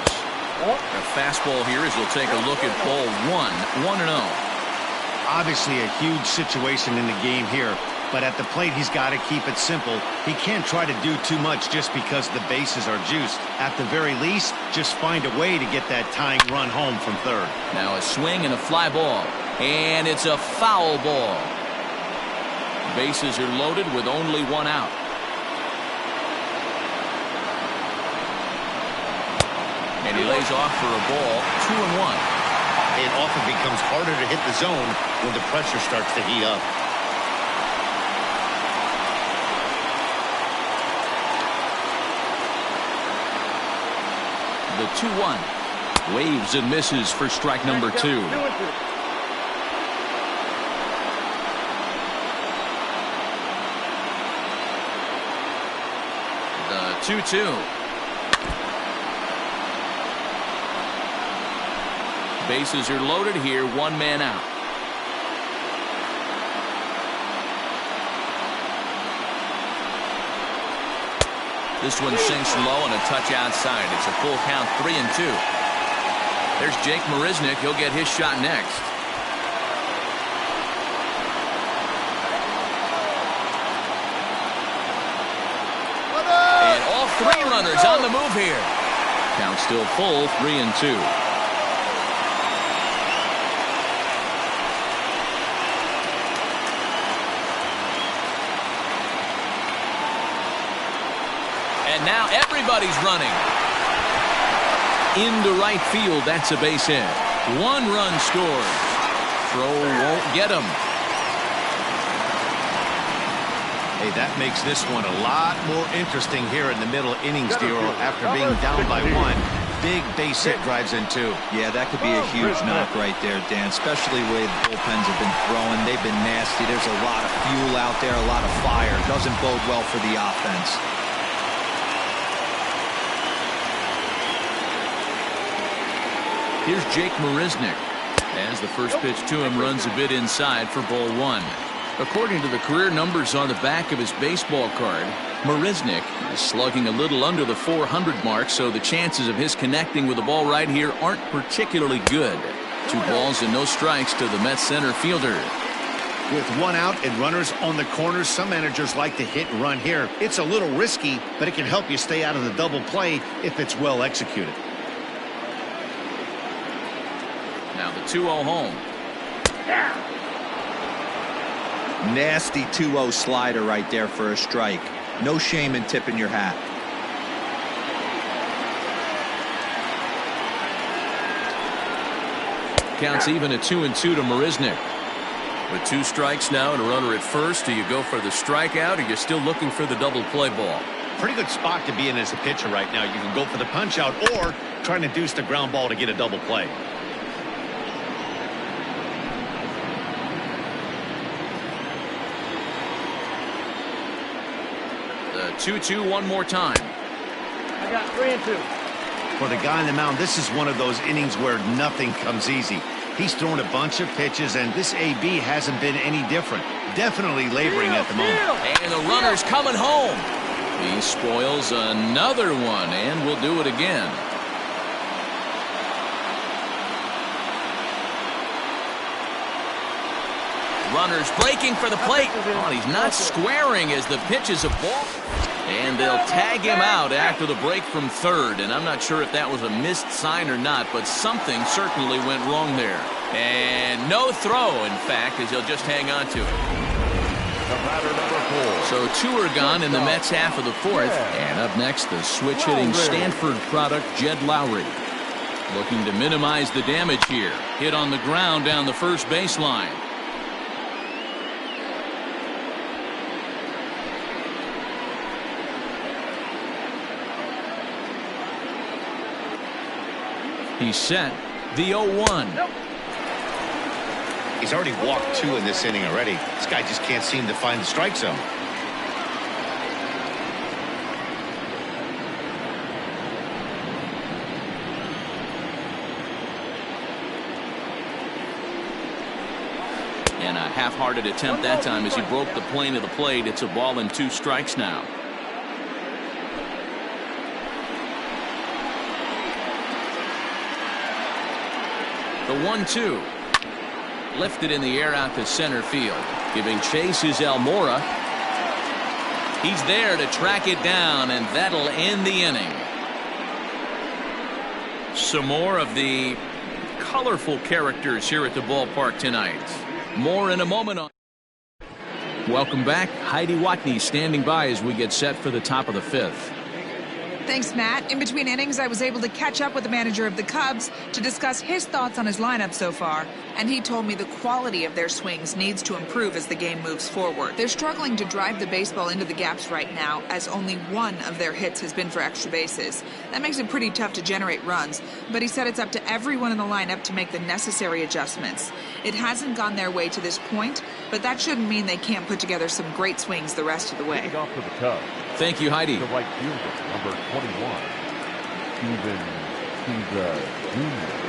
A fastball here as he'll take a look at ball 1-0. Obviously a huge situation in the game here, but at the plate he's got to keep it simple. He can't try to do too much just because the bases are juiced. At the very least, just find a way to get that tying run home from third. Now a swing and a fly ball, and it's a foul ball. Bases are loaded with only 1 out. And he lays off for a ball, 2-1. It often becomes harder to hit the zone when the pressure starts to heat up. The 2-1. Waves and misses for strike number 2. The 2-2. Bases are loaded here, 1 man out. This one sinks low and a touch outside. It's a full count, 3-2. There's Jake Marisnick. He'll get his shot next. And all 3 runners on the move here. Count still full, 3-2. And now everybody's running. Into right field, that's a base hit. 1 run scores. Throw won't get him. Hey, that makes this one a lot more interesting here in the middle innings, Dero. After being down by 1, big base hit drives in 2. Yeah, that could be a huge knock right there, Dan, especially the way the bullpens have been throwing. They've been nasty. There's a lot of fuel out there, a lot of fire. Doesn't bode well for the offense. Here's Jake Marisnick as the first pitch to him runs a bit inside for ball 1. According to the career numbers on the back of his baseball card, Marisnick is slugging a little under the 400 mark, so the chances of his connecting with the ball right here aren't particularly good. 2 balls and no strikes to the Mets center fielder. With 1 out and runners on the corners, some managers like to hit and run here. It's a little risky, but it can help you stay out of the double play if it's well executed. Now the 2-0 home. Nasty 2-0 slider right there for a strike. No shame in tipping your hat. Counts even at 2-2 to Marisnick. With 2 strikes now and a runner at first, do you go for the strikeout or you're still looking for the double play ball? Pretty good spot to be in as a pitcher right now. You can go for the punch out or trying to deuce the ground ball to get a double play. The 2-2 one more time. I got 3-2. For the guy on the mound, this is one of those innings where nothing comes easy. He's thrown a bunch of pitches, and this AB hasn't been any different. Definitely laboring at the moment. And the runner's coming home. He spoils another one and will do it again. Runners breaking for the plate. Oh, he's not squaring as the pitch is a ball. And they'll tag him out after the break from third. And I'm not sure if that was a missed sign or not, but something certainly went wrong there. And no throw, in fact, as he'll just hang on to it. So 2 are gone in the Mets half of the fourth. And up next, the switch-hitting Stanford product, Jed Lowry. Looking to minimize the damage here. Hit on the ground down the first baseline. He's set. The 0-1. He's already walked 2 in this inning already. This guy just can't seem to find the strike zone. And a half-hearted attempt that time as he broke the plane of the plate. It's a ball and 2 strikes now. The 1-2. Lifted in the air out to center field. Giving chase is Almora. He's there to track it down, and that'll end the inning. Some more of the colorful characters here at the ballpark tonight. More in a moment. Welcome back. Heidi Watney standing by as we get set for the top of the 5th. Thanks, Matt. In between innings, I was able to catch up with the manager of the Cubs to discuss his thoughts on his lineup so far. And he told me the quality of their swings needs to improve as the game moves forward. They're struggling to drive the baseball into the gaps right now, as only 1 of their hits has been for extra bases. That makes it pretty tough to generate runs. But he said it's up to everyone in the lineup to make the necessary adjustments. It hasn't gone their way to this point, but that shouldn't mean they can't put together some great swings the rest of the way. Off for the Cubs. Thank you, Heidi. The right fielder, number 21, Steven Jr.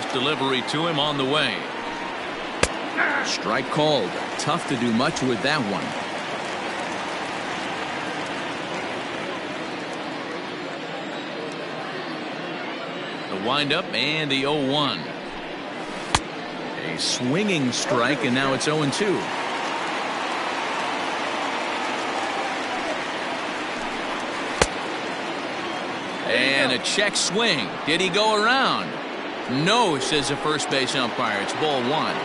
Tough delivery to him on the way. Strike called. Tough to do much with that one. The windup and the 0-1. A swinging strike, and now it's 0-2. And a check swing. Did he go around? No, says the first base umpire. It's ball 1.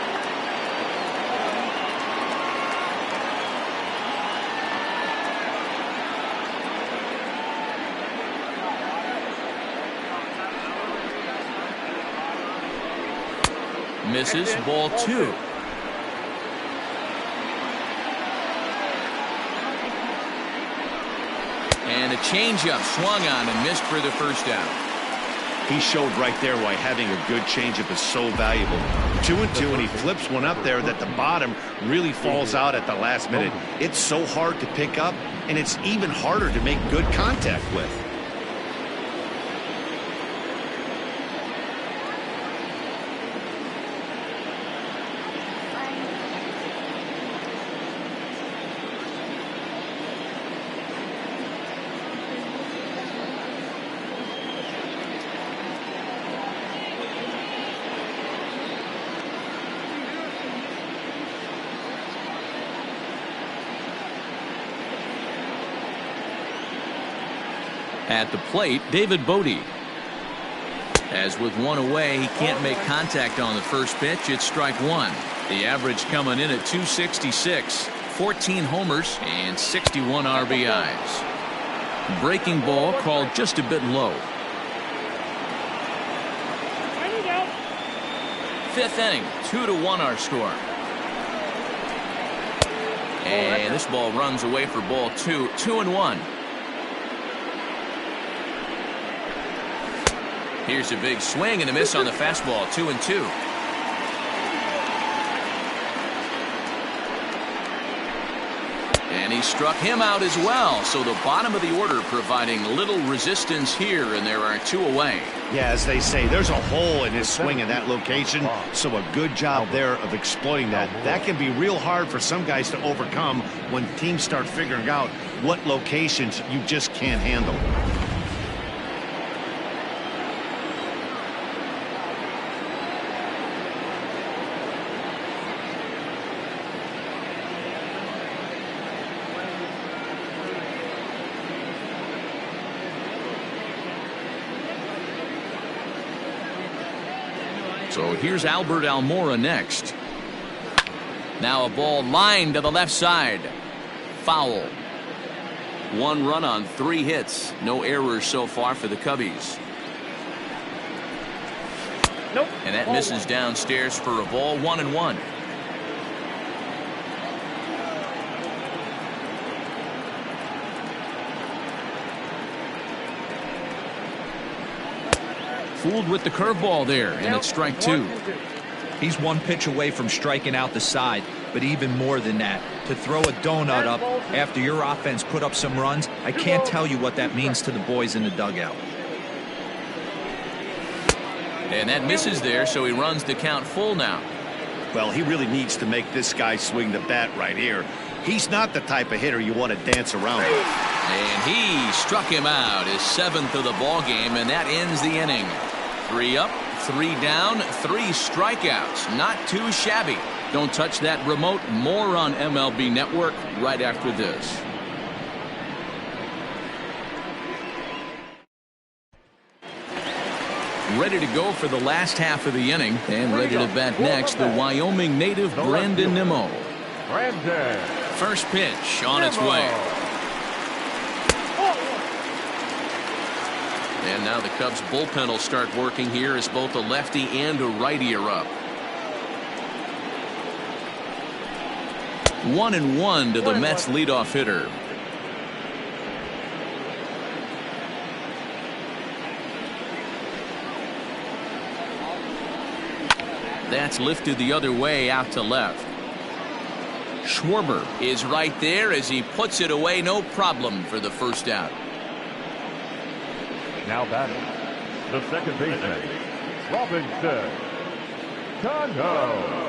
Misses, ball 2. And a changeup swung on and missed for the first out. He showed right there why having a good changeup is so valuable. 2-2, and he flips one up there that the bottom really falls out at the last minute. It's so hard to pick up, and it's even harder to make good contact with. At the plate, David Bodie. As with one away, he can't make contact on the first pitch. It's strike 1. The average coming in at 266, 14 homers, and 61 RBIs. Breaking ball called just a bit low. 5th inning, 2-1 our score. And this ball runs away for ball 2, 2-1. Here's a big swing and a miss on the fastball, 2-2. And he struck him out as well. So the bottom of the order providing little resistance here, and there are 2 away. Yeah, as they say, there's a hole in his swing in that location. So a good job there of exploiting that. That can be real hard for some guys to overcome when teams start figuring out what locations you just can't handle. So here's Albert Almora next. Now a ball lined to the left side. Foul. 1 run on 3 hits. No errors so far for the Cubbies. Nope. And that misses downstairs for a ball, 1-1. Fooled with the curveball there, and it's strike 2. He's 1 pitch away from striking out the side, but even more than that, to throw a donut up after your offense put up some runs, I can't tell you what that means to the boys in the dugout. And that misses there, so he runs the count full now. Well, he really needs to make this guy swing the bat right here. He's not the type of hitter you want to dance around with. And he struck him out, his 7th of the ball game, and that ends the inning. 3 up, 3 down, 3 strikeouts. Not too shabby. Don't touch that remote. More on MLB Network right after this. Ready to go for the last half of the inning, and ready to bat next, the Wyoming native Brandon Nimmo. First pitch on its way. And now the Cubs bullpen will start working here as both a lefty and a righty are up. 1-1 to the Mets leadoff hitter. That's lifted the other way out to left. Schwarber is right there as he puts it away, no problem for the first out. Now batting, the second baseman, Robinson. Chicago.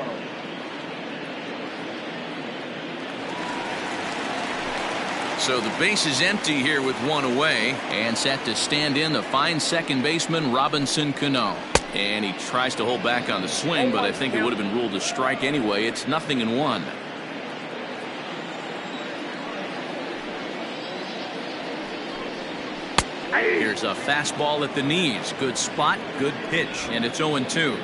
So the base is empty here with one away, and set to stand in the fine second baseman Robinson Cano. And he tries to hold back on the swing, but I think it would have been ruled a strike anyway. It's 0-1. Here's a fastball at the knees. Good spot, good pitch, and it's 0-2.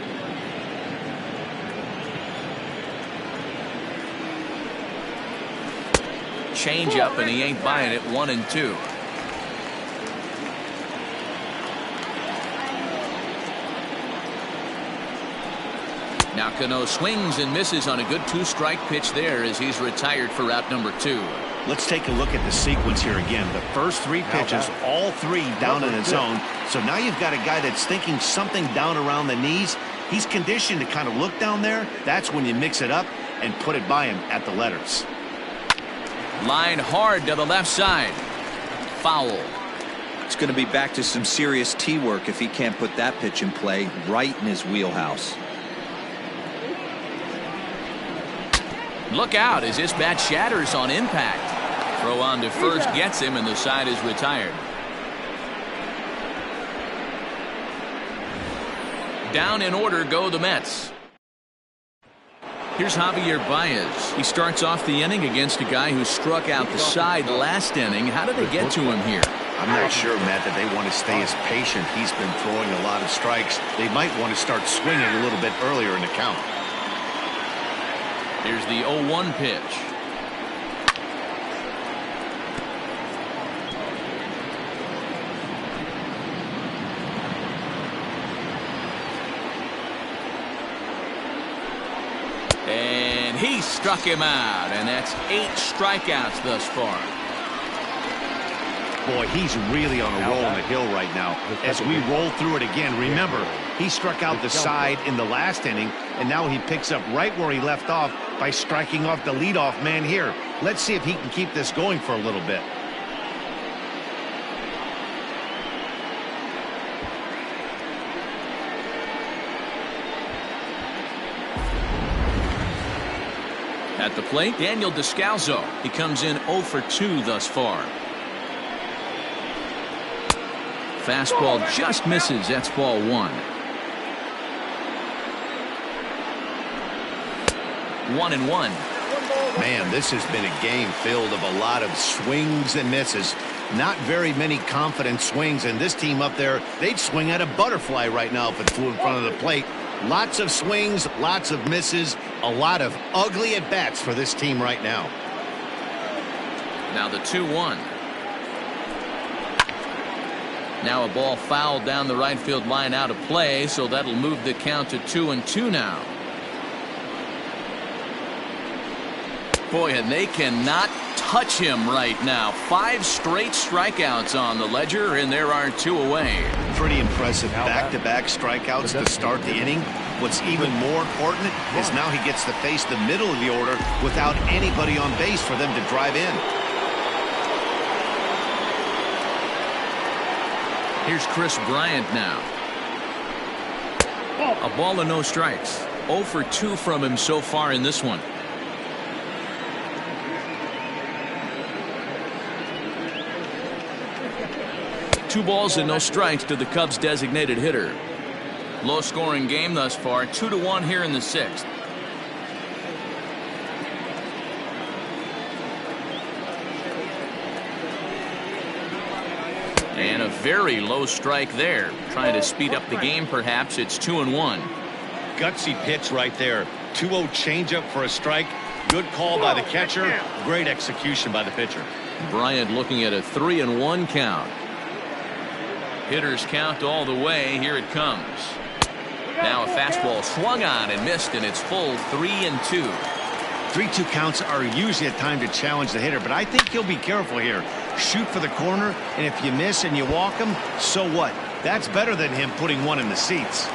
Change up, and he ain't buying it. 1-2. Now Cano swings and misses on a good two-strike pitch there as he's retired for out number 2. Let's take a look at the sequence here again. The first 3 pitches, all 3 down in the zone. So now you've got a guy that's thinking something down around the knees. He's conditioned to kind of look down there. That's when you mix it up and put it by him at the letters. Line hard to the left side. Foul. It's going to be back to some serious tee work if he can't put that pitch in play right in his wheelhouse. Look out as this bat shatters on impact. Throw on to first gets him, and the side is retired. Down in order go the Mets. Here's Javier Baez. He starts off the inning against a guy who struck out the side last inning. How did they get to him here? I'm not sure, Matt, that they want to stay as patient. He's been throwing a lot of strikes. They might want to start swinging a little bit earlier in the count. Here's the 0-1 pitch. And he struck him out, and that's 8 strikeouts thus far. Boy, he's really on a roll on the hill right now. As we roll through it again, remember, he struck out the side in the last inning, and now he picks up right where he left off by striking off the leadoff man here. Let's see if he can keep this going for a little bit. At the plate, Daniel Descalso. He comes in 0 for 2 thus far. Fastball just misses. That's ball 1. 1-1. Man, this has been a game filled of a lot of swings and misses. Not very many confident swings, and this team up there, they'd swing at a butterfly right now if it flew in front of the plate. Lots of swings, lots of misses, a lot of ugly at-bats for this team right now. Now the 2-1. Now a ball fouled down the right field line out of play, so that'll move the count to 2-2 now. Boy, and they cannot touch him right now. 5 straight strikeouts on the ledger, and there are 2 away. Pretty impressive back-to-back strikeouts to start the inning. What's even more important is now he gets to face the middle of the order without anybody on base for them to drive in. Here's Chris Bryant now. A ball and no strikes. 0 for 2 from him so far in this one. Two balls and no strikes to the Cubs designated hitter. Low scoring game thus far. 2-1 here in the 6th. And a very low strike there. Trying to speed up the game perhaps. It's 2-1. Gutsy pitch right there. 2-0 changeup for a strike. Good call by the catcher. Great execution by the pitcher. Bryant looking at a 3-1 count. Hitters count all the way. Here it comes. Now a fastball swung on and missed, and it's full 3-2. 3-2 counts are usually a time to challenge the hitter, but I think he'll be careful here. Shoot for the corner, and if you miss and you walk him, so what? That's better than him putting one in the seats.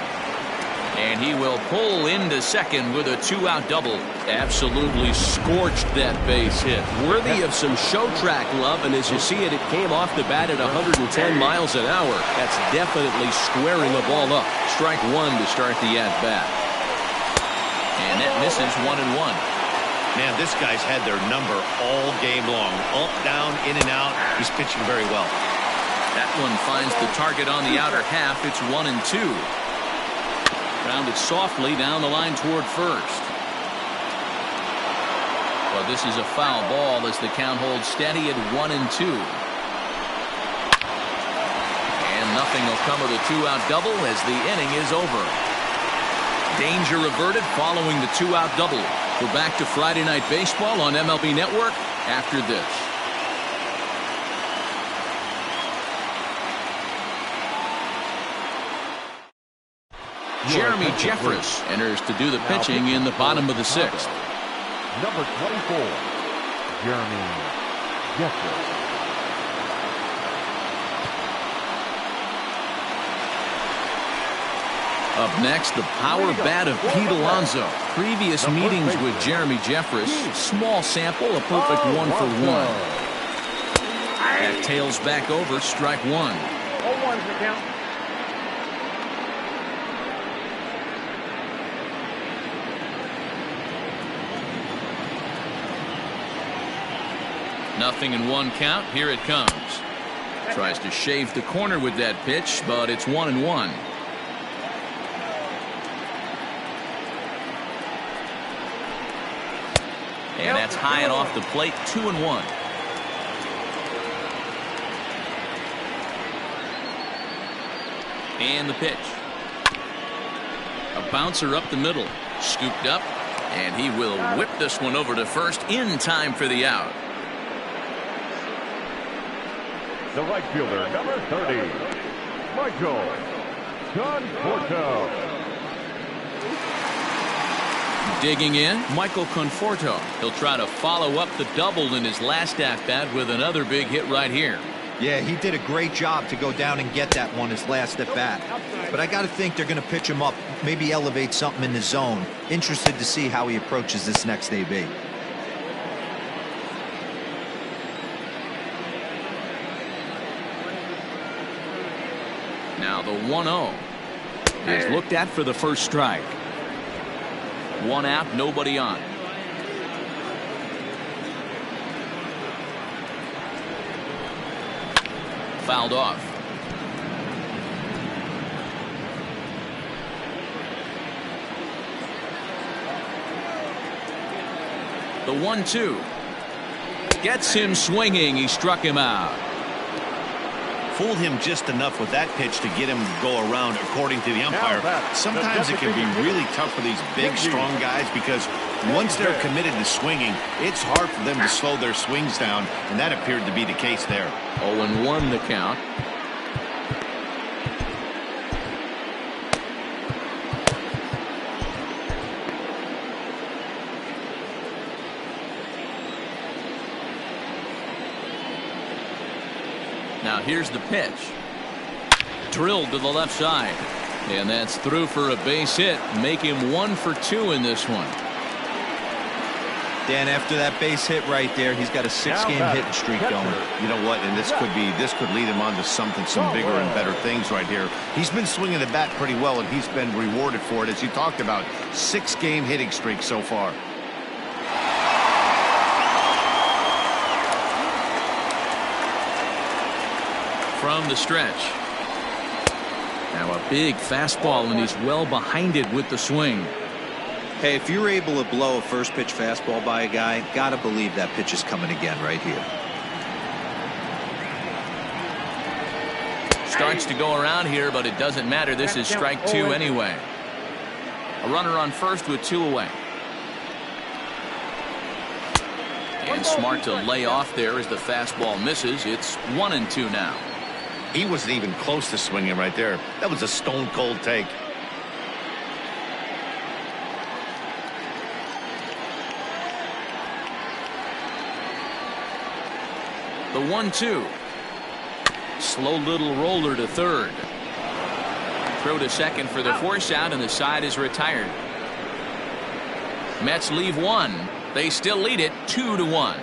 And he will pull into second with a 2-out double. Absolutely scorched that base hit. Worthy of some show track love, and as you see it, it came off the bat at 110 miles an hour. That's definitely squaring the ball up. Strike 1 to start the at-bat. And that misses 1-1. Man, this guy's had their number all game long. Up, down, in and out. He's pitching very well. That one finds the target on the outer half. It's 1-2. Grounded softly down the line toward first. Well, this is a foul ball as the count holds steady at 1-2. And nothing will come of the two-out double as the inning is over. Danger averted following the two-out double. We're back to Friday Night Baseball on MLB Network after this. Jeremy Jeffress enters to do the pitching in the bottom of the sixth. Number 24, Jeremy Jeffress. Up next, the power bat of Pete Alonso. Previous meetings with Jeremy Jeffress, small sample, a perfect 1-for-1. That tails back over, strike one. 0-1's the count. Nothing in one count. Here it comes. Tries to shave the corner with that pitch, but it's 1-1. And that's high and off the plate, 2-1. And the pitch. A bouncer up the middle. Scooped up. And he will whip this one over to first in time for the out. The right fielder, number 30, Michael Conforto. Digging in, Michael Conforto. He'll try to follow up the double in his last at-bat with another big hit right here. Yeah, he did a great job to go down and get that one his last at-bat. But I got to think they're going to pitch him up, maybe elevate something in the zone. Interested to see how he approaches this next AB. Now the 1-0 is looked at for the first strike. One out, nobody on. Fouled off. The 1-2 gets him swinging. He struck him out. Fooled him just enough with that pitch to get him to go around, according to the umpire. Sometimes it can be really tough for these big, strong guys because once they're committed to swinging, it's hard for them to slow their swings down, and that appeared to be the case there. 0-1 the count. Now here's the pitch. Drilled to the left side. And that's through for a base hit. Make him 1 for 2 in this one. Dan, after that base hit right there, he's got a 6-game hitting streak going. You know what? And this could lead him on to some bigger and better things right here. He's been swinging the bat pretty well, and he's been rewarded for it, as you talked about. 6-game hitting streak so far. From the stretch. Now a big fastball, and he's well behind it with the swing. Hey, if you're able to blow a first pitch fastball by a guy, gotta believe that pitch is coming again right here. Starts to go around here, but it doesn't matter. This is strike 2 anyway. A runner on first with 2 away. And smart to lay off there as the fastball misses. It's 1-2 now. He wasn't even close to swinging right there. That was a stone-cold take. The 1-2. Slow little roller to third. Throw to second for the force out, and the side is retired. Mets leave 1. They still lead it 2-1.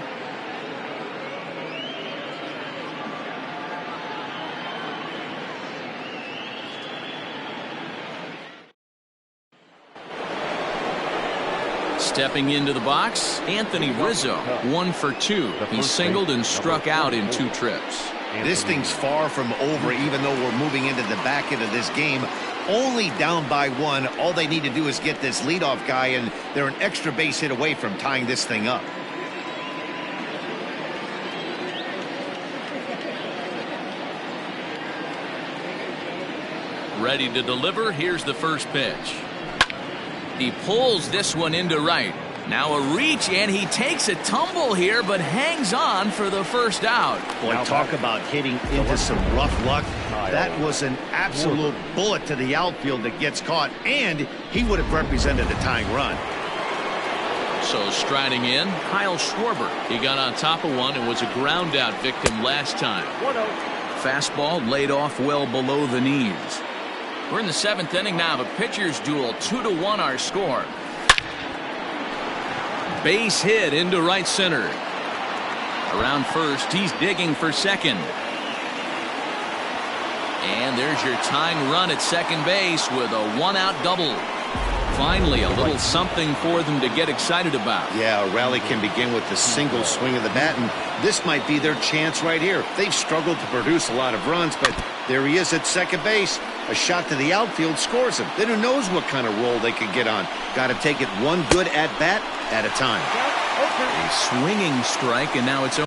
Stepping into the box, Anthony Rizzo, 1 for 2. He singled and struck out in 2 trips. This thing's far from over, even though we're moving into the back end of this game. Only down by 1. All they need to do is get this leadoff guy, and they're an extra base hit away from tying this thing up. Ready to deliver. Here's the first pitch. He pulls this one into right. Now a reach, and he takes a tumble here, but hangs on for the first out. Boy, talk about hitting into some rough luck. That was an absolute bullet to the outfield that gets caught, and he would have represented a tying run. So striding in, Kyle Schwarber. He got on top of one and was a ground out victim last time. 1-0. Fastball laid off well below the knees. We're in the 7th inning now. The pitcher's duel, 2-1 our score. Base hit into right center. Around first, he's digging for second. And there's your tying run at second base with a 1-out double. Finally, a little something for them to get excited about. Yeah, a rally can begin with the single swing of the bat, and this might be their chance right here. They've struggled to produce a lot of runs, but there he is at second base. A shot to the outfield scores him. Then who knows what kind of roll they could get on. Got to take it one good at-bat at a time. A swinging strike, and now it's over.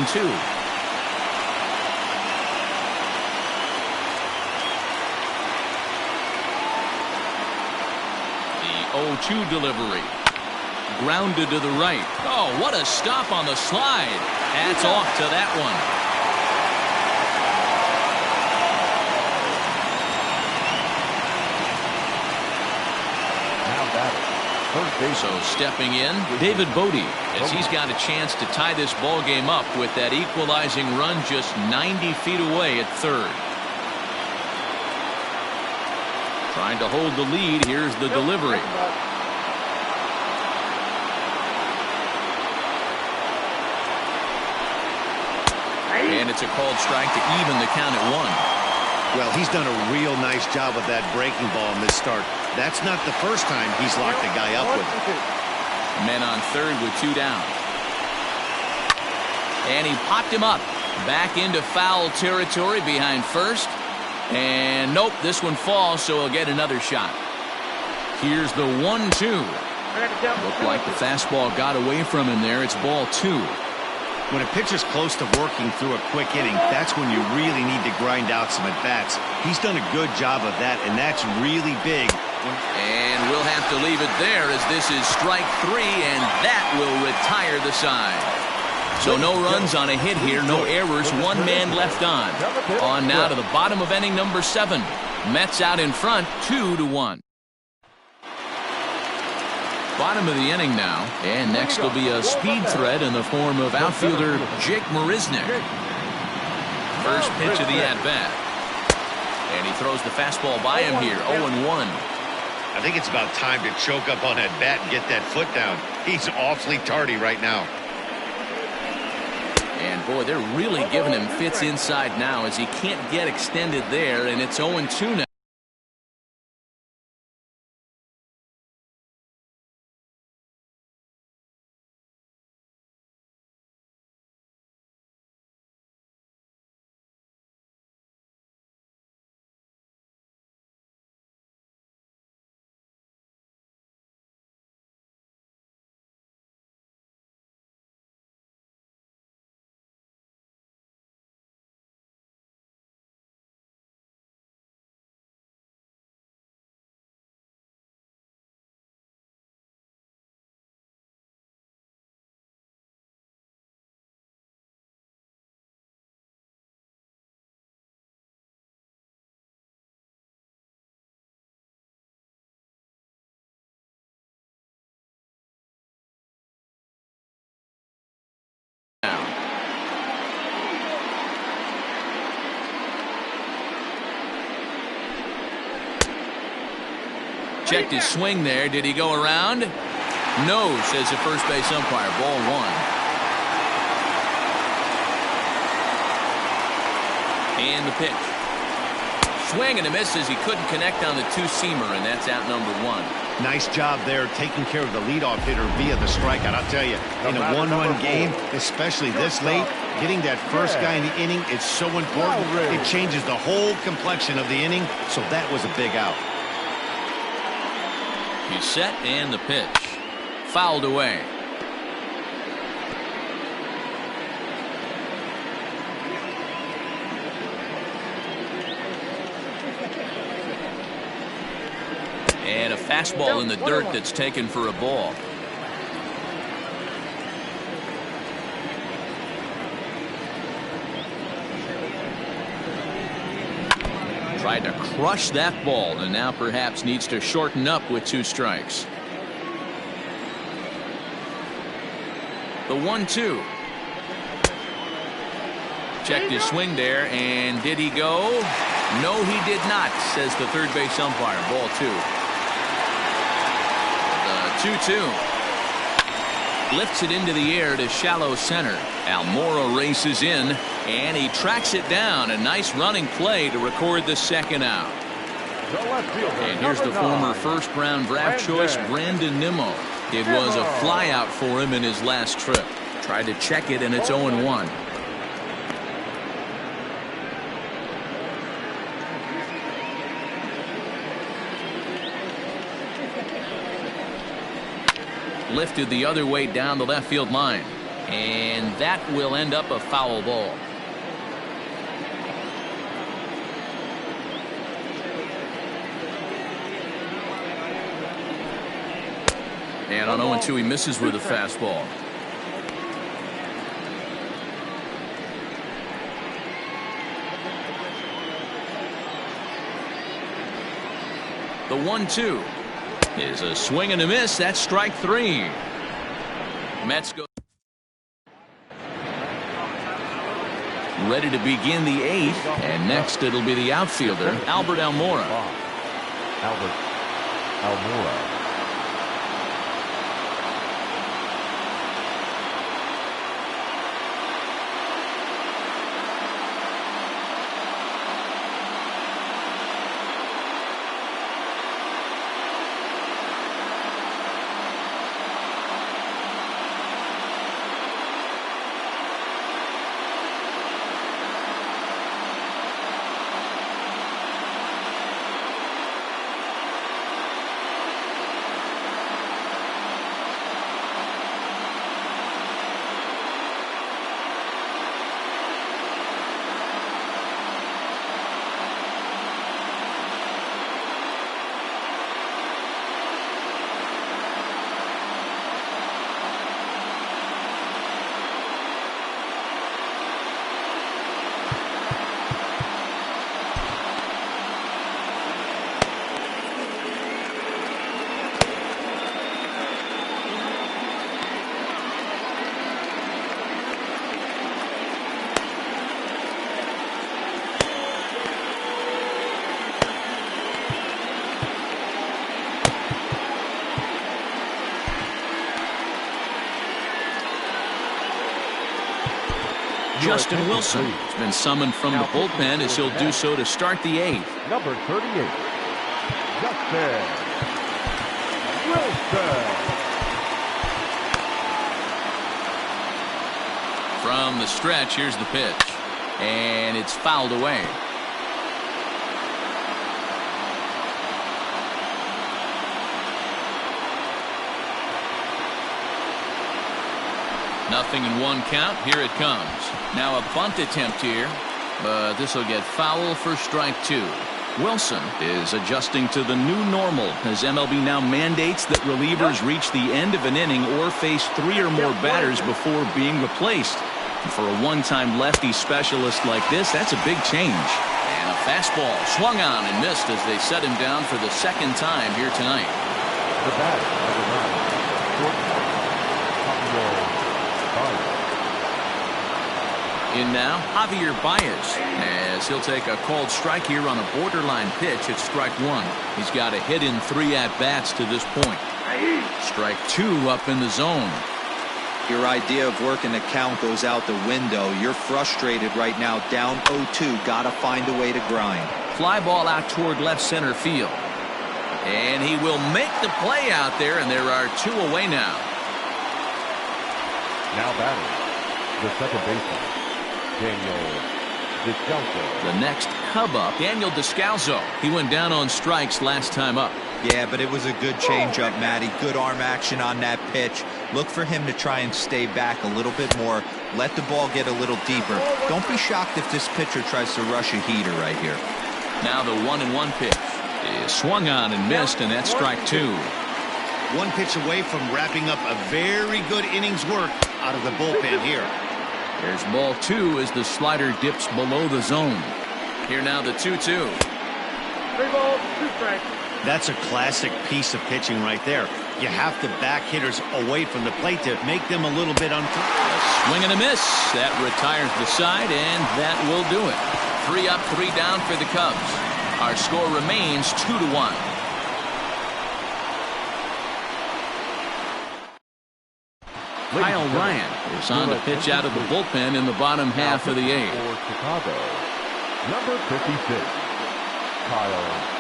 1-2. The 0-2 delivery. Grounded to the right. Oh, what a stop on the slide. Hats off to that one. Now batting, third base. So stepping in, David Bodie, as he's got a chance to tie this ball game up with that equalizing run just 90 feet away at third. Trying to hold the lead. Here's the delivery. And it's a called strike to even the count at 1. Well, he's done a real nice job with that breaking ball in this start. That's not the first time he's locked a guy up with it. Men on third with 2 down. And he popped him up. Back into foul territory behind first. And nope, this one falls, so he'll get another shot. Here's the 1-2. Looked like the fastball got away from him there. It's ball 2. When a pitcher's close to working through a quick inning, that's when you really need to grind out some at-bats. He's done a good job of that, and that's really big. And we'll have to leave it there as this is strike 3, and that will retire the side. So no runs on a hit here, no errors, 1 man left on. On now to the bottom of inning number 7. Mets out in front, 2-1. Bottom of the inning now, and next will be a speed threat in the form of outfielder Jake Marisnick. First pitch of the at-bat. And he throws the fastball by him here, 0-1. I think it's about time to choke up on that bat and get that foot down. He's awfully tardy right now. And boy, they're really giving him fits inside now as he can't get extended there, and it's 0-2 now. Checked his swing there. Did he go around? No, says the first base umpire. Ball 1. And the pitch. Swing and a miss as he couldn't connect on the 2-seamer, and that's out number 1. Nice job there taking care of the leadoff hitter via the strikeout. I'll tell you, in a one-run game, especially this late, getting that first guy in the inning is so important. It changes the whole complexion of the inning, so that was a big out. He's set, and the pitch. Fouled away. And a fastball in the dirt that's taken for a ball. Tried to crush that ball, and now perhaps needs to shorten up with 2 strikes. The 1-2. Checked his swing there, and did he go? No, he did not, says the third base umpire. Ball 2. The 2-2. Lifts it into the air to shallow center. Almora races in, and he tracks it down. A nice running play to record the second out. And here's the former first-round draft choice, Brandon Nimmo. It was a flyout for him in his last trip. Tried to check it, and it's 0-1. Lifted the other way down the left field line. And that will end up a foul ball. And on 0-2, he misses with a fastball. The 1-2 is a swing and a miss. That's strike 3. Mets go ready to begin the 8th, and next it'll be the outfielder, Albert Almora. Albert Almora. Justin Wilson has been summoned from the bullpen as he'll do so to start the 8th. Number 38, Justin Wilson. From the stretch, here's the pitch. And it's fouled away. Nothing in 1 count. Here it comes. Now a bunt attempt here, but this will get foul for strike 2. Wilson is adjusting to the new normal as MLB now mandates that relievers reach the end of an inning or face 3 or more batters before being replaced. And for a one-time lefty specialist like this, that's a big change. And a fastball swung on and missed as they set him down for the 2nd time here tonight. The batter, number 9, In now, Javier Baez, as he'll take a called strike here on a borderline pitch at strike 1. He's got a hit in 3 at-bats to this point. Strike 2 up in the zone. Your idea of working the count goes out the window. You're frustrated right now, down 0-2. Got to find a way to grind. Fly ball out toward left center field. And he will make the play out there, and there are 2 away now. Now batting, the second baseman, Daniel Descalso. The next Cub up, Daniel Descalso. He went down on strikes last time up. Yeah, but it was a good changeup, Matty. Good arm action on that pitch. Look for him to try and stay back a little bit more. Let the ball get a little deeper. Don't be shocked if this pitcher tries to rush a heater right here. Now the 1-1 pitch is swung on and missed, and that's strike 2. 1 pitch away from wrapping up a very good innings work out of the bullpen here. There's ball 2 as the slider dips below the zone. Here now the 2-2. 3 balls, 2 strikes. That's a classic piece of pitching right there. You have to back hitters away from the plate to make them a little bit uncomfortable. A swing and a miss. That retires the side, and that will do it. 3 up, 3 down for the Cubs. Our score remains 2-1. Kyle Ryan is on to pitch out of the bullpen in the bottom half of the 8th. For Chicago, number 56, Kyle Ryan.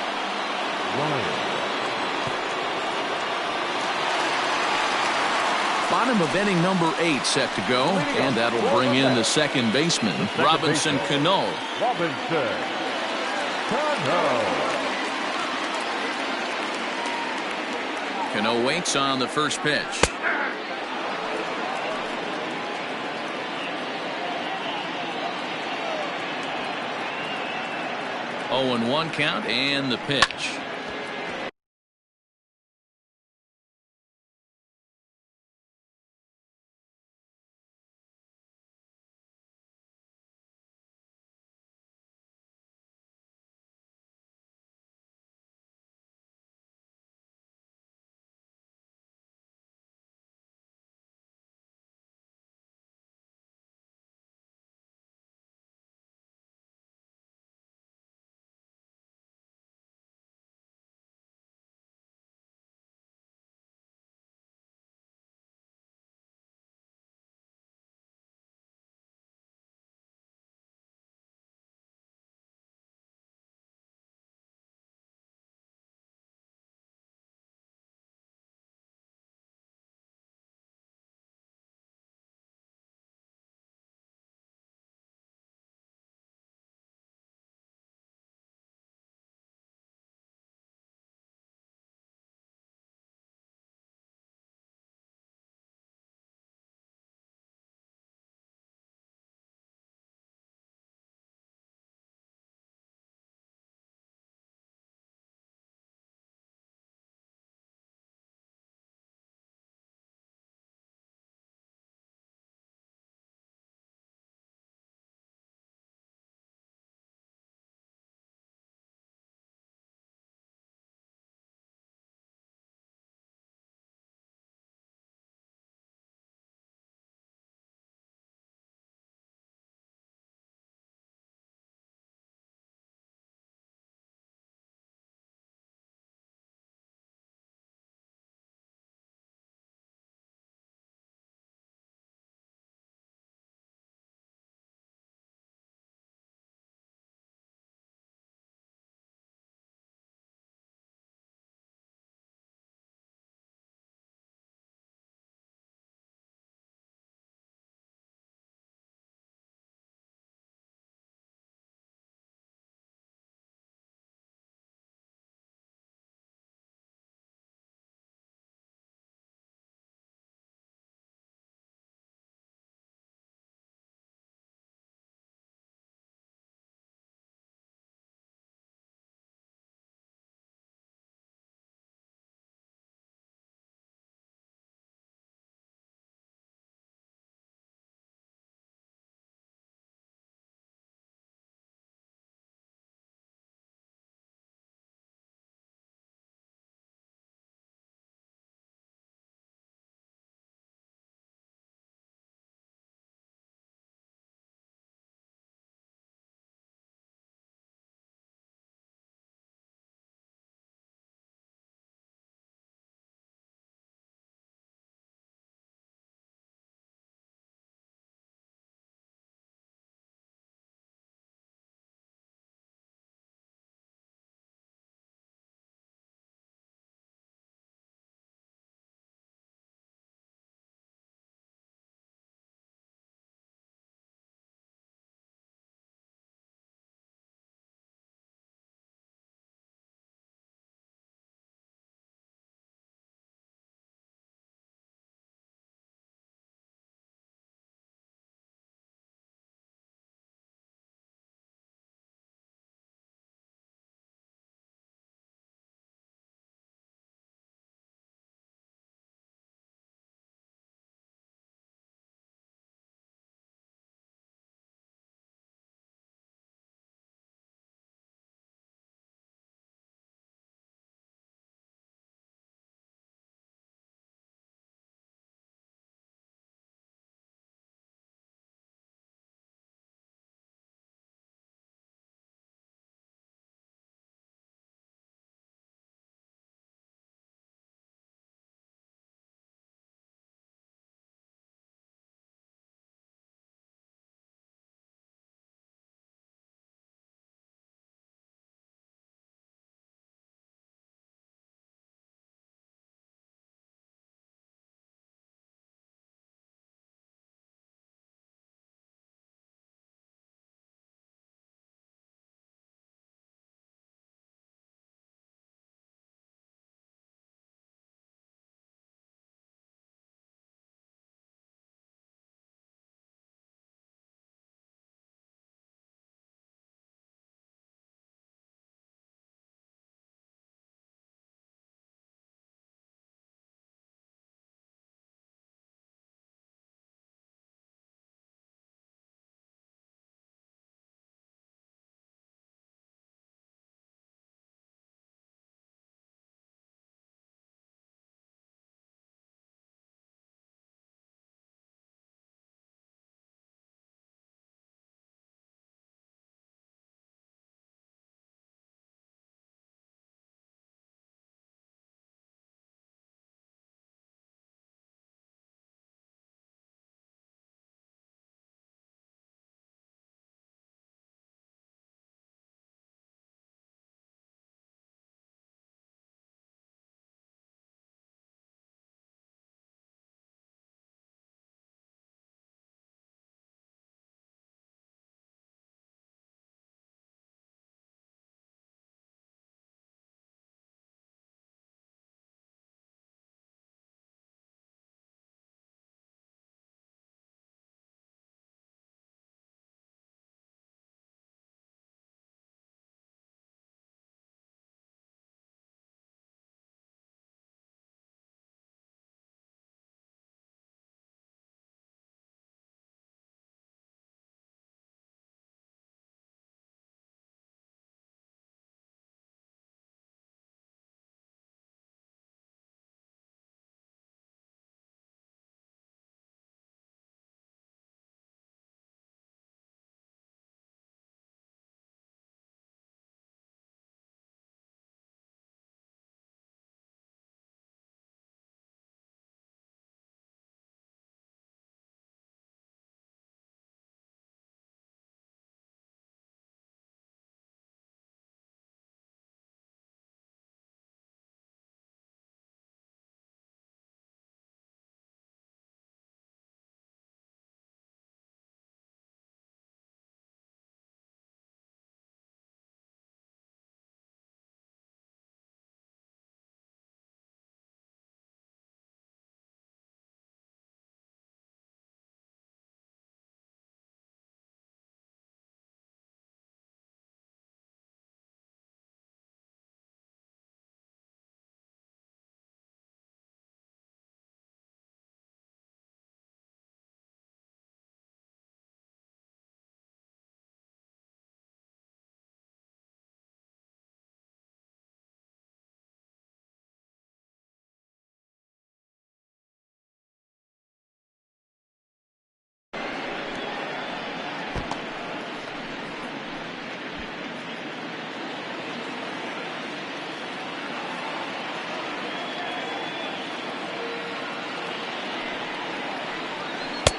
Bottom of inning number 8 set to go, and that'll bring in the second baseman, Robinson Cano. Robinson Cano. Cano waits on the first pitch. 0-1 count and the pitch.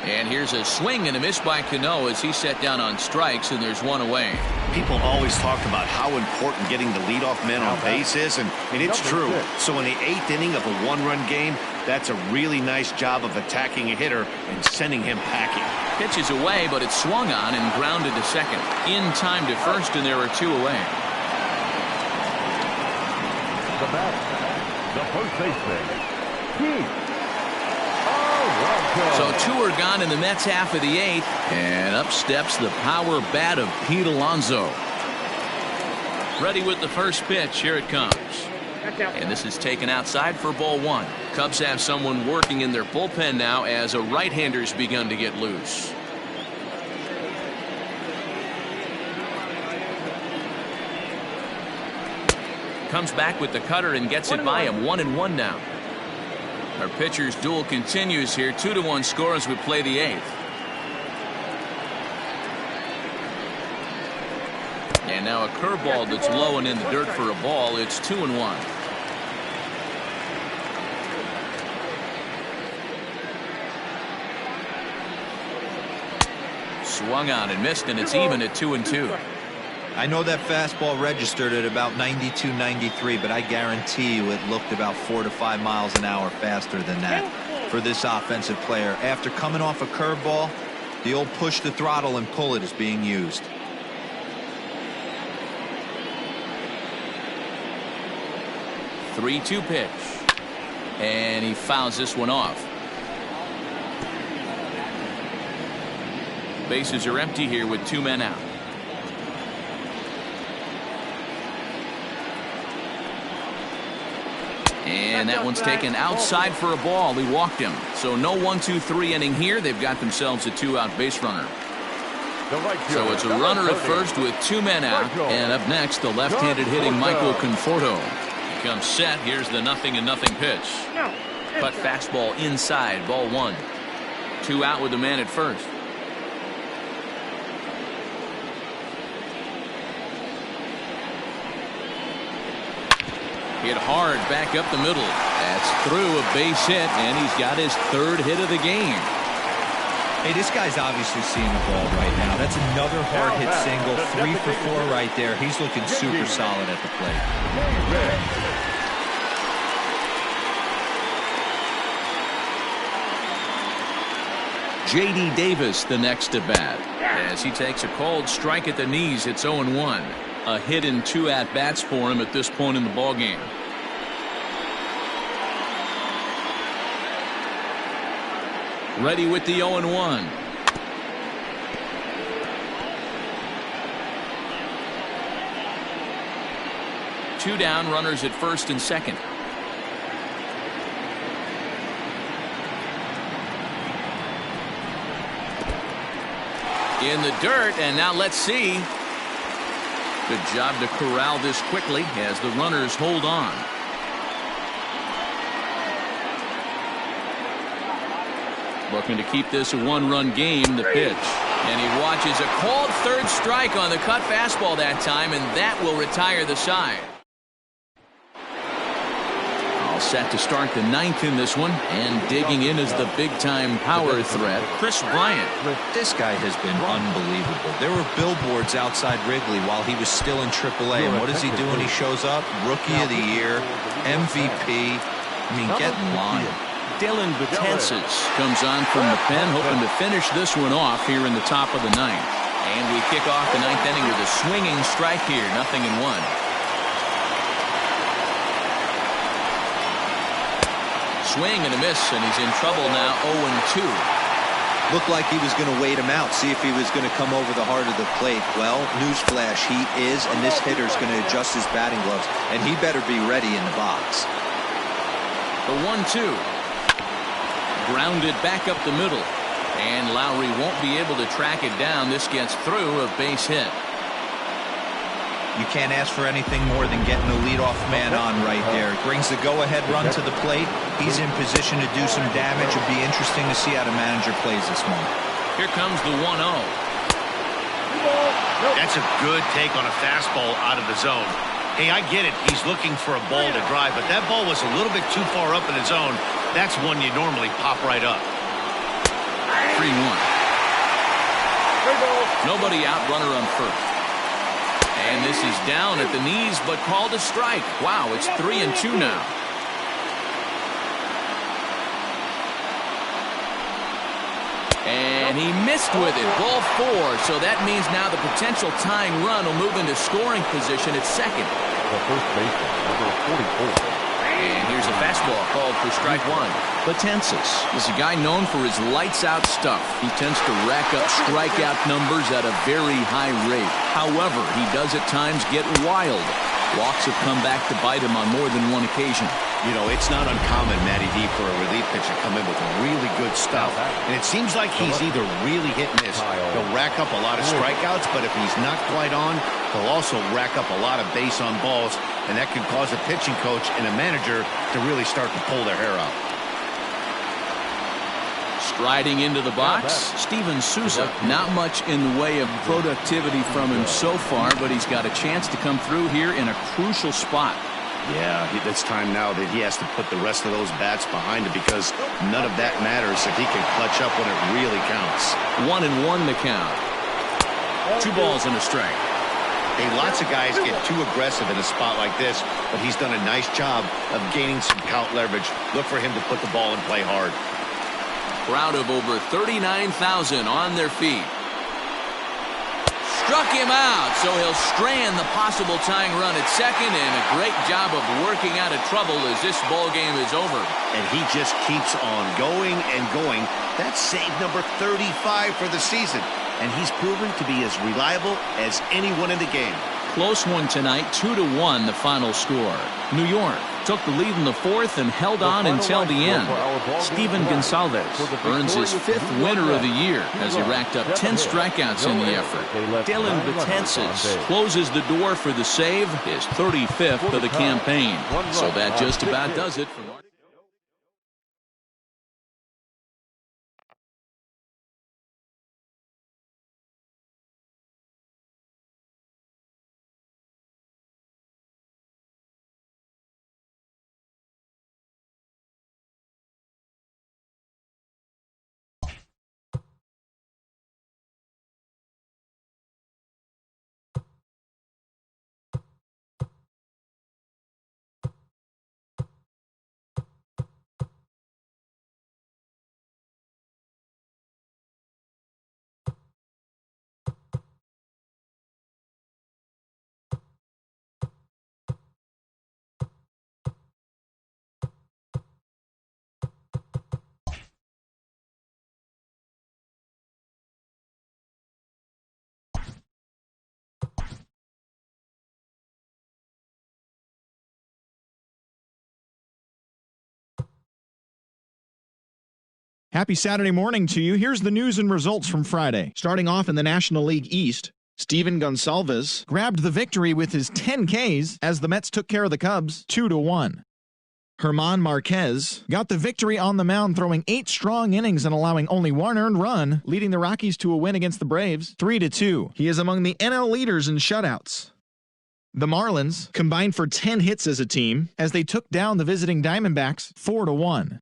And here's a swing and a miss by Cano as he's set down on strikes, and there's one away. People always talk about how important getting the leadoff man on base is, and it's true. So in the 8th inning of a one-run game, that's a really nice job of attacking a hitter and sending him packing. Pitch is away, but it's swung on and grounded to second. In time to first, and there are 2 away. The batter, the first baseman, Keith. So 2 are gone in the Mets half of the 8th, and up steps the power bat of Pete Alonso. Ready with the first pitch. Here it comes. And this is taken outside for ball 1. Cubs have someone working in their bullpen now as a right-hander's begun to get loose. Comes back with the cutter and gets it by him. 1-1 now. Our pitcher's duel continues here. 2-1 score as we play the 8th. And now a curveball that's low and in the dirt for a ball. It's 2-1. Swung on and missed, and it's even at 2-2. I know that fastball registered at about 92, 93, but I guarantee you it looked about 4 to 5 miles an hour faster than that for this offensive player. After coming off a curveball, the old push the throttle and pull it is being used. Three-two pitch. And he fouls this one off. Bases are empty here with 2 men out. And that one's taken outside for a ball. He walked him. So no 1-2-3 inning here. They've got themselves a 2-out base runner. So it's a runner at first with 2 men out. And up next, the left-handed hitting Michael Conforto. He comes set. Here's the 0-0 pitch. Cut fastball inside. Ball 1. 2 out with the man at first. Hit hard back up the middle. That's through a base hit, and he's got his 3rd hit of the game. Hey, this guy's obviously seeing the ball right now. That's another hard hit single. 3 for 4 right there. He's looking super solid at the plate. J.D. Davis the next to bat as he takes a called strike at the knees. It's 0-1. A hit in 2 at-bats for him at this point in the ball game. Ready with the 0-1. Two down, runners at first and second. In the dirt, and now let's see. Good job to corral this quickly as the runners hold on. Looking to keep this a 1-run game. The pitch, and he watches a called 3rd strike on the cut fastball that time, and that will retire the side. All set to start the 9th in this one, and digging in is the big-time power threat, Chris Bryant. This guy has been unbelievable. There were billboards outside Wrigley while he was still in AAA, and what does he do when he shows up? Rookie of the Year, MVP. I mean, get in line. Dylan Betances comes on from the pen, hoping to finish this one off here in the top of the 9th. And we kick off the 9th inning with a swinging strike here, 0-1. Swing and a miss, and he's in trouble now. 0-2. Looked like he was going to wait him out, see if he was going to come over the heart of the plate. Well, newsflash, he is, and this hitter's going to adjust his batting gloves, and he better be ready in the box. The 1-2. Grounded back up the middle, and Lowry won't be able to track it down. This gets through a base hit. You can't ask for anything more than getting the leadoff man on right there. It brings the go-ahead run to the plate. He's in position to do some damage. It'll be interesting to see how the manager plays this one. Here comes the 1-0. That's a good take on a fastball out of the zone. Hey, I get it. He's looking for a ball to drive, but that ball was a little bit too far up in the zone. That's one you normally pop right up. 3-1. Nobody out, runner on first. And this is down at the knees, but called a strike. Wow, it's 3-2 now. And he missed with it. Ball 4. So that means now the potential tying run will move into scoring position at second. The first baseman, number 44. And here's a fastball called for strike 1. Betances is a guy known for his lights-out stuff. He tends to rack up strikeout numbers at a very high rate. However, he does at times get wild. Walks have come back to bite him on more than one occasion. You know, it's not uncommon, Matty D, for a relief pitcher to come in with really good stuff. And it seems like he's either really hit and miss. He'll rack up a lot of strikeouts, but if he's not quite on, he'll also rack up a lot of base on balls, and that can cause a pitching coach and a manager to really start to pull their hair out. Striding into the box, Steven Souza. Not much in the way of productivity from him so far, but he's got a chance to come through here in a crucial spot. Yeah, it's time now that he has to put the rest of those bats behind him, because none of that matters if he can clutch up when it really counts. 1-1 the count. 2 balls and a strike. Hey, lots of guys get too aggressive in a spot like this, but he's done a nice job of gaining some count leverage. Look for him to put the ball and play hard. Crowd of over 39,000 on their feet. Struck him out, so he'll strand the possible tying run at second, and a great job of working out of trouble as this ball game is over. And he just keeps on going and going. That's save number 35 for the season, and he's proven to be as reliable as anyone in the game. Close one tonight, 2-1 the final score. New York took the lead in the 4th and held on until the end. Steven Gonsalves earns his 5th winner of the year as he racked up 10 strikeouts in the effort. Dylan Betances closes the door for the save, his 35th of the campaign. So that just about does it for Mark. Happy Saturday morning to you. Here's the news and results from Friday. Starting off in the National League East, Steven Gonsalves grabbed the victory with his 10 Ks as the Mets took care of the Cubs 2-1. German Marquez got the victory on the mound, throwing 8 strong innings and allowing only 1 earned run, leading the Rockies to a win against the Braves 3-2. He is among the NL leaders in shutouts. The Marlins combined for 10 hits as a team as they took down the visiting Diamondbacks 4-1.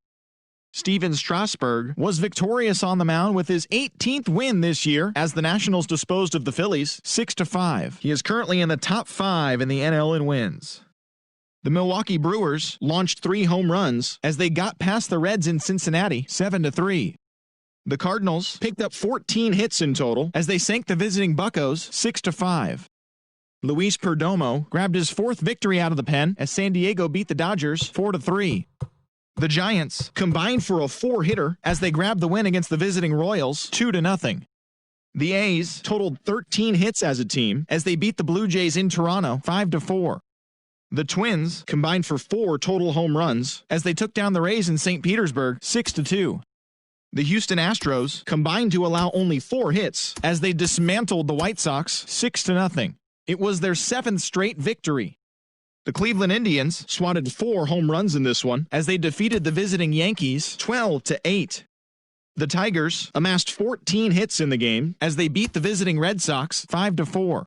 Steven Strasburg was victorious on the mound with his 18th win this year as the Nationals disposed of the Phillies 6-5. He is currently in the top 5 in the NL in wins. The Milwaukee Brewers launched 3 home runs as they got past the Reds in Cincinnati 7-3. The Cardinals picked up 14 hits in total as they sank the visiting Buccos 6-5. Luis Perdomo grabbed his 4th victory out of the pen as San Diego beat the Dodgers 4-3. The Giants combined for a 4-hitter as they grabbed the win against the visiting Royals 2-0. The A's totaled 13 hits as a team as they beat the Blue Jays in Toronto 5-4. The Twins combined for 4 total home runs as they took down the Rays in St. Petersburg 6-2. The Houston Astros combined to allow only 4 hits as they dismantled the White Sox 6-0. It was their 7th straight victory. The Cleveland Indians swatted 4 home runs in this one as they defeated the visiting Yankees 12-8. The Tigers amassed 14 hits in the game as they beat the visiting Red Sox 5-4.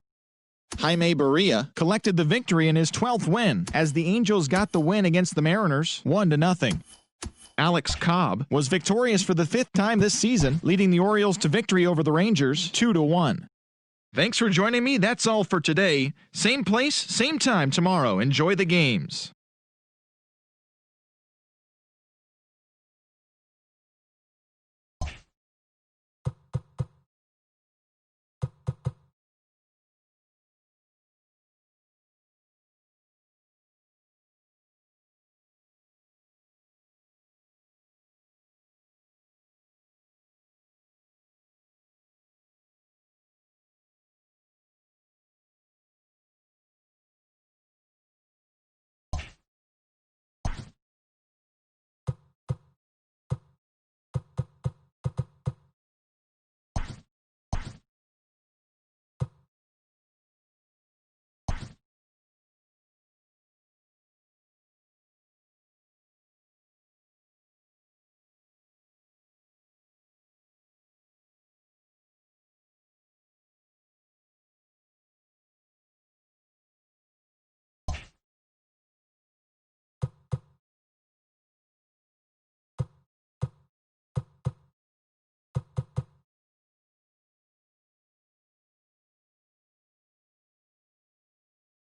Jaime Barria collected the victory in his 12th win as the Angels got the win against the Mariners 1-0. Alex Cobb, was victorious for the 5th time this season, leading the Orioles to victory over the Rangers 2-1. Thanks for joining me. That's all for today. Same place, same time tomorrow. Enjoy the games.